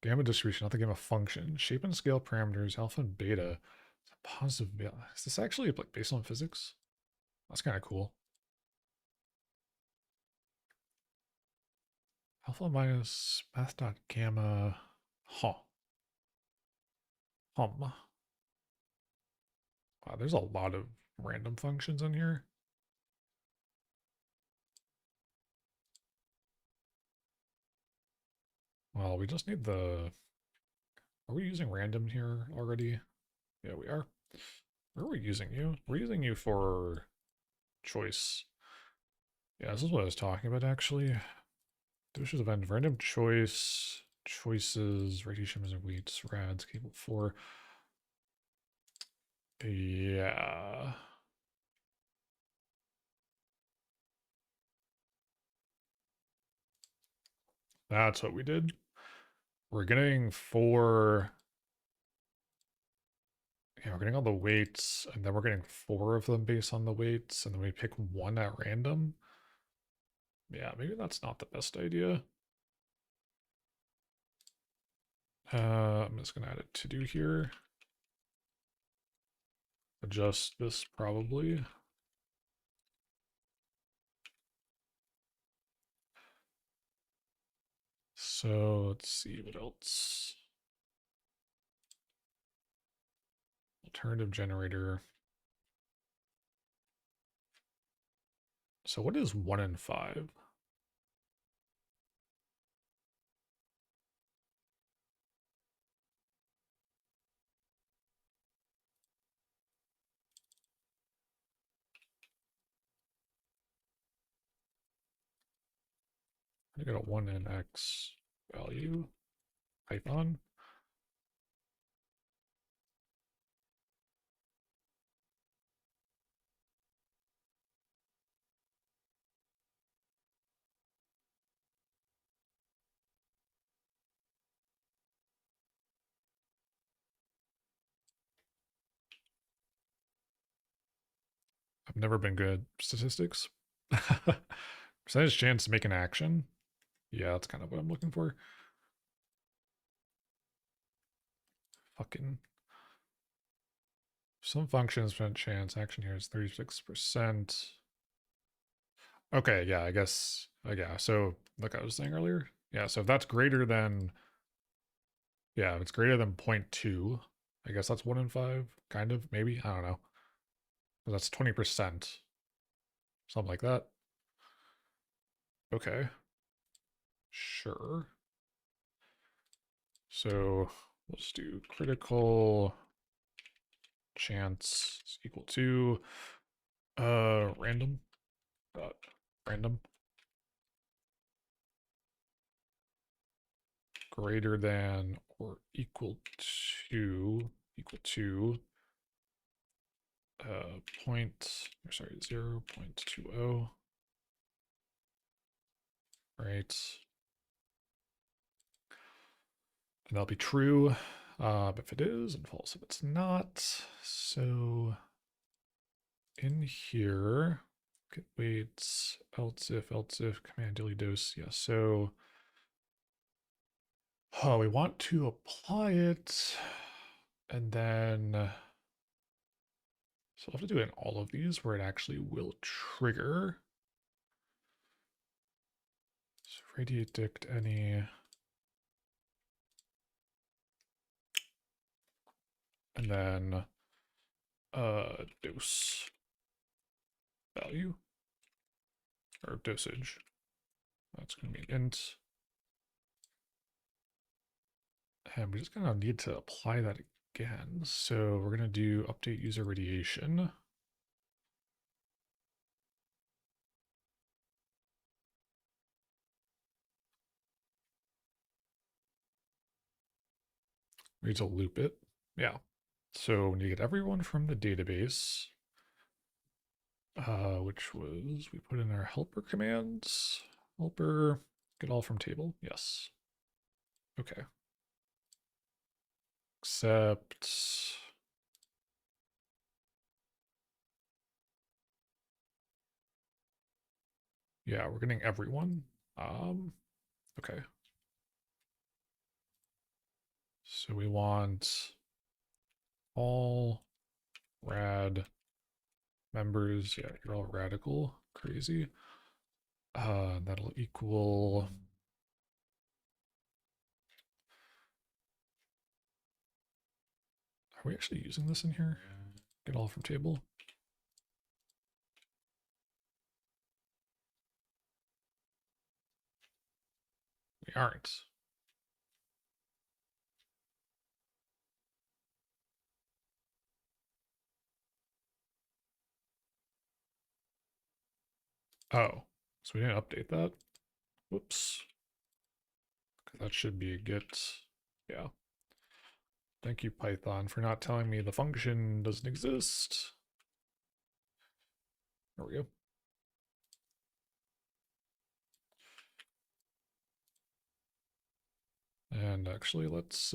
Gamma distribution, not the gamma function. Shape and scale parameters, alpha and beta. Positive. Is this actually like based on physics? That's kind of cool. Alpha minus math dot gamma. Huh. Wow, there's a lot of random functions in here. Well, we just need the... Are we using random here already? Yeah, we are. Where are we using you? We're using you for choice. Yeah, this is what I was talking about, actually. Doshes event, random choice, choices, radiation and weights, rads, cable 4. Yeah. That's what we did. We're getting 4. Yeah, we're getting all the weights, and then we're getting 4 of them based on the weights, and then we pick 1 at random. Yeah, maybe that's not the best idea. I'm just gonna add a to-do here. Adjust this probably. So let's see what else. Alternative generator. So what is 1 and 5? I got a 1 and x value. Python. I've never been good at statistics. Percentage chance to make an action. Yeah, that's kind of what I'm looking for. Fucking. Some functions percent chance. Action here is 36%. Okay, yeah, I guess. Yeah, so like I was saying earlier. Yeah, so if that's greater than. Yeah, if it's greater than 0.2, I guess that's 1 in 5. Kind of, maybe. I don't know. But that's 20%. Something like that. Okay. Sure. So let's do critical chance is equal to random dot random greater than or equal to point, or sorry, 0.20, right? And that'll be true if it is, and false if it's not. So in here, get weights, else if, command delete dose. Yeah, so we want to apply it, and then so I'll have to do it in all of these where it actually will trigger. So radiate dict any, and then dose value or dosage. That's going to be an int. And we just kind of need to apply that again. So we're going to do update user radiation. We need to loop it. Yeah. So we need to get everyone from the database, which was, we put in our helper commands. Helper, get all from table. Yes. Okay. Except, yeah, we're getting everyone. Okay. So we want all rad members. Yeah, you're all radical. Crazy. That'll equal. Are we actually using this in here? Get all from table. We aren't. Oh, so we didn't update that. Whoops. That should be a get. Yeah. Thank you, Python, for not telling me the function doesn't exist. There we go. And actually, let's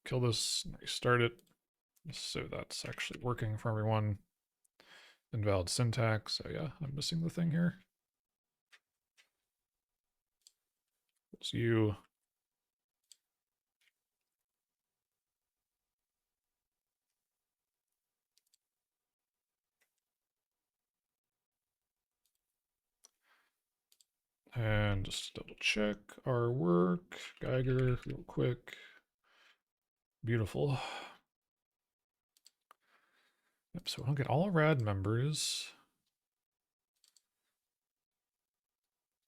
kill this and restart it. So that's actually working for everyone. Invalid syntax. So yeah, I'm missing the thing here. It's you. And just double check our work. Geiger, real quick. Beautiful. Yep, so we don't get all rad members.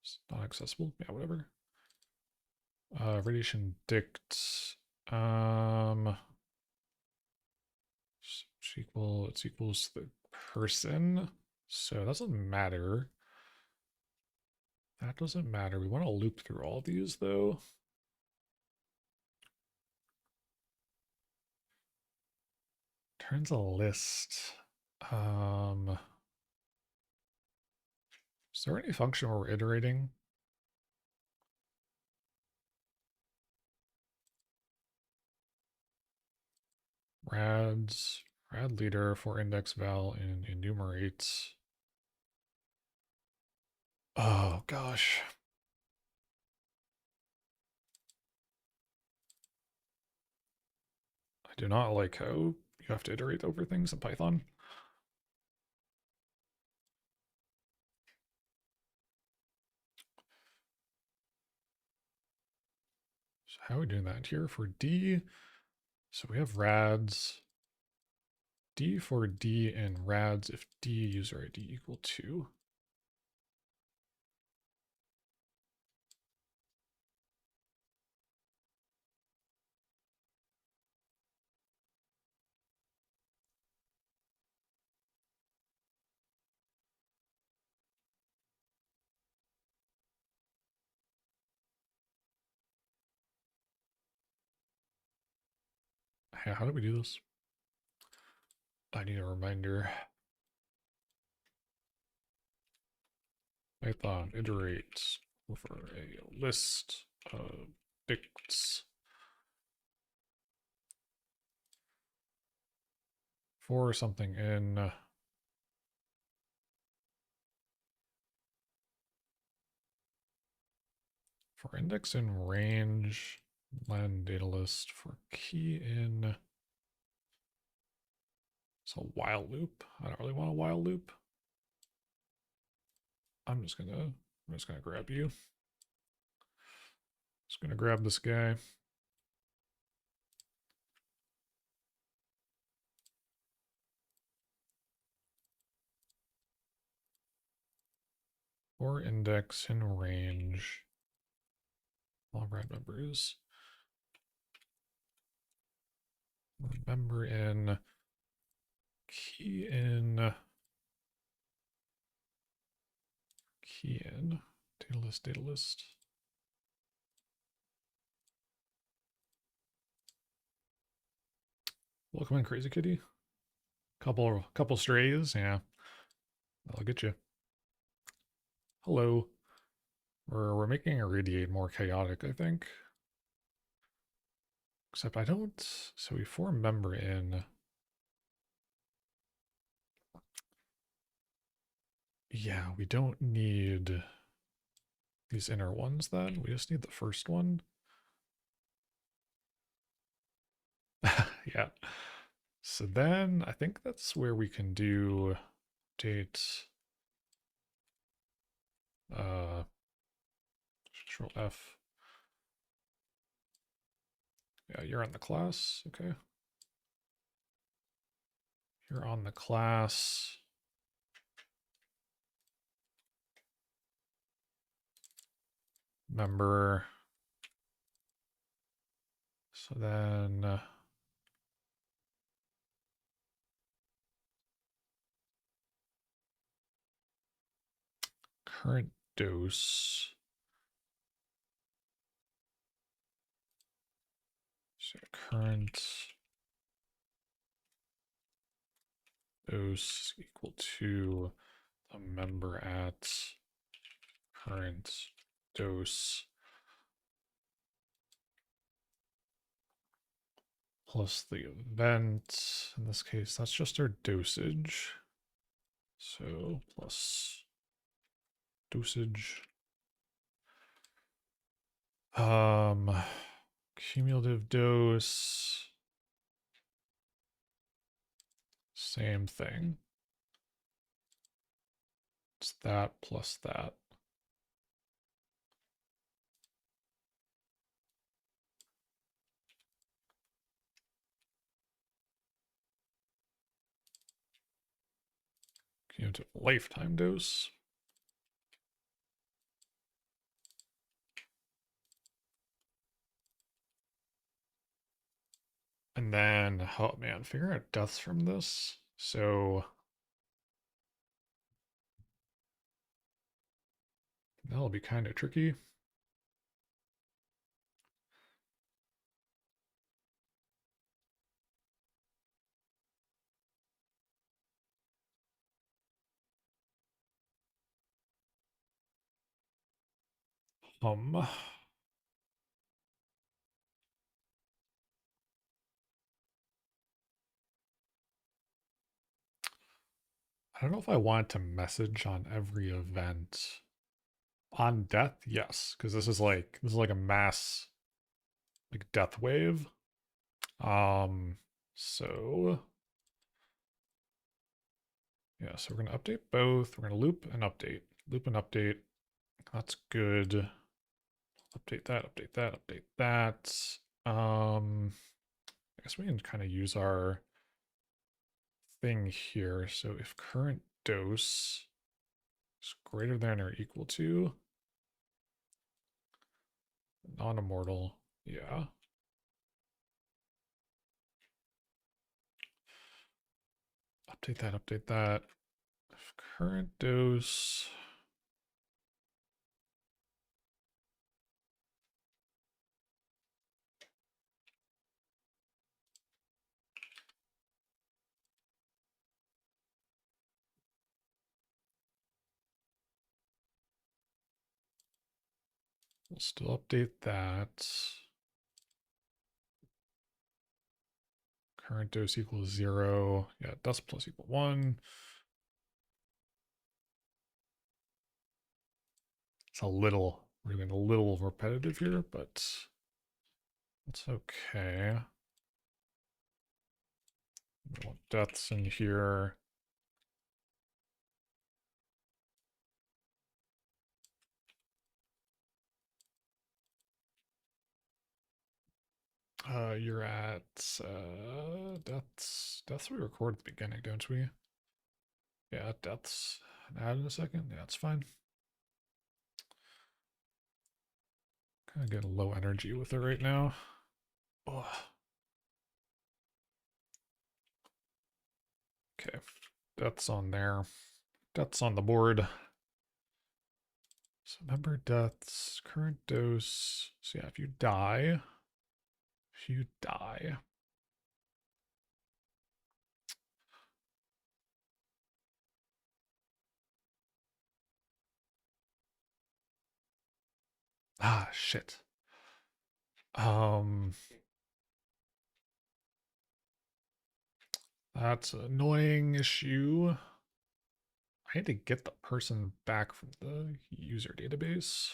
It's not accessible. Yeah, whatever. Radiation dict. It's equals the person. So that doesn't matter. That doesn't matter. We want to loop through all these though. Turns a list. Is there any function where we're iterating? Rad leader for index val and enumerates. Oh gosh. I do not like how you have to iterate over things in Python. So how are we doing that here for D? So we have rads. D for D and rads if D user ID equal 2. Hey, how do we do this? I need a reminder. Python iterate over a list of dicts for something in for index in range len data list for key in. It's a while loop. I don't really want a while loop. I'm just gonna grab you. Just gonna grab this guy. For index in range. All rad members. Member in key in data list. Welcome in, Crazy Kitty. Couple strays, yeah. I'll get you. Hello. We're making Irradiate more chaotic, I think. Except I don't. So we form member in. Yeah, we don't need these inner ones then. We just need the first one. Yeah. So then I think that's where we can do date Control F. Yeah, you're on the class. Okay. You're on the class. Member. So then current dose. So current dose equal to the member at current dose plus the event. In this case, that's just our dosage. So plus dosage. Cumulative dose. Same thing. It's that plus that. Cumulative lifetime dose. And then, oh man, figure out deaths from this. So that'll be kind of tricky. I don't know if I want to message on every event. On death, yes, because this is like a mass like death wave. So yeah, so we're gonna update both. We're gonna loop and update. Loop and update. That's good. Update that, update that, update that. I guess we can kind of use our thing here. So if current dose is greater than or equal to non-immortal, yeah. Update that, update that. If current dose we'll still update that. Current dose equals 0. Yeah, dust plus equal 1. It's a little, we're getting a little repetitive here, but it's okay. We want deaths in here. You're at deaths we record at the beginning, don't we? Yeah, deaths. Add in a second. Yeah, it's fine. Kind of getting low energy with it right now. Oh. Okay, deaths on there. Deaths on the board. So member deaths, current dose. So yeah, if you die. Ah, shit. That's an annoying issue. I need to get the person back from the user database.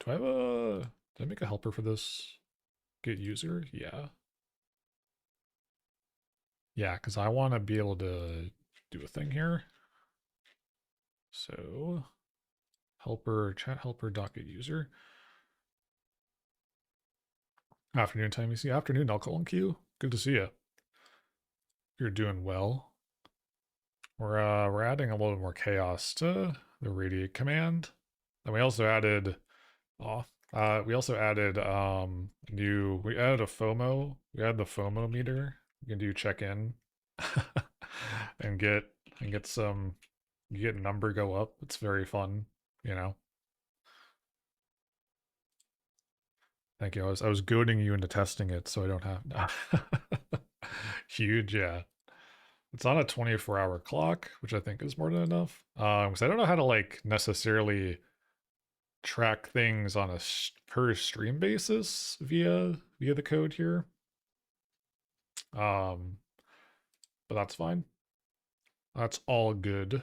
Do I have a... Did I make a helper for this? Get user? Yeah. Yeah, because I want to be able to do a thing here. So, helper, chat helper, docket user. Afternoon time, you see. Afternoon, I'll call in queue. Good to see you. You're doing well. We're adding a little more chaos to the radiate command. And we also added we also added we added a FOMO. We added the FOMO meter. You can do check in. and get some you get number go up. It's very fun, you know. Thank you. I was goading you into testing it so I don't have no. Huge, yeah. It's on a 24-hour clock, which I think is more than enough. Because I don't know how to like necessarily track things on a per stream basis via the code here. Um, but that's fine. That's all good.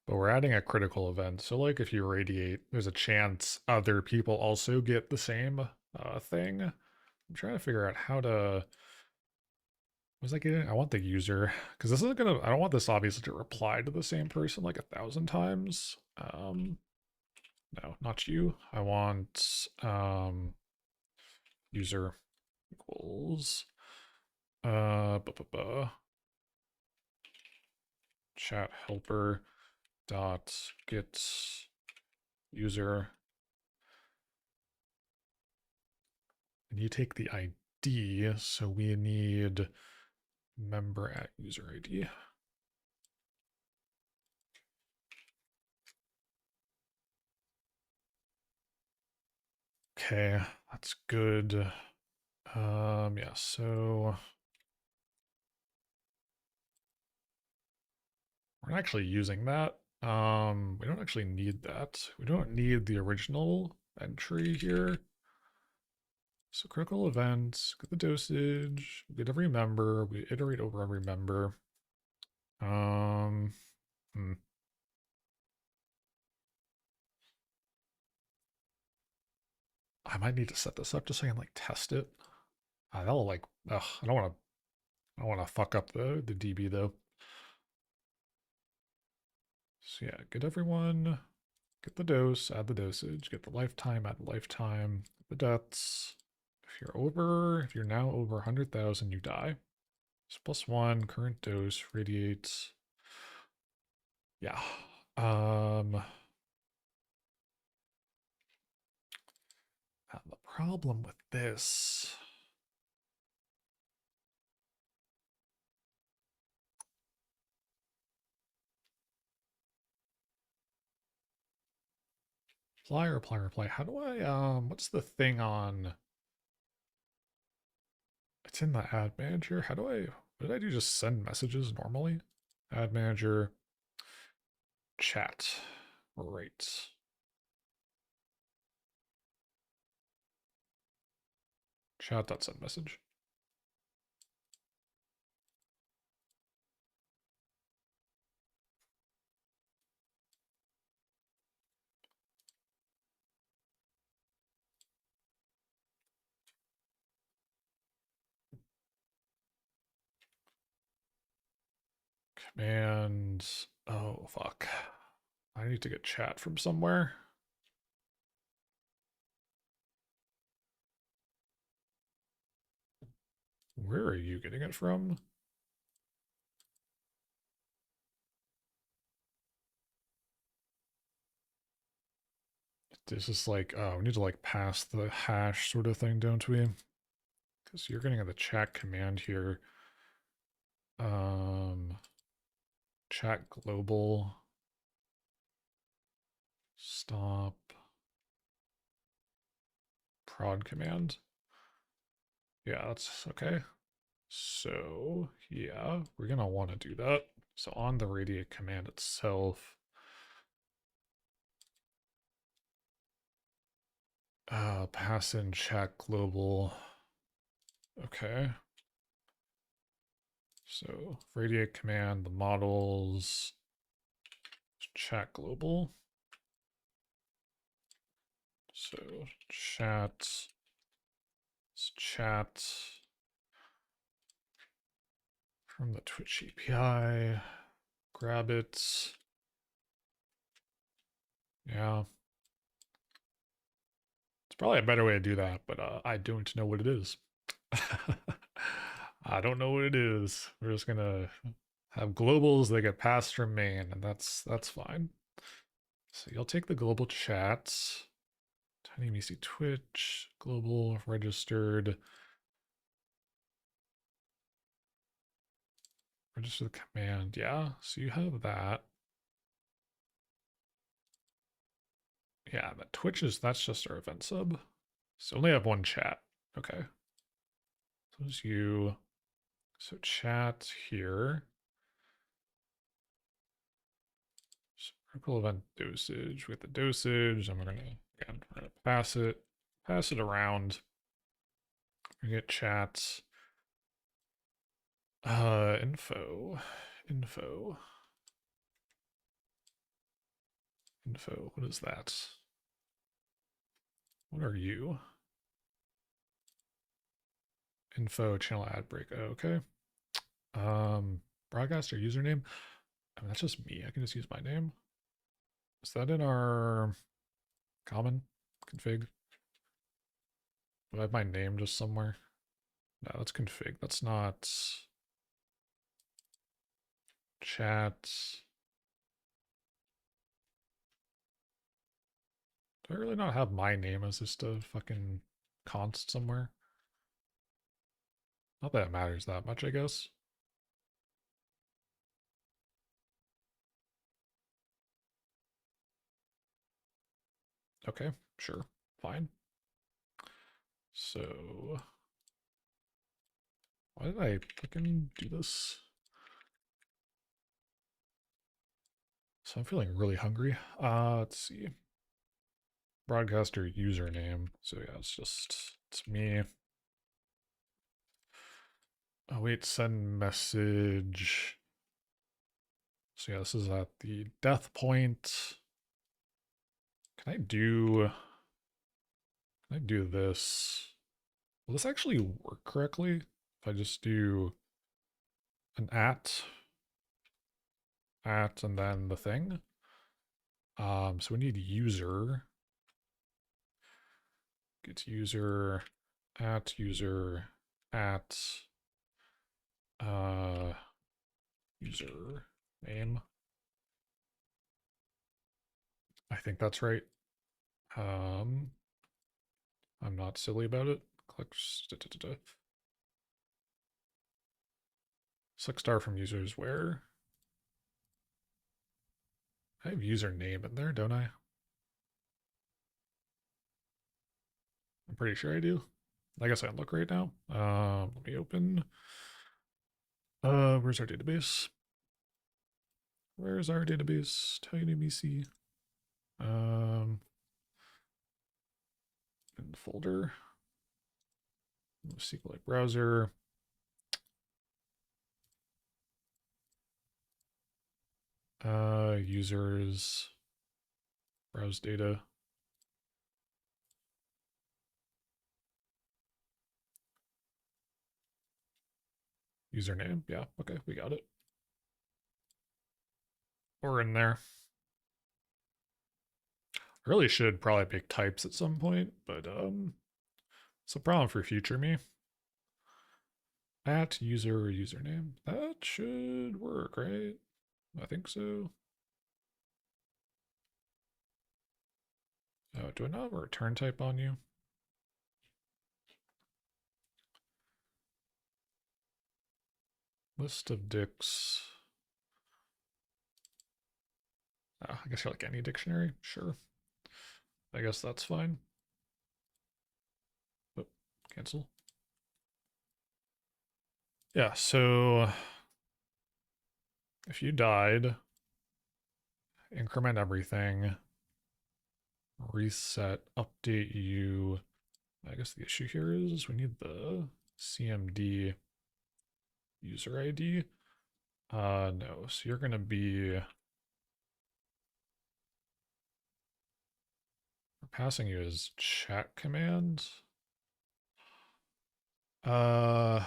But we're adding a critical event. So like if you radiate, there's a chance other people also get the same thing. I'm trying to figure out how to was I getting? I want the user because this isn't gonna. I don't want this obviously to reply to the same person like 1,000 times. No, not you. I want user equals chat helper dot get user, and you take the ID. So we need member at user ID. Okay, that's good. Yeah, so we're not actually using that. We don't actually need that. We don't need the original entry here. So critical events, get the dosage, get every member, we iterate over every member. Um, hmm. I might need to set this up just so I can like test it. That'll like, ugh, I don't want to fuck up the DB though. So yeah, get everyone, get the dose, add the dosage, get the lifetime, add the lifetime, the deaths. If you're now over 100,000, you die. So +1, current dose, radiates. Yeah. The problem with this. Reply. How do I, what's the thing on, it's in the ad manager. What did I do? Just send messages normally? Ad manager, chat, right. Chat.send message. Command, oh fuck. I need to get chat from somewhere. Where are you getting it from? This is like, oh, we need to like pass the hash sort of thing, don't we? Because you're getting the chat command here. Chat global. Stop. Prod command. Yeah, that's okay. So yeah, we're gonna want to do that. So on the radiate command itself, pass in chat global. Okay. So radiate command, the models, chat global. So chat from the Twitch API, grab it. Yeah. It's probably a better way to do that, but I don't know what it is. I don't know what it is. We're just gonna have globals that get passed from main, and that's fine. So you'll take the global chats. TinyMeC Twitch, global registered. Register the command. Yeah, so you have that. Yeah, but Twitch is, that's just our event sub. So only have one chat. Okay. So it's you. So chat here. Circle event dosage with the dosage. And we're gonna pass it around. We get chats. Info. What is that? What are you? Info channel ad break. Oh, okay. Broadcaster username. I mean, that's just me. I can just use my name. Is that in our common config? Do I have my name just somewhere? No, that's config. That's not chat. Do I really not have my name as just a fucking const somewhere? Not that it matters that much, I guess. Okay, sure, fine. So, why did I fucking do this? So I'm feeling really hungry. Let's see. Broadcaster username. So yeah, it's me. Oh wait, send message. So yeah, this is at the death point. Can I do this? Will this actually work correctly? If I just do an at, and then the thing. So we need user. Get user at user name. I think that's right. I'm not silly about it. Click select star from users where I have username in there, don't I? I'm pretty sure I do. I guess I can look right now. Let me open. Where's our database? Where's our database? TinyBC. In the folder. SQLite browser. Users. Browse data. Username. Yeah, okay, we got it. We're in there. I really should probably pick types at some point, but it's a problem for future me. At user username. That should work, right? I think so. Do I not have a return type on you? List of dicks. I guess you're like any dictionary. Sure. I guess that's fine. Oh, cancel. Yeah, so if you died, increment everything, reset, update you. I guess the issue here is we need the CMD user ID. No, so you're gonna be, we're passing you as chat command. Uh,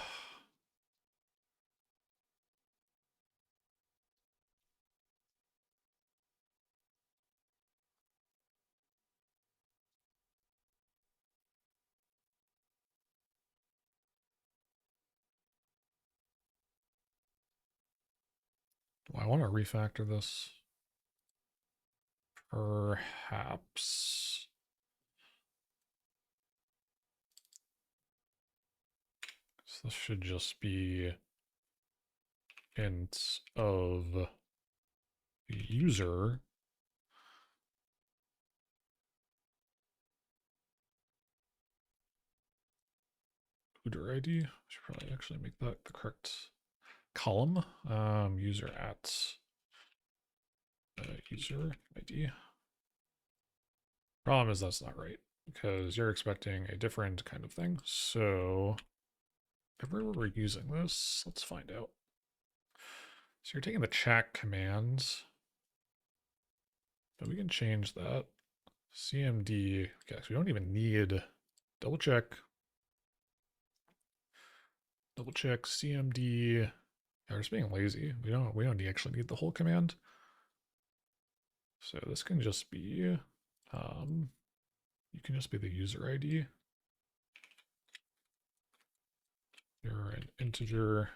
do I want to refactor this? Perhaps. So this should just be int of user user ID. Should probably actually make that the correct column. User at user ID. Problem is that's not right because you're expecting a different kind of thing. So everywhere we're using this, let's find out. So you're taking the chat commands, but we can change that. CMD, okay, so we don't even need double check CMD. Yeah, we're just being lazy. We don't actually need the whole command. So this can just be you can just be the user ID. You're an integer.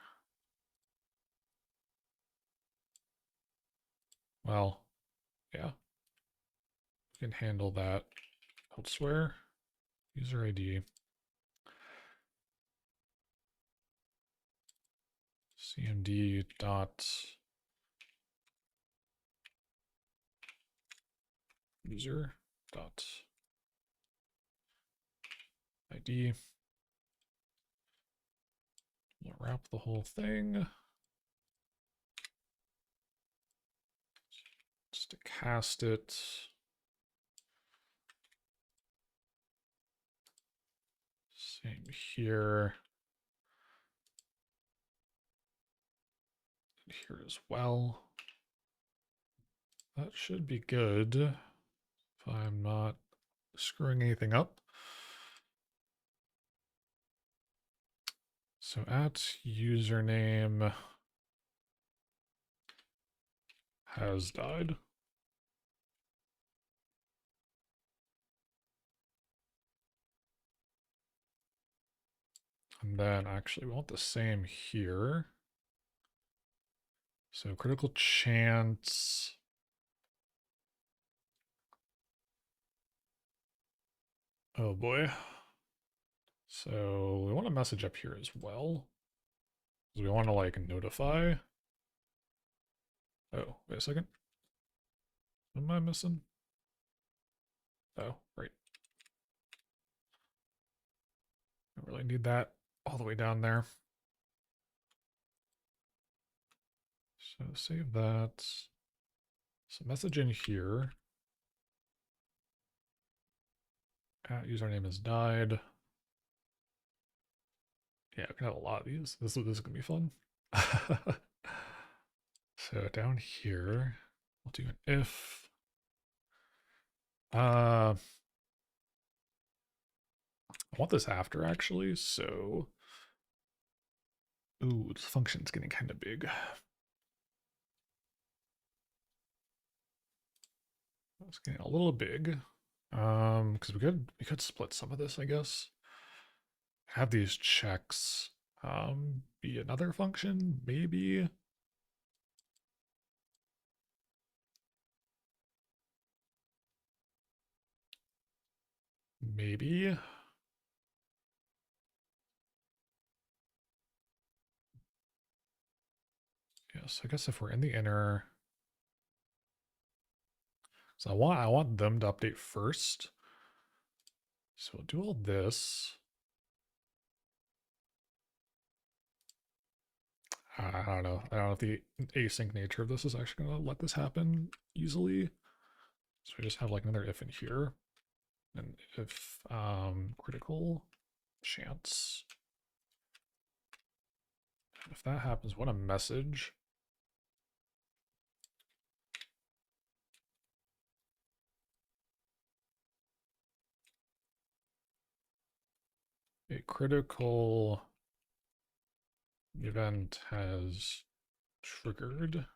Well, yeah. We can handle that elsewhere. User ID. CMD dot user dot ID. We'll wrap the whole thing. Just to cast it. Same here. Here as well. That should be good if I'm not screwing anything up. So at username has died. And then actually we want the same here. So critical chance. Oh boy. So we want a message up here as well. We want to like notify. Oh, wait a second. What am I missing? Oh, right. Don't really need that all the way down there. So save that. So message in here. At username has died. Yeah, we can have a lot of these. This is gonna be fun. So down here, we'll do an if. I want this after actually, so. Ooh, this function's getting kind of big. It's getting a little big. Because we could split some of this, I guess. Have these checks be another function, maybe. Maybe. Yes, I guess if we're in the inner. So I want them to update first. So we'll do all this. I don't know. I don't know if the async nature of this is actually going to let this happen easily. So we just have like another if in here. And if critical chance. If that happens, what a message. A critical event has triggered.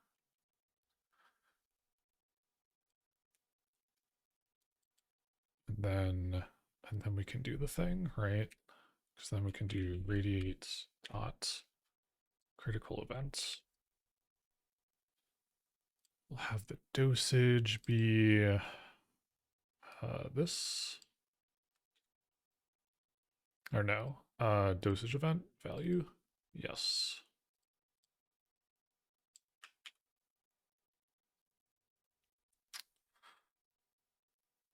And then we can do the thing, right? Because then we can do radiate dot critical events. We'll have the dosage be this. Or no, dosage event value. Yes.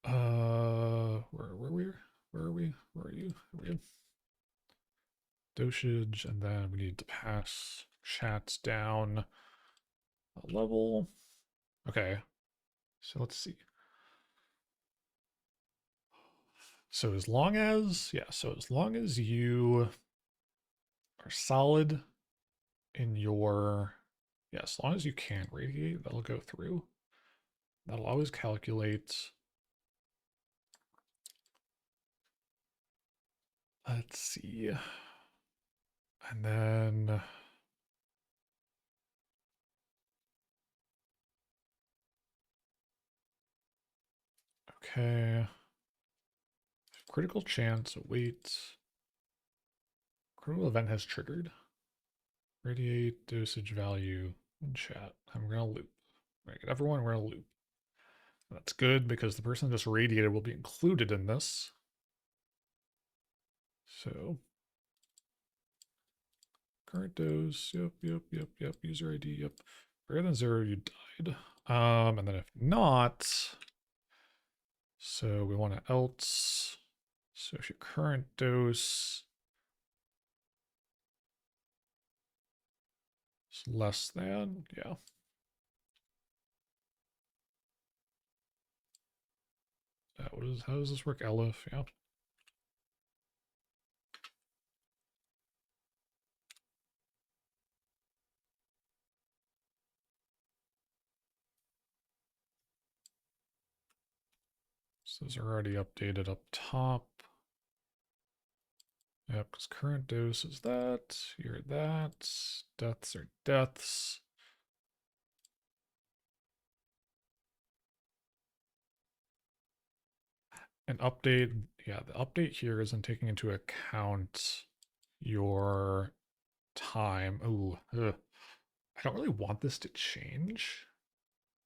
Where were we? Where are we? Where are you? Where are you? Dosage, and then we need to pass chats down a level. Okay, so let's see. So as long as, yeah, so as long as you are solid in your, yeah, as long as you can't radiate, that'll go through. That'll always calculate. Let's see. And then, okay. Critical chance, wait. Critical event has triggered. Radiate dosage value in chat. I'm gonna loop. Right, everyone, we're gonna loop. That's good because the person just radiated will be included in this. So current dose, yep. User ID, yep. Greater than 0, you died. And then if not, so we want to else. So if your current dose is less than, yeah. How does this work? Elif, yeah. So those are already updated up top. Yep, because current dose is that, you're that, deaths are deaths. An update, yeah, the update here isn't taking into account your time. Ooh, ugh. I don't really want this to change.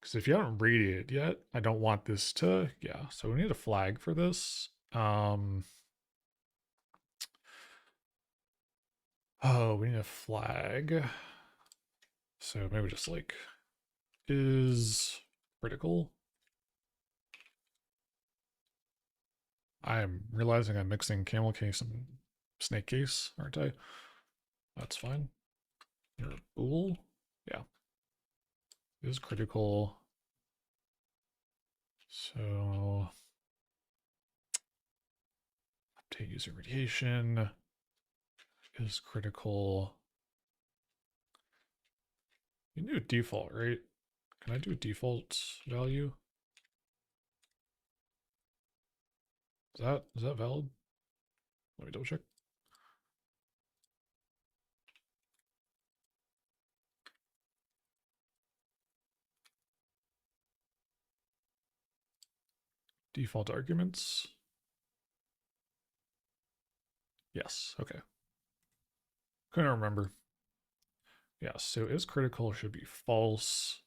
Because if you haven't radiated yet, I don't want this to, yeah, so we need a flag for this. Oh, we need a flag. So maybe just like is critical. I'm realizing I'm mixing camel case and snake case, aren't I? That's fine. You're a bool. Yeah. Is critical. So update user radiation is critical. You can do default, right? Can I do default value? Is that valid? Let me double check. Default arguments. Yes, okay. Couldn't remember. Yeah, so is critical should be false.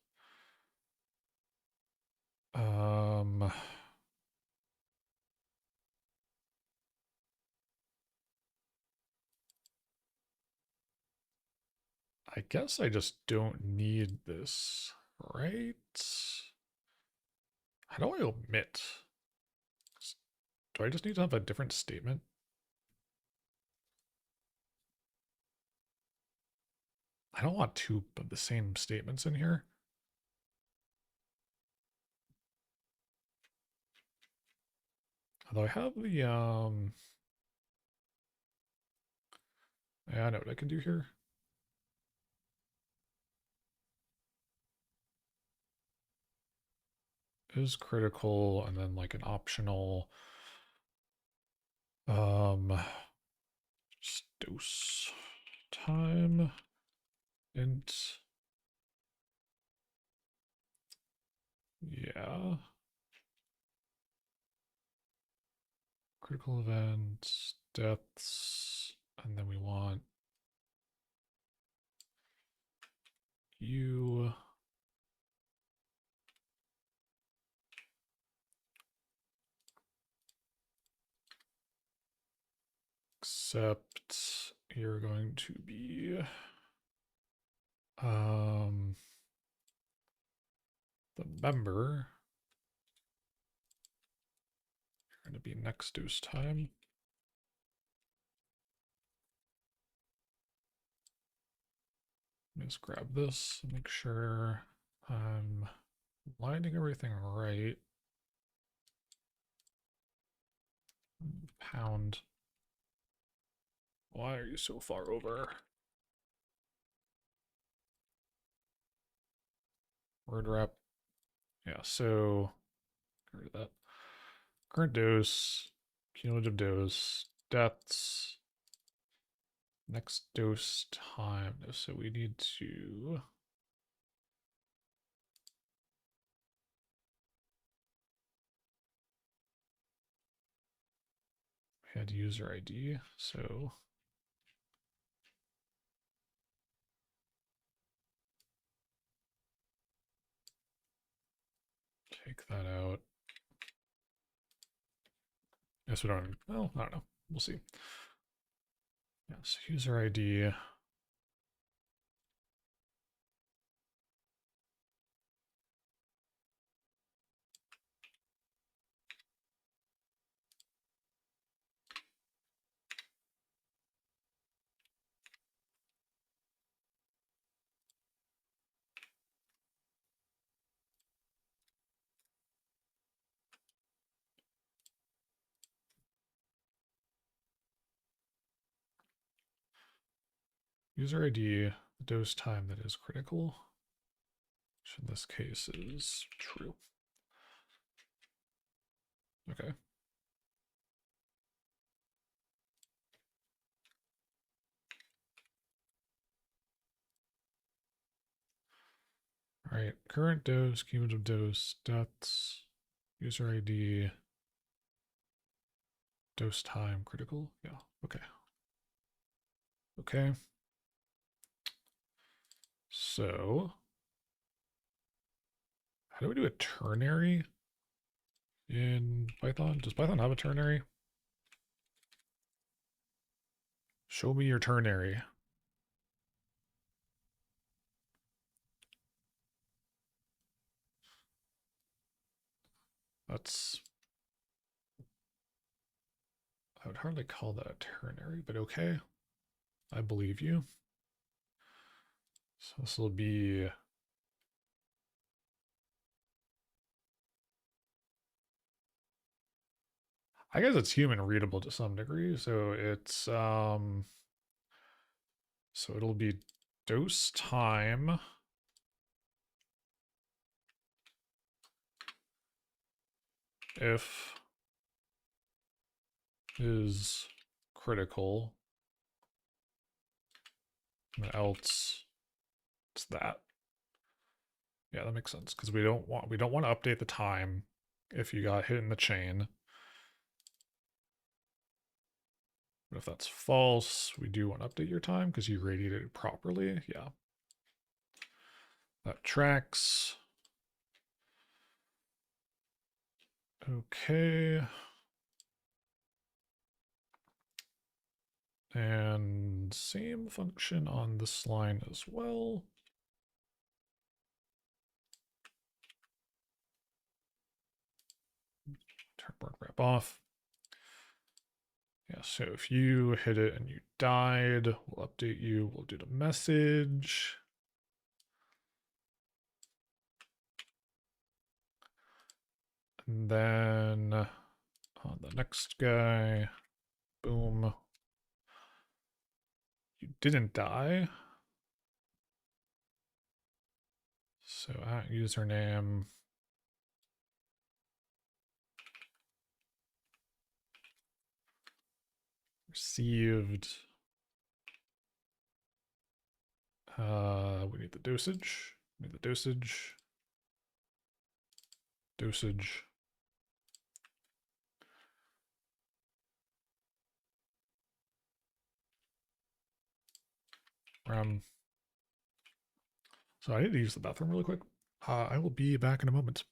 I guess I just don't need this, right? How do I omit? Do I just need to have a different statement? I don't want two of the same statements in here. Although I have the, yeah, I know what I can do here. Is critical, and then like an optional, just dose time, int, yeah. Critical events, deaths, and then we want you. Except you're going to be the member. going to be next dose time. Let's grab this and make sure I'm lining everything right. Pound. Why are you so far over? Word rep. Yeah, so get rid of that. Current dose, cumulative dose, deaths, next dose time. So we need to add user ID. So take that out. Guess we don't. Well, I don't know. We'll see. Yes, user ID. User ID, the dose time that is critical, which in this case is true. Okay. All right, current dose, cumulative dose, deaths, user ID, dose time, critical. Yeah, okay. Okay. So, how do we do a ternary in Python? Does Python have a ternary? Show me your ternary. That's, I would hardly call that a ternary, but okay. I believe you. So this will be, I guess it's human readable to some degree. So so it'll be dose time if is critical, and else it's that. Yeah, that makes sense because we don't want to update the time if you got hit in the chain. But if that's false, we do want to update your time because you radiated it properly. Yeah. That tracks. Okay. And same function on this line as well. Turn word wrap off. Yeah, so if you hit it and you died, we'll update you. We'll do the message. And then on the next guy, boom. You didn't die. So at username. Received. We need the dosage. We need the dosage. Dosage. So I need to use the bathroom really quick. I will be back in a moment.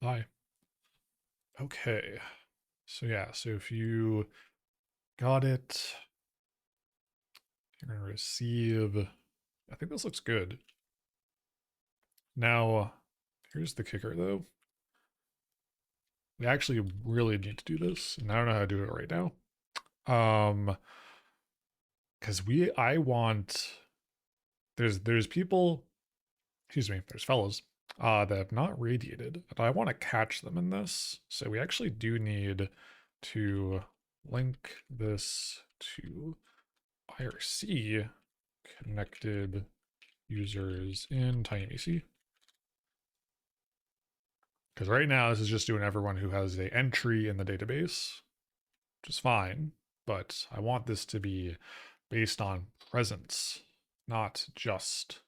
Hi. Okay. So yeah, so if you got it, you're gonna receive. I think this looks good. Now, here's the kicker though. We actually really need to do this, and I don't know how to do it right now. Because I want there's people, excuse me, there's fellows that have not radiated, and I want to catch them in this. So we actually do need to link this to IRC connected users in TinyMeC. Because right now this is just doing everyone who has a entry in the database, which is fine, but I want this to be based on presence, not just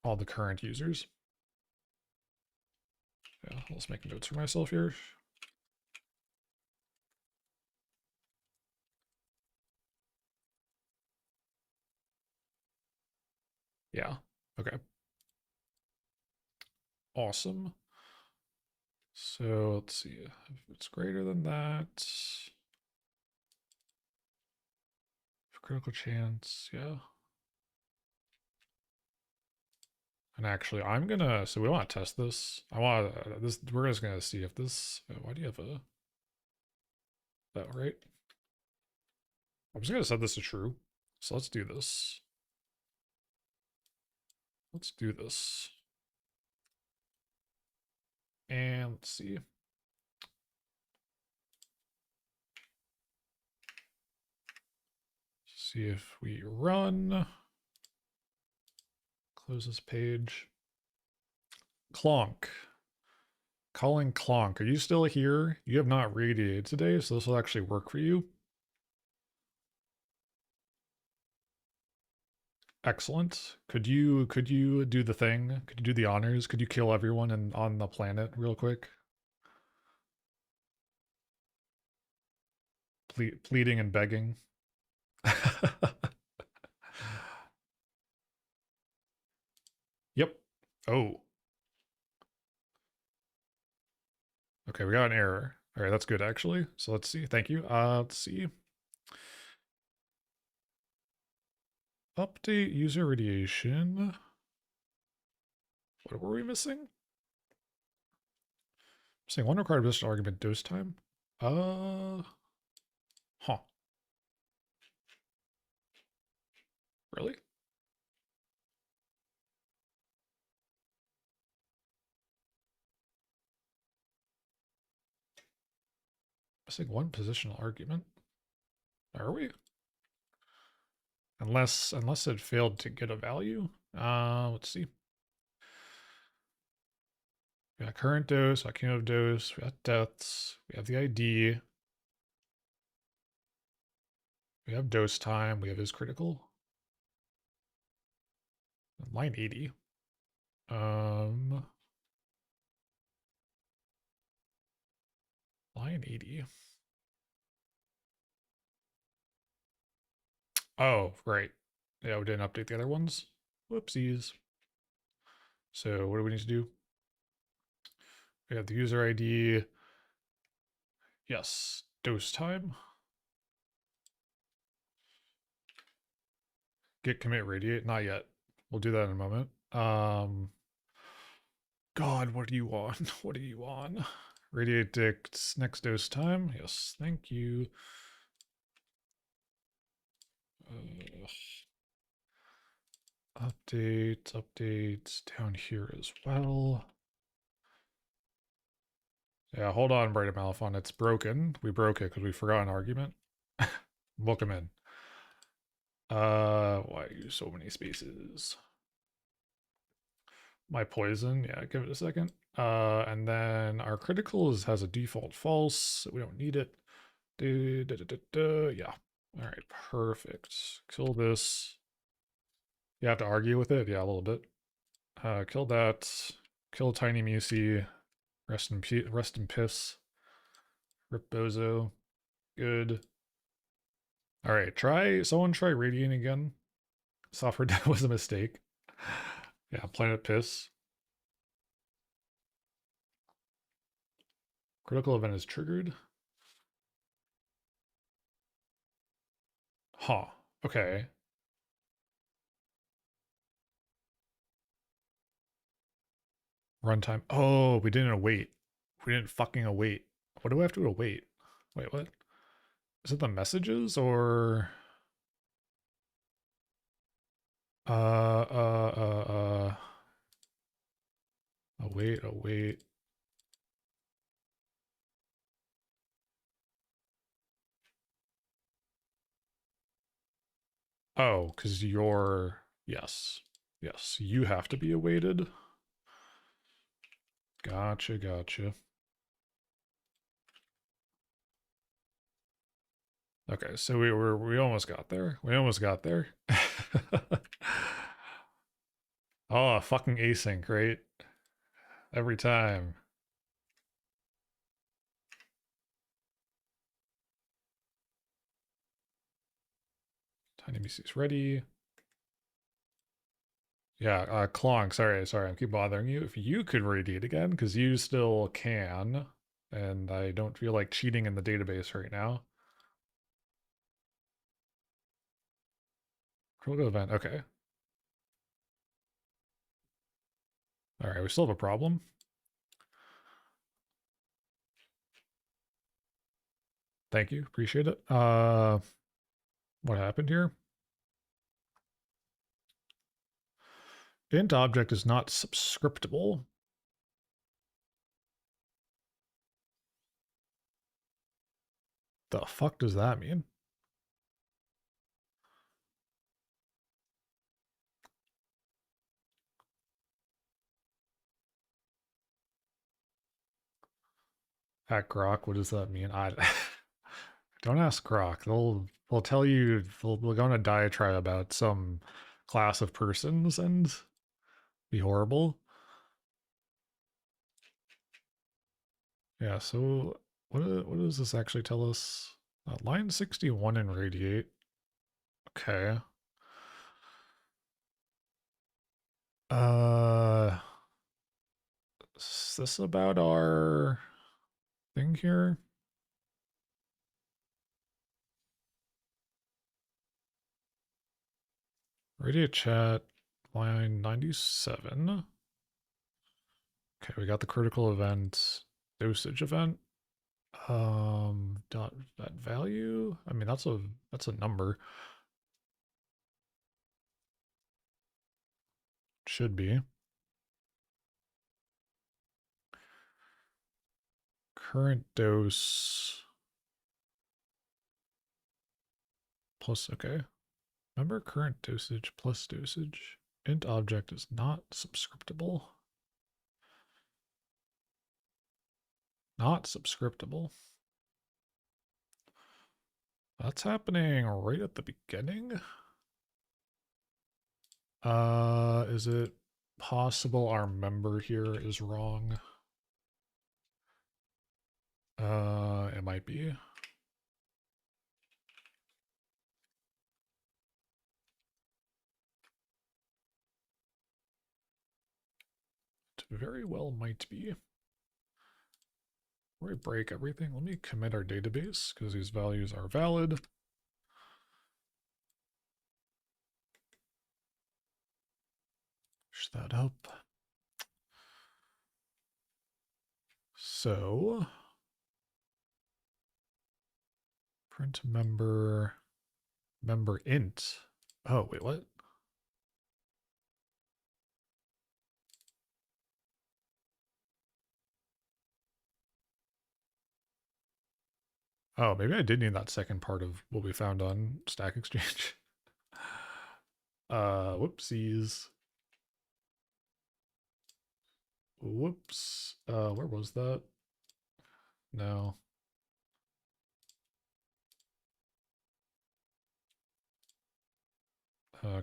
all the current users. Yeah, let's make notes for myself here. Yeah, okay. Awesome. So let's see if it's greater than that. Critical chance, yeah. And actually, I'm gonna. So we want to test this. I want this. We're just gonna see if this. Why do you have a that right? I'm just gonna set this to true. So let's do this. Let's do this. And let's see. See if we run. Close this page. Clonk. Calling Clonk. Are you still here? You have not radiated today, so this will actually work for you. Excellent. Could you do the thing? Could you do the honors? Could you kill everyone on the planet real quick? Pleading and begging. Yep. Oh. Okay, we got an error. All right, that's good actually. So let's see. Thank you. Let's see. Update user radiation. What were we missing? Saying one required position argument dose time. Huh. Really? Missing one positional argument. Are we? Unless it failed to get a value. Let's see. We got current dose, cumulative dose, we got deaths, we have the ID, we have dose time, we have is critical. Line 80. Line 80. Oh, right. Yeah, we didn't update the other ones. Whoopsies. So what do we need to do? We have the user ID. Yes, dose time. Get commit radiate. Not yet. We'll do that in a moment. God, what do you want? What are you on? Radiate dicts next dose time. Yes, thank you. Updates down here as well. Yeah, hold on, Bright Malifon. It's broken. We broke it because we forgot an argument. Welcome in. Why use so many spaces? My poison, yeah, give it a second. And then our criticals has a default false, so we don't need it. Yeah. All right, perfect. Kill this. You have to argue with it? Yeah, a little bit. Kill that. Kill TinyMeC. Rest in piss. Rip Bozo. Good. All right, someone try radiating again. Software was a mistake. Yeah, Planet Piss. Critical event is triggered. Huh. Okay. Runtime. Oh, we didn't await. We didn't fucking await. What do we have to await? Wait, what? Is it the messages or uh uh uh uh await. Oh, because you're yes. Yes. You have to be awaited. Gotcha. Okay, so we almost got there. We almost got there. Oh, fucking async, right? Every time. Tiny BC's ready. Yeah, Klong, sorry, I keep bothering you. If you could radiate again, because you still can, and I don't feel like cheating in the database right now. Critical event, okay. Alright, we still have a problem. Thank you, appreciate it. What happened here? Int object is not subscriptable. The fuck does that mean? At Grok, what does that mean? I don't ask Grok. They'll tell you they'll go on a diatribe about some class of persons and be horrible. Yeah, so what does this actually tell us? Line 61 in radiate. Okay. Uh is this about our thing here? Radiate chat line 97. Okay, we got the critical event, dosage event. Dot that value. I mean, that's a number. Should be. Current dose plus, okay. Remember current dosage plus dosage. Int object is not subscriptable. Not subscriptable. That's happening right at the beginning. Is it possible our member here is wrong? It might be. It very well might be. Before we break everything, let me commit our database because these values are valid. Push that up. So print member int. Oh, wait, what? Oh, maybe I did need that second part of what we found on Stack Exchange. Whoopsies. Whoops. Where was that? No.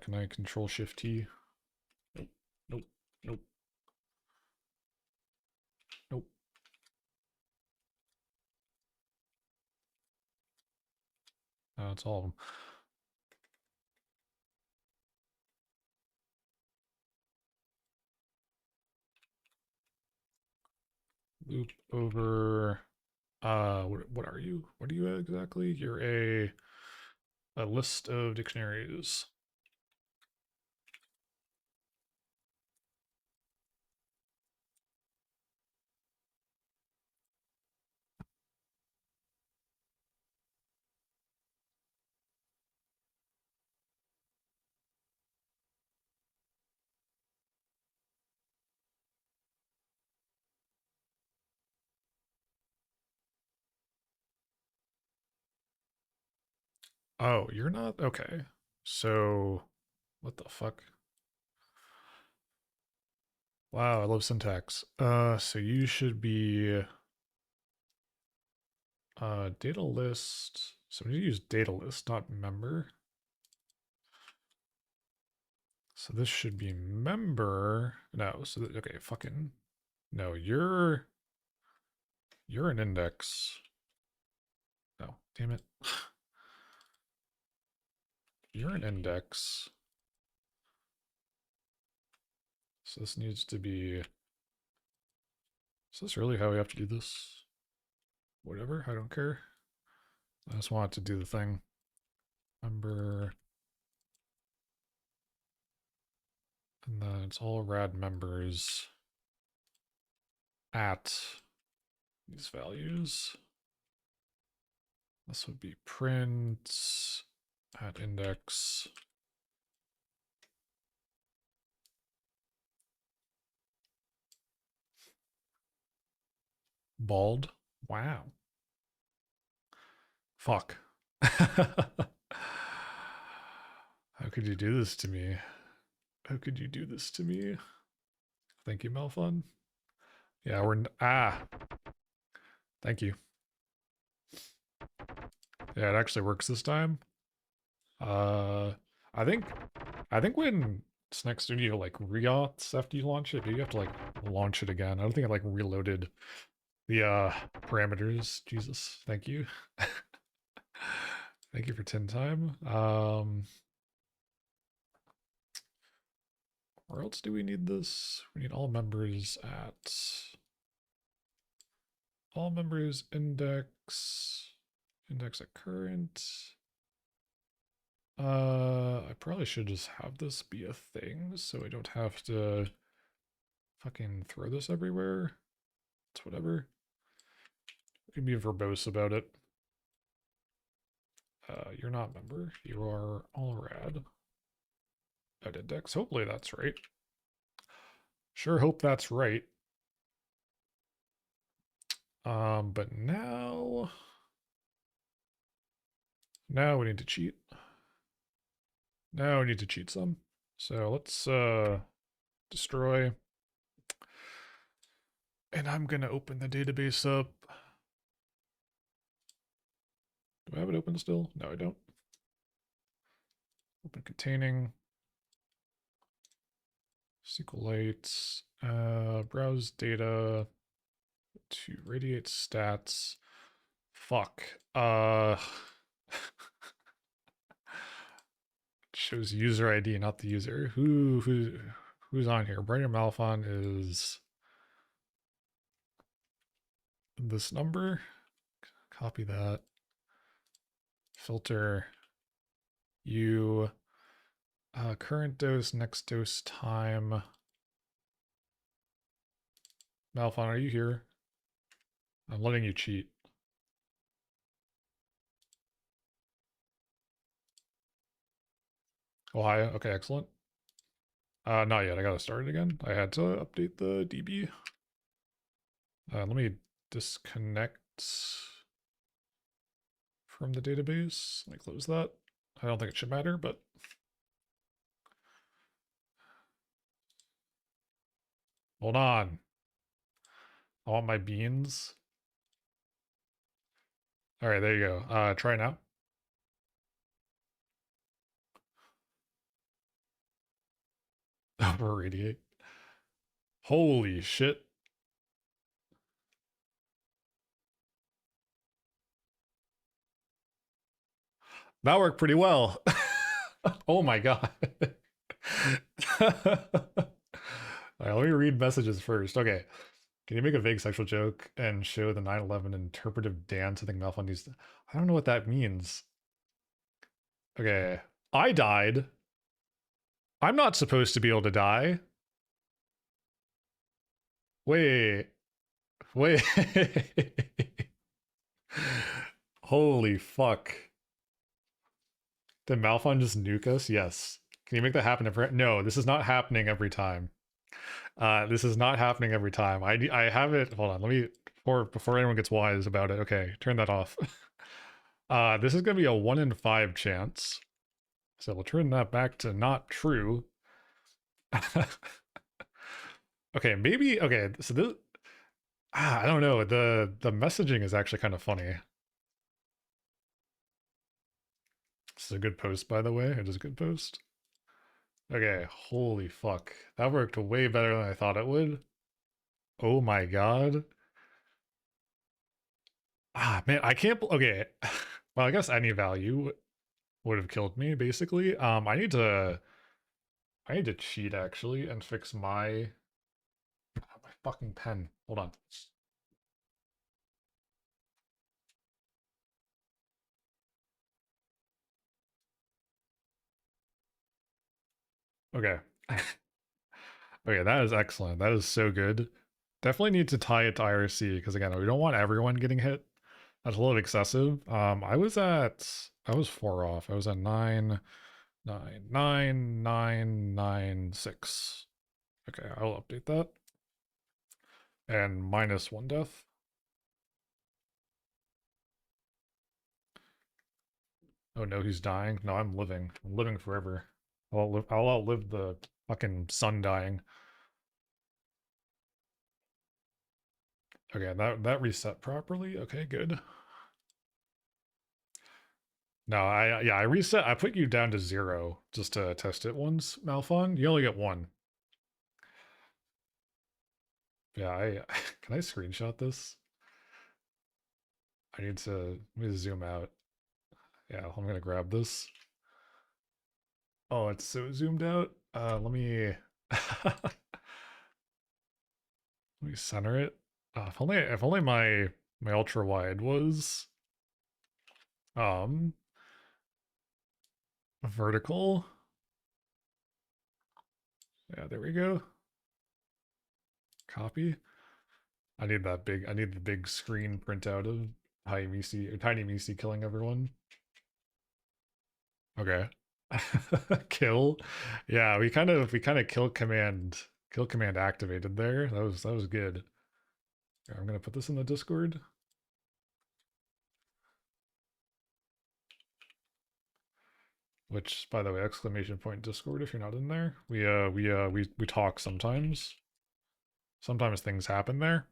Can I control shift T? Nope. Nope. Nope. Nope. That's all of them. Loop over What are you? What are you exactly? You're a list of dictionaries. Oh, you're not? Okay. So, what the fuck? Wow, I love syntax. So you should be data list. So we need to use data list, not member. So this should be member. No, so okay, fucking no, you're an index. No, damn it. You're an index. So this needs to be. Is this really how we have to do this? Whatever, I don't care. I just want it to do the thing. Member. And then it's all rad members at these values. This would be print at index. Bald. Wow. Fuck. How could you do this to me? How could you do this to me? Thank you, Malfun. Yeah, we're thank you. Yeah, it actually works this time. Uh, I think when Snack Studio like re-auths after you launch it, you have to like launch it again. I don't think I like reloaded the parameters. Jesus, thank you. Thank you for 10 time. Where else do we need this? We need all members at all members index at current. I probably should just have this be a thing so I don't have to fucking throw this everywhere. It's whatever. We can be verbose about it. You're not a member. You are all rad. At index. Hopefully that's right. Sure hope that's right. But now we need to cheat. Now we need to cheat some. So let's destroy. And I'm gonna open the database up. Do I have it open still? No, I don't. Open containing. SQLite. Browse data to radiate stats. Fuck. Shows user ID, not the user. Who's on here? Brighter Malphon is this number. Copy that. Filter you. Current dose, next dose time. Malphon, are you here? I'm letting you cheat. Ohio. Okay, excellent. Not yet. I gotta start it again. I had to update the DB. Let me disconnect from the database. Let me close that. I don't think it should matter, but hold on. I want my beans. All right, there you go. Try now. Over radiate. Holy shit. That worked pretty well. Oh my god. All right, let me read messages first. Okay. Can you make a vague sexual joke and show the 9/11 interpretive dance? I think Malfon used. I don't know what that means. Okay, I died. I'm not supposed to be able to die. Wait, wait. Holy fuck. Did Malfon just nuke us? Yes. Can you make that happen every? No, this is not happening every time. This is not happening every time. I have it. Hold on. Let me before anyone gets wise about it. Okay, turn that off. This is gonna be a 1 in 5 chance. So we'll turn that back to not true. Okay, maybe okay, so this I don't know. The messaging is actually kind of funny. This is a good post, by the way. It is a good post. Okay, holy fuck. That worked way better than I thought it would. Oh my god. Ah, man, I can't. Okay. Well, I guess any value would have killed me, basically. I need to cheat, actually, and fix my fucking pen. Hold on. Okay. Okay, that is excellent. That is so good. Definitely need to tie it to IRC because again, we don't want everyone getting hit. That's a little excessive. I was 4 off. I was at 99996. Okay, I'll update that. And -1 death. Oh no, he's dying. No, I'm living. I'm living forever. I'll outlive the fucking sun dying. Okay, that reset properly. Okay, good. No, I reset. I put you down to 0 just to test it once, Malfon. You only get 1. Yeah, I can I screenshot this? I need to let me zoom out. Yeah, I'm gonna grab this. Oh, it's so zoomed out. Let me let me center it. If only my ultra wide was um vertical. Yeah, there we go. Copy. I need the big screen printout of Tiny Misi killing everyone. Okay. Kill. Yeah, we kind of kill command activated there. That was good. Okay, I'm gonna put this in the Discord. Which, by the way, exclamation point Discord if you're not in there. We talk sometimes. Sometimes things happen there.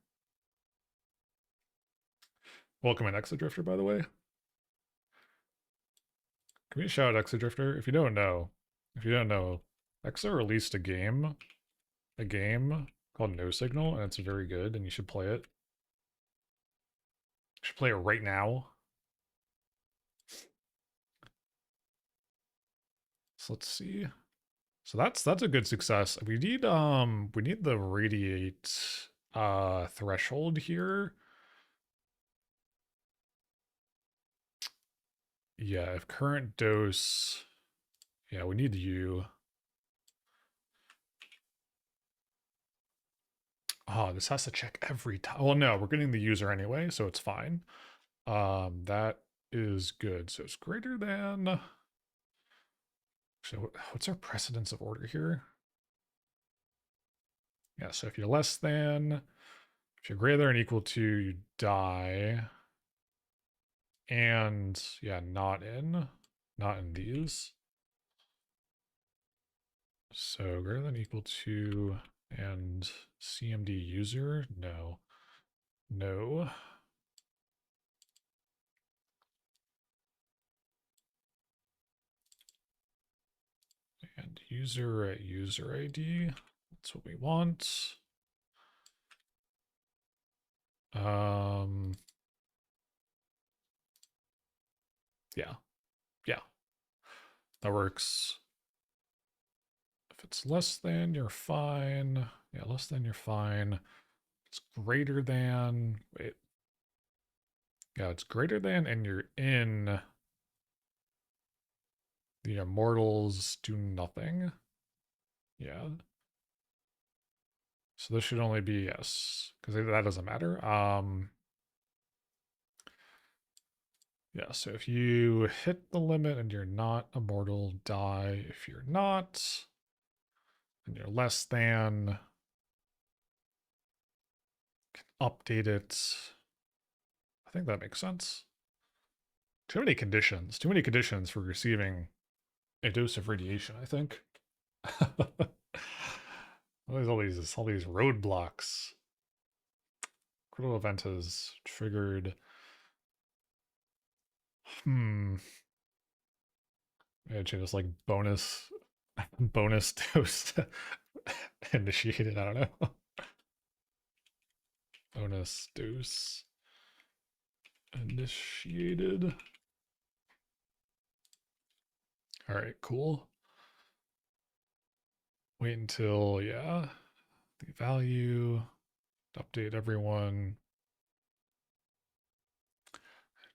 Welcome in Exodrifter, by the way. Can we shout out Exodrifter? If you don't know, Exa released a game called No Signal, and it's very good, and you should play it. You should play it right now. So let's see. So that's a good success. We need the radiate threshold here. Yeah, if current dose, yeah, we need you. Oh, this has to check every time. Well, no, we're getting the user anyway, so it's fine. That is good. So it's greater than. So what's our precedence of order here? Yeah, so if you're less than, if you're greater than or equal to, you die. And yeah, not in these. So greater than or equal to and CMD user, no. No. And user at user ID. That's what we want. Yeah. Yeah. That works. If it's less than, you're fine. Yeah, less than, you're fine. It's greater than, wait. Yeah, it's greater than, and you're in. The immortals do nothing. Yeah. So this should only be yes, because that doesn't matter. Yeah, so if you hit the limit and you're not immortal, die. If you're not, and you're less than, can update it. I think that makes sense. Too many conditions. Too many conditions for receiving a dose of radiation, I think. There's all these roadblocks. Critical event has triggered. Yeah, just like bonus dose initiated. I don't know. Bonus dose initiated. All right, cool. Wait until, yeah, the value, update everyone. It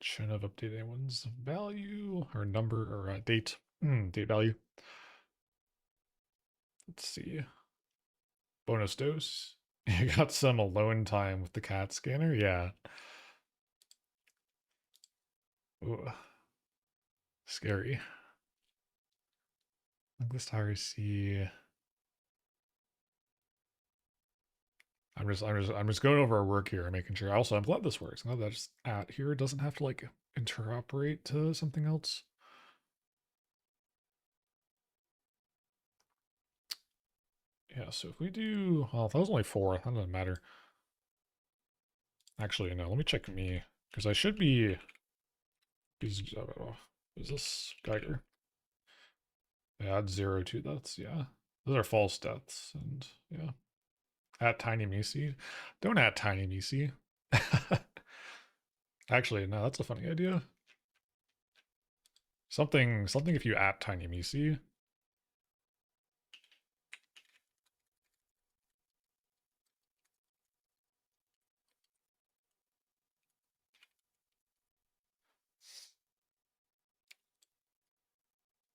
shouldn't have updated anyone's value or number or date. Date value. Let's see. Bonus dose. You got some alone time with the cat scanner? Yeah. Ooh. Scary. Linklist RC. I'm just going over our work here and making sure. Also, I'm glad this works. I'm glad that just at here doesn't have to like interoperate to something else. Yeah, so if we do, well, that was only 4. That doesn't matter. Actually, no. Let me check me because I should be. Is this Geiger? Add 0 to that's yeah. Those are false deaths and yeah. At Tiny Misi. Don't add Tiny Misi. Actually, no, that's a funny idea. Something if you at Tiny Misi.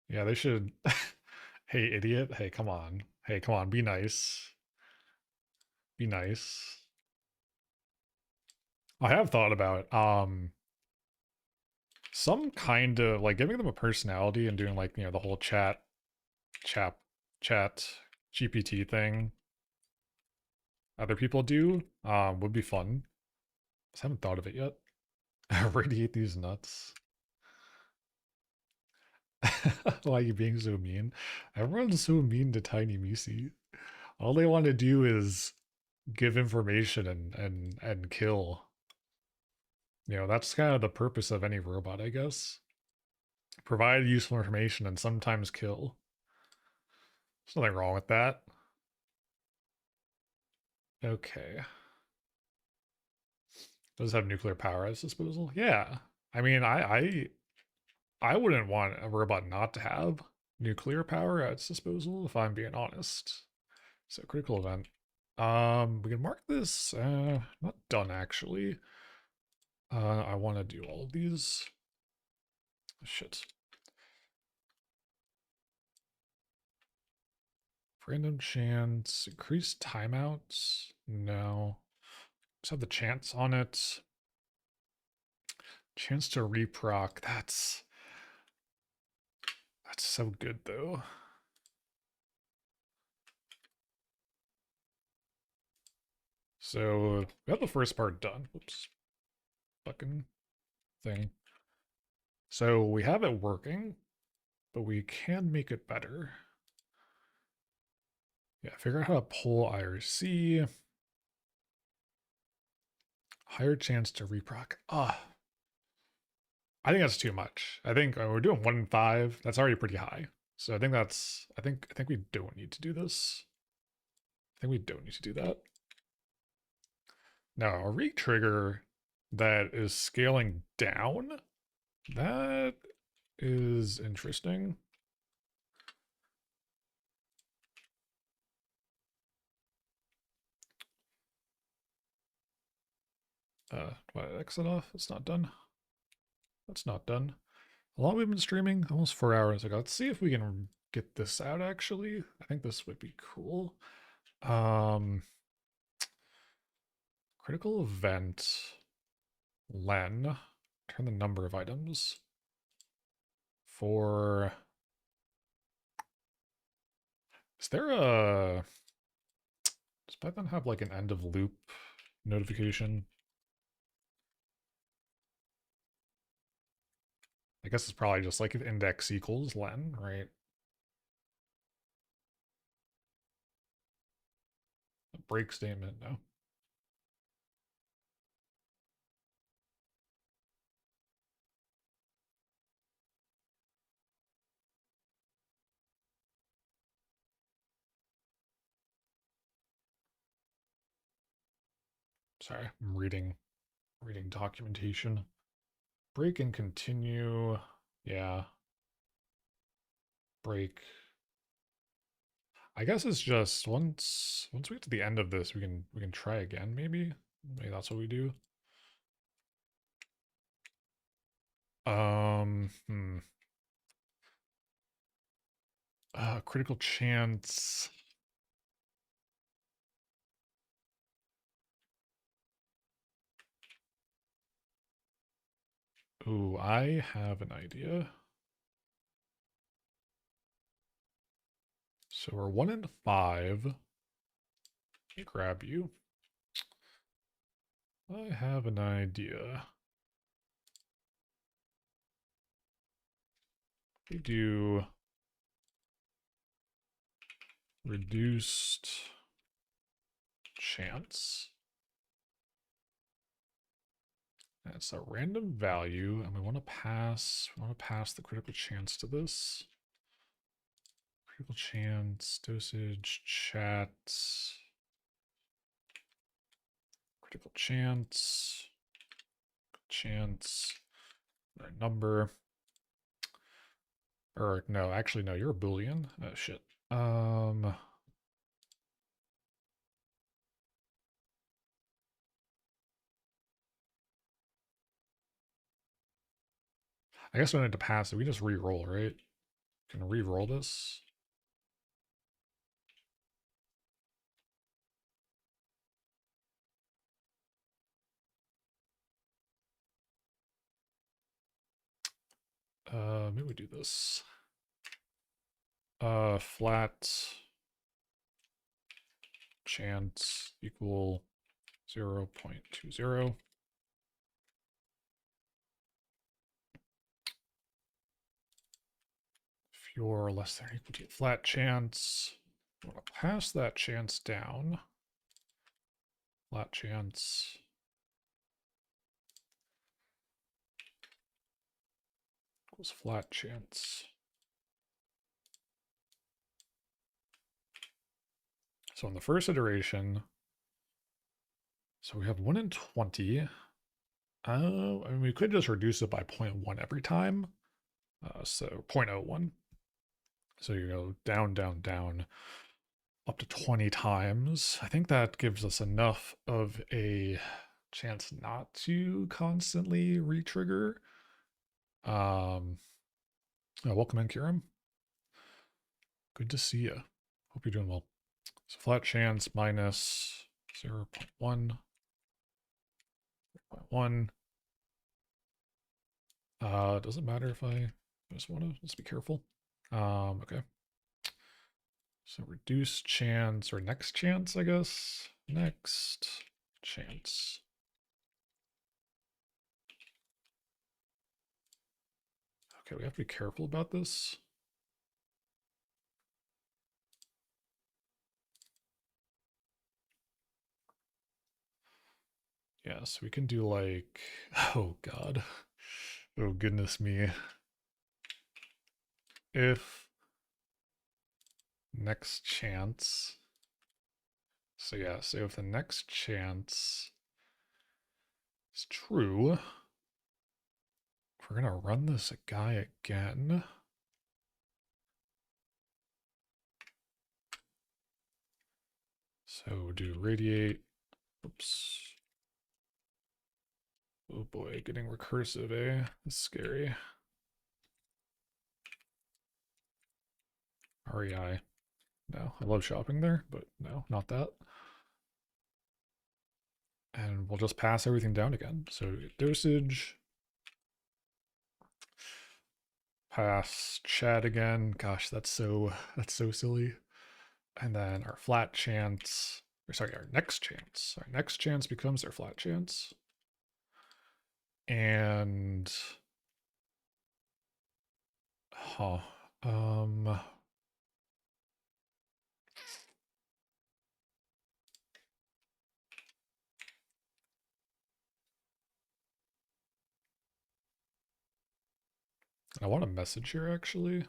Yeah, they should. Hey, idiot. Hey, come on. Hey, come on. Be nice. Be nice. I have thought about some kind of like giving them a personality and doing like, the whole chat chat GPT thing other people do would be fun. Just haven't thought of it yet. Radiate these nuts. Why are you being so mean? Everyone's so mean to Tiny Misi. All they want to do is give information and kill. That's kind of the purpose of any robot, I guess. Provide useful information and sometimes kill. There's nothing wrong with that. Okay. Does have nuclear power at its disposal? Yeah. I mean, I wouldn't want a robot not to have nuclear power at its disposal, if I'm being honest. So critical event. We can mark this not done actually. I want to do all of these. Shit. Random chance, increase timeouts. No. Just have the chance on it. Chance to reproc. That's so good though. So we have the first part done. Whoops. Fucking thing. So we have it working, but we can make it better. Yeah, figure out how to pull IRC. Higher chance to reproc. I think that's too much. I think we're doing 1 in 5. That's already pretty high. So I think I think we don't need to do this. I think we don't need to do that. Now, a re-trigger that is scaling down, that is interesting. Do I exit off? It's not done. That's not done. How long we've been streaming? Almost 4 hours ago. Let's see if we can get this out actually. I think this would be cool. Um, critical event. Len. Turn the number of items. For. Is there a. Does Python have like an end of loop notification? I guess it's probably just like if index equals len, right? A break statement, no. Sorry, I'm reading documentation. Break and continue. Yeah. Break. I guess it's just once we get to the end of this, we can try again, maybe. Maybe that's what we do. Hmm. Critical chance. Ooh, I have an idea. So we're 1 in 5. Let me grab you. I have an idea. We do reduced chance. It's a random value, and we want to pass the critical chance to this. Critical chance, dosage, chat, critical chance, number. Or no, actually no, you're a Boolean. Oh shit. I guess we don't need to pass it. We just re-roll, right? Can re-roll this. Maybe we do this. Flat chance equal 0.20. If you're less than or equal to flat chance, I'm going to pass that chance down. Flat chance equals flat chance. So in the first iteration, so we have 1 in 20. I mean, we could just reduce it by 0.1 every time. So 0.01. So you go down, down, down up to 20 times. I think that gives us enough of a chance not to constantly re-trigger. Welcome in, Kiram. Good to see you. Hope you're doing well. So flat chance minus 0.1. 0.1. Doesn't matter if I just want to just be careful. Okay. So reduce chance or next chance, I guess. Next chance. Okay, we have to be careful about this. Yeah, so we can do like, oh God. Oh goodness me. If next chance. So yeah, so if the next chance is true, if we're gonna run this guy again. So do radiate, oops. Oh boy, getting recursive, eh? That's scary. REI. No, I love shopping there, but no, not that. And we'll just pass everything down again. So dosage, pass Chad again. Gosh, that's so silly. And then our flat chance, or sorry, our next chance. Our next chance becomes our flat chance. And um I want a message here actually.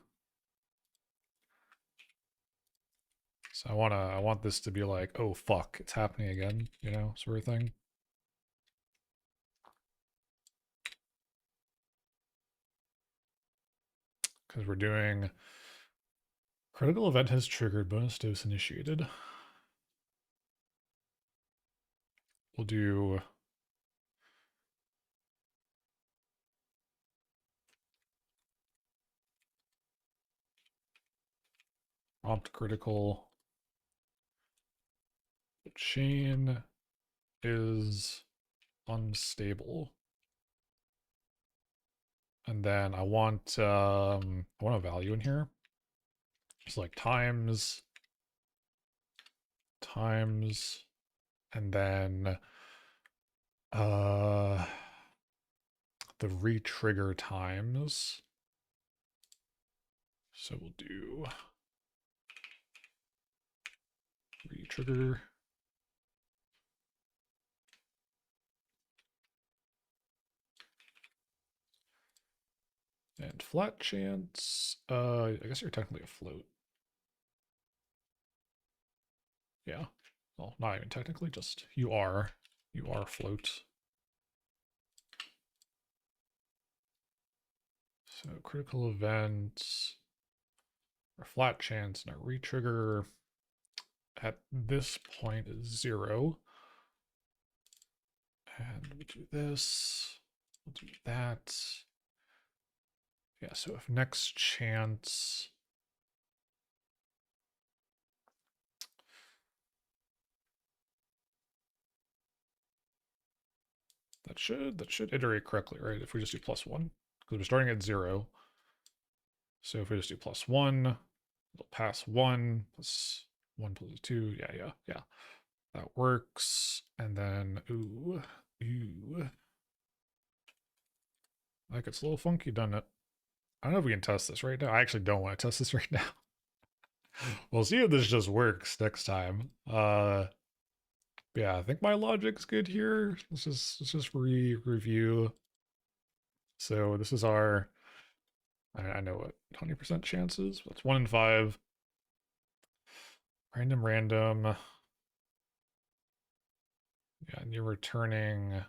So I want this to be like, oh fuck, it's happening again, you know, sort of thing. Because we're doing critical event has triggered, bonus dose initiated. We'll do prompt critical. The chain is unstable. And then I want a value in here. It's like times, and then the retrigger times. So we'll do retrigger. And flat chance. I guess you're technically a float. Yeah. Well, not even technically, just you are float. So critical events, our flat chance, and our retrigger at this point is 0. And we'll do this. We'll do that. Yeah, so if next chance that should iterate correctly, right? If we just do +1, because we're starting at 0. So if we just do +1, it'll pass 1 plus 1 plus 2. Yeah. That works. And then ooh. Like it's a little funky, doesn't it? I don't know if we can test this right now. I actually don't want to test this right now. We'll see if this just works next time. Yeah, I think my logic's good here. Let's just review. So this is our I know what 20% chances. That's 1 in 5. Random. Yeah, and you're returning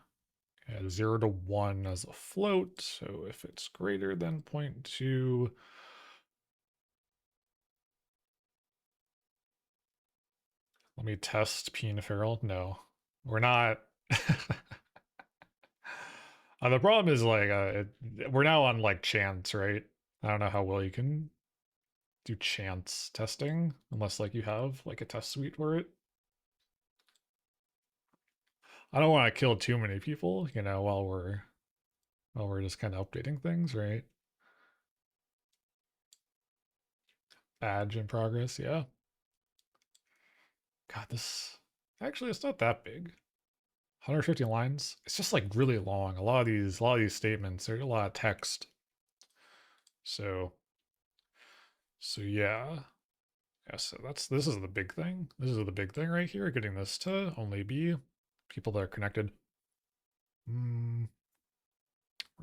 0 to 1 as a float. So if it's greater than 0.2, let me test P and Feral. No, we're not. The problem is like we're now on like chance, right? I don't know how well you can do chance testing unless like you have like a test suite for it. I don't want to kill too many people, you know, while we're just kind of updating things, right? Badge in progress, yeah. God, this actually it's not that big. 150 lines. It's just like really long. A lot of these statements, there's a lot of text. So yeah. Yeah, so this is the big thing. This is the big thing right here, getting this to only be people that are connected. We're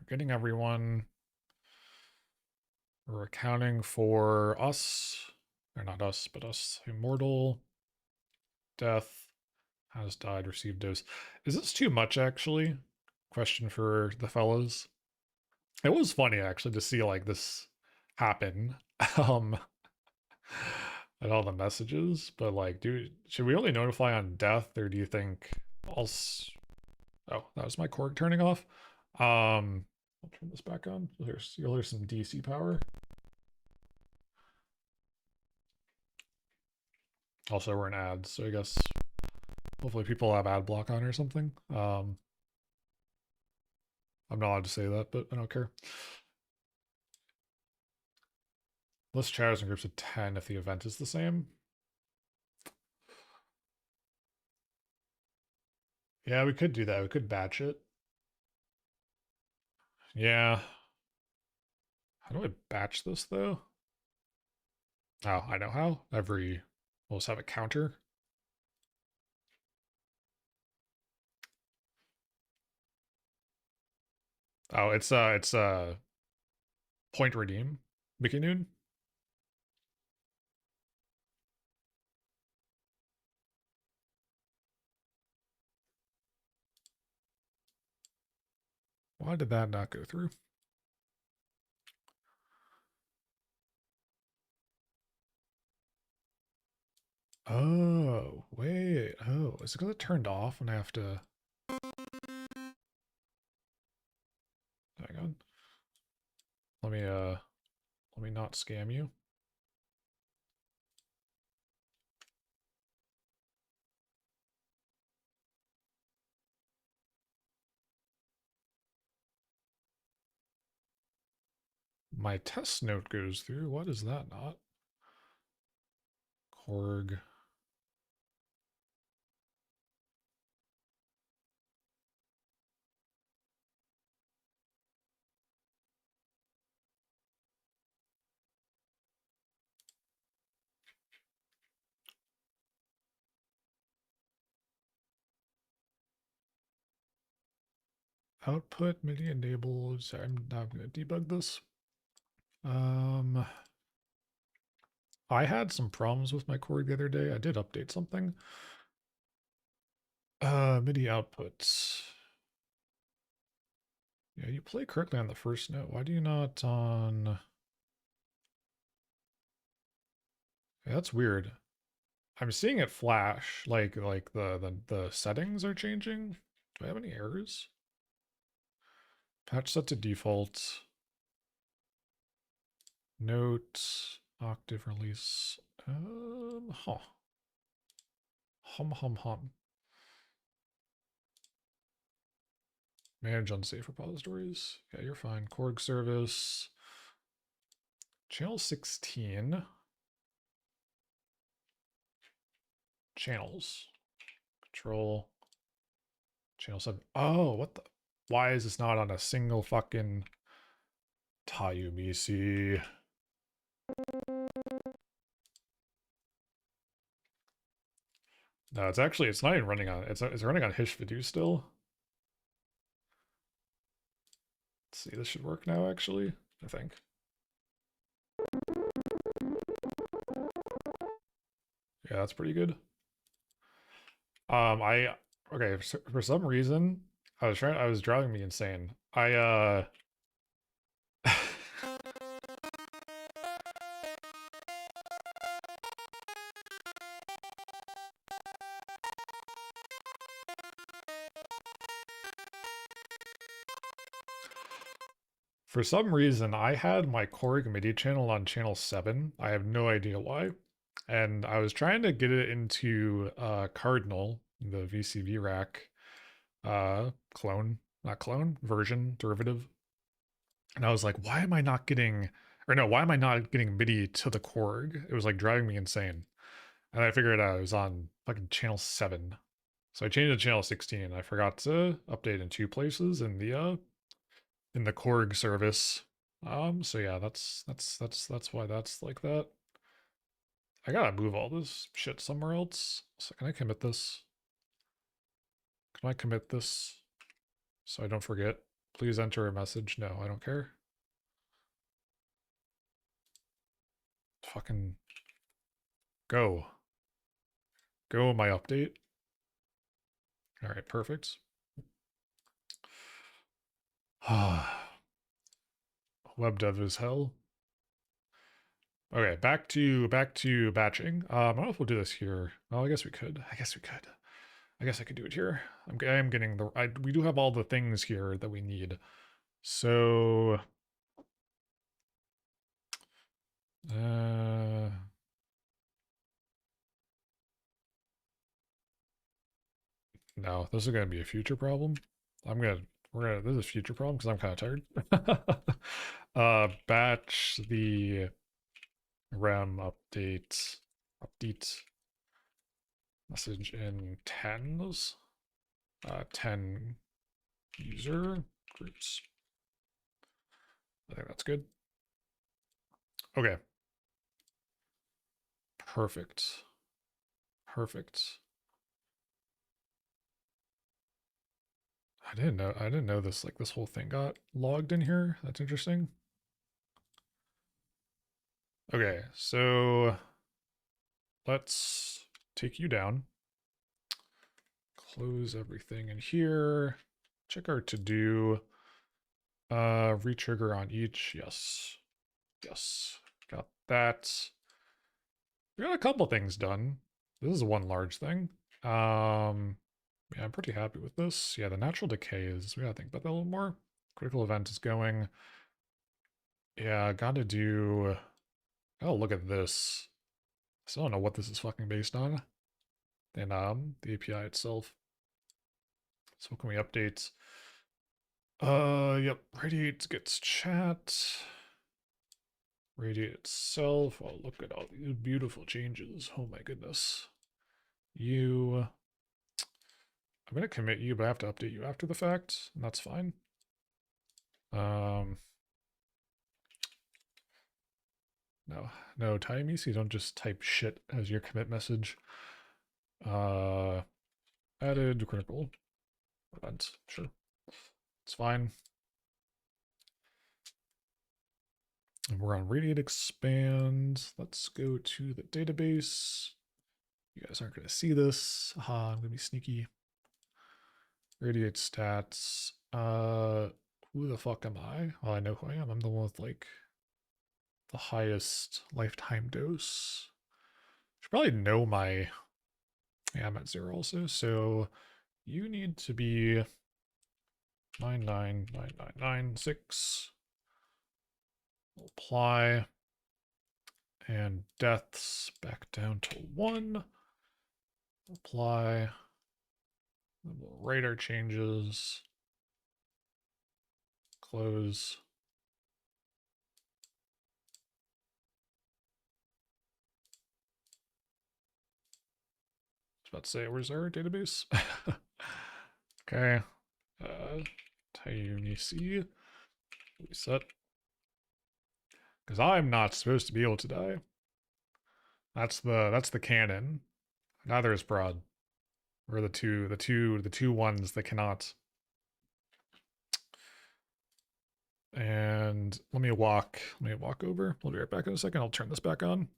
getting everyone. We're accounting for us, or not us, but us, immortal, death, has died, received dose. Is this too much, actually? Question for the fellows. It was funny, actually, to see, like, this happen, um, and all the messages, but, like, should we only notify on death, or do you think else Oh, that was my Korg turning off. I'll turn this back on. You'll hear some DC power. Also, we're in ads, so I guess hopefully people have ad block on or something. I'm not allowed to say that, but I don't care. List chatters in groups of 10 if the event is the same. Yeah, we could do that. We could batch it. Yeah. How do I batch this though? Oh, I know how. We'll just have a counter. Oh, it's point redeem. Mickey Noon. Why did that not go through? Oh, wait. Oh, is it because it turned off and I have to... Hang on. Let me not scam you. My test note goes through. What is that not? Korg. Output MIDI enabled. Sorry, I'm not going to debug this. I had some problems with my Korg the other day. I did update something. MIDI outputs. Yeah, you play correctly on the first note. Why do you not on... Yeah, that's weird. I'm seeing it flash, like the settings are changing. Do I have any errors? Patch set to default. Note, octave release. Huh. Hum. Manage unsafe repositories. Yeah, you're fine. Korg service. Channel 16. Channels. Control. Channel 7. Oh, what the? Why is this not on a single fucking Tayumisi? No, it's not even running on, it's running on HishVidoo still. Let's see, this should work now actually, I think. Yeah, that's pretty good. Okay, for some reason, I was driving me insane. For some reason, I had my Korg MIDI channel on channel 7. I have no idea why. And I was trying to get it into Cardinal, the VCV rack version, derivative. And I was like, why am I not getting, or no, why am I not getting MIDI to the Korg? It was like driving me insane. And I figured out it was on fucking channel 7. So I changed to channel 16. I forgot to update in 2 places in the Korg service. So yeah, that's why that's like that. I gotta move all this shit somewhere else. So can I commit this? Can I commit this so I don't forget? Please enter a message. No, I don't care. Fucking go. Go my update. All right, perfect. Web dev is hell. Okay, back to batching. I don't know if we'll do this here. Well, I guess we could. I guess I could do it here. I am getting the. We do have all the things here that we need. So. Uh. No, this is gonna be a future problem. This is a future problem because I'm kind of tired. Batch the RAM update message in tens, 10 user groups. I think that's good. Okay. Perfect. Perfect. I didn't know this, like, this whole thing got logged in here. That's interesting. Okay, so let's take you down. Close everything in here. Check our to-do. Retrigger on each. Yes. Yes. Got that. We got a couple things done. This is one large thing. Yeah, I'm pretty happy with this. Yeah, the natural decay is, we gotta think about that a little more. Critical event is going. Yeah, gotta do, oh, look at this. I still don't know what this is fucking based on. And the API itself. So what can we update? Yep, radiate gets chat. Radiate itself. Oh, look at all these beautiful changes. Oh my goodness. You, I'm gonna commit you, but I have to update you after the fact, and that's fine. No, Taimisi, don't just type shit as your commit message. Added critical event, sure. It's fine. And we're on Radiate Expand. Let's go to the database. You guys aren't going to see this. Aha, I'm going to be sneaky. Radiate stats. Who the fuck am I? Well, I know who I am. I'm the one with, like, the highest lifetime dose. Should probably know my. Yeah, I'm at 0 also. So you need to be 999996. Apply. And deaths back down to 1. Apply. We'll write our changes. Close. I was about to say, where's our database? Okay. Taimisi. Reset. Because I'm not supposed to be able to die. That's the canon. Neither is Broad. We're the two ones that cannot. And let me walk over. We'll be right back in a second. I'll turn this back on.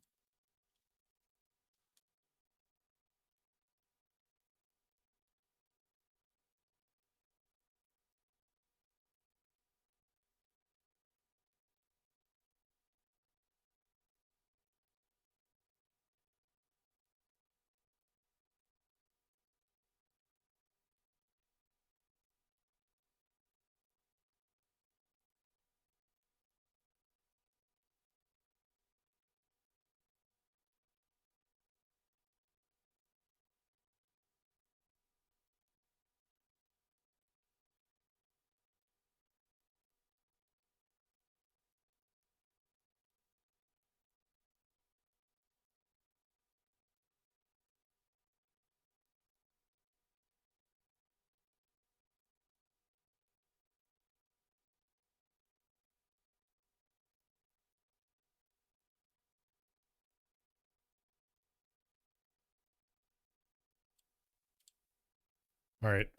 All right.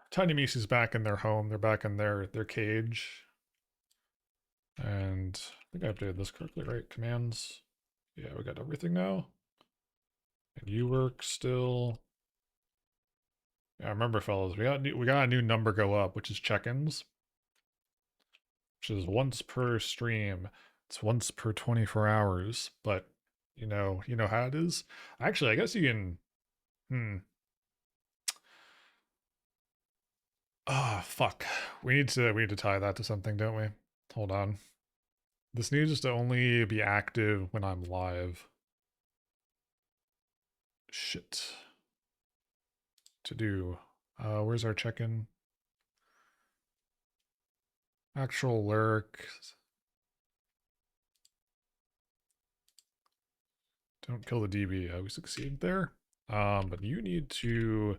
Tiny Misi's back in their home. They're back in their cage. And I think I updated this correctly, right? Commands. Yeah, we got everything now. And you work still. Yeah, remember, fellas, we got a new number go up, which is check-ins, which is once per stream. It's once per 24 hours, but you know how it is. Actually, I guess you can. Ah, fuck. We need to tie that to something, don't we? Hold on. This needs to only be active when I'm live. Shit. To do. Where's our check-in? Actual lurk. Don't kill the DB. We succeed there. But you need to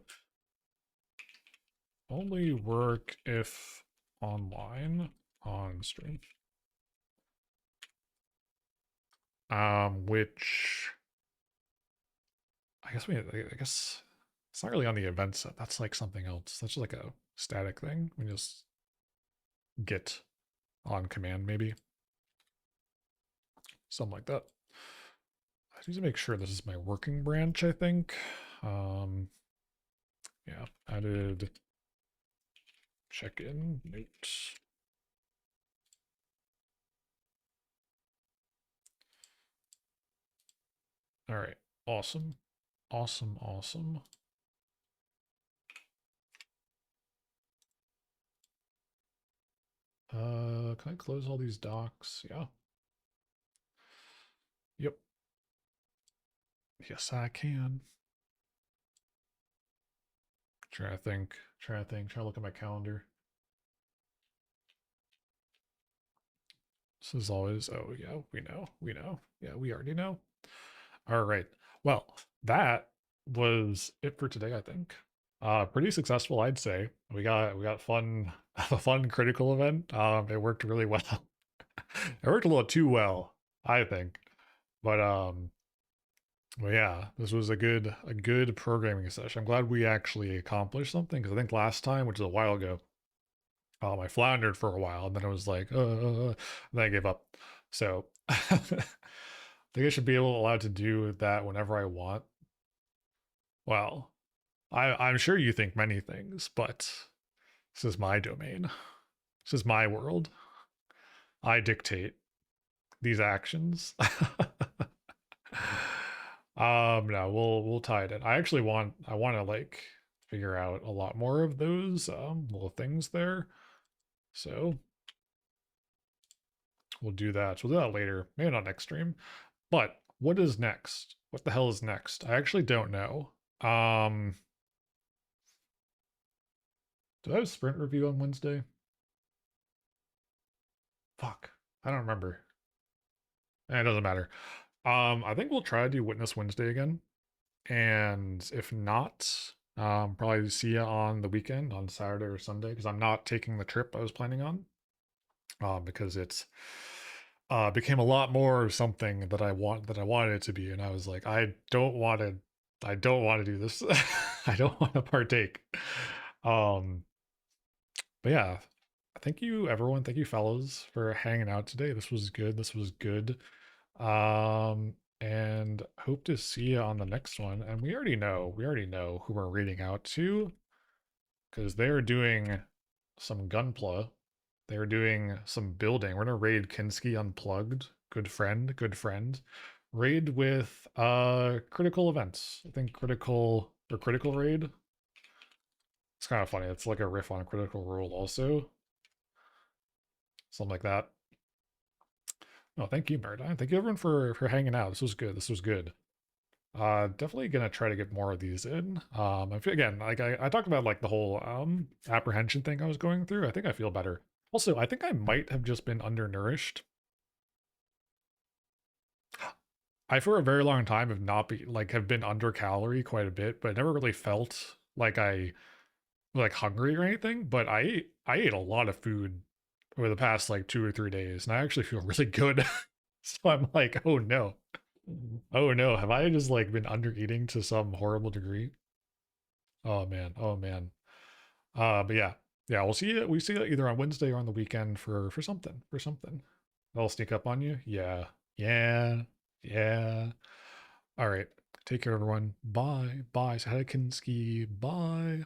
only work if online on stream. Which I guess it's not really on the event set. That's like something else. That's just like a static thing. We just get on command, maybe. Something like that. I need to make sure this is my working branch, I think. Yeah, added check-in notes. All right, awesome. Awesome, awesome. Can I close all these docs? Yeah. Yep. Yes, I can. Try to think. Try to look at my calendar. This is always, oh yeah, we know. Yeah, we already know. All right. Well, that was it for today, I think. Pretty successful, I'd say. We got fun a fun critical event. It worked really well. It worked a little too well, I think. But well, yeah, this was a good programming session. I'm glad we actually accomplished something because I think last time, which is a while ago, I floundered for a while and then I was like, and then I gave up. So I think I should be allowed to do that whenever I want. Well, I'm sure you think many things, but this is my domain. This is my world. I dictate these actions. No, we'll tie it in. I want to like figure out a lot more of those little things there. So we'll do that. So we'll do that later. Maybe not next stream. But what is next? What the hell is next? I actually don't know. Do I have a sprint review on Wednesday? Fuck. I don't remember. It doesn't matter. I think we'll try to do Witness Wednesday again. And if not, probably see you on the weekend on Saturday or Sunday because I'm not taking the trip I was planning on. Because it's became a lot more of something that I wanted it to be, and I was like, I don't want to do this. I don't want to partake. Um, but yeah, thank you everyone. Thank you fellows for hanging out today. This was good. This was good. And hope to see you on the next one. And we already know who we're reading out to because they're doing some gunpla. They're doing some building. We're gonna raid Kinski Unplugged. Good friend, good friend. Raid with critical events. I think critical raid. It's kind of funny. It's like a riff on Critical Role also. Something like that. Oh, thank you, Maradine. Thank you everyone for hanging out. This was good. This was good. Definitely gonna try to get more of these in. I feel, again, like I talked about like the whole apprehension thing I was going through. I think I feel better. Also, I think I might have just been undernourished. I for a very long time have been under calorie quite a bit, but I never really felt like I was like hungry or anything. But I ate a lot of food over the past like 2 or 3 days, and I actually feel really good. So I'm like, oh no. Oh no, have I just like been under eating to some horrible degree? Oh man, oh man. But yeah, yeah, we see you either on Wednesday or on the weekend for something, for something. I'll sneak up on you. Yeah, yeah, yeah. All right, take care, everyone. Bye, bye. Sadakinsky. Bye.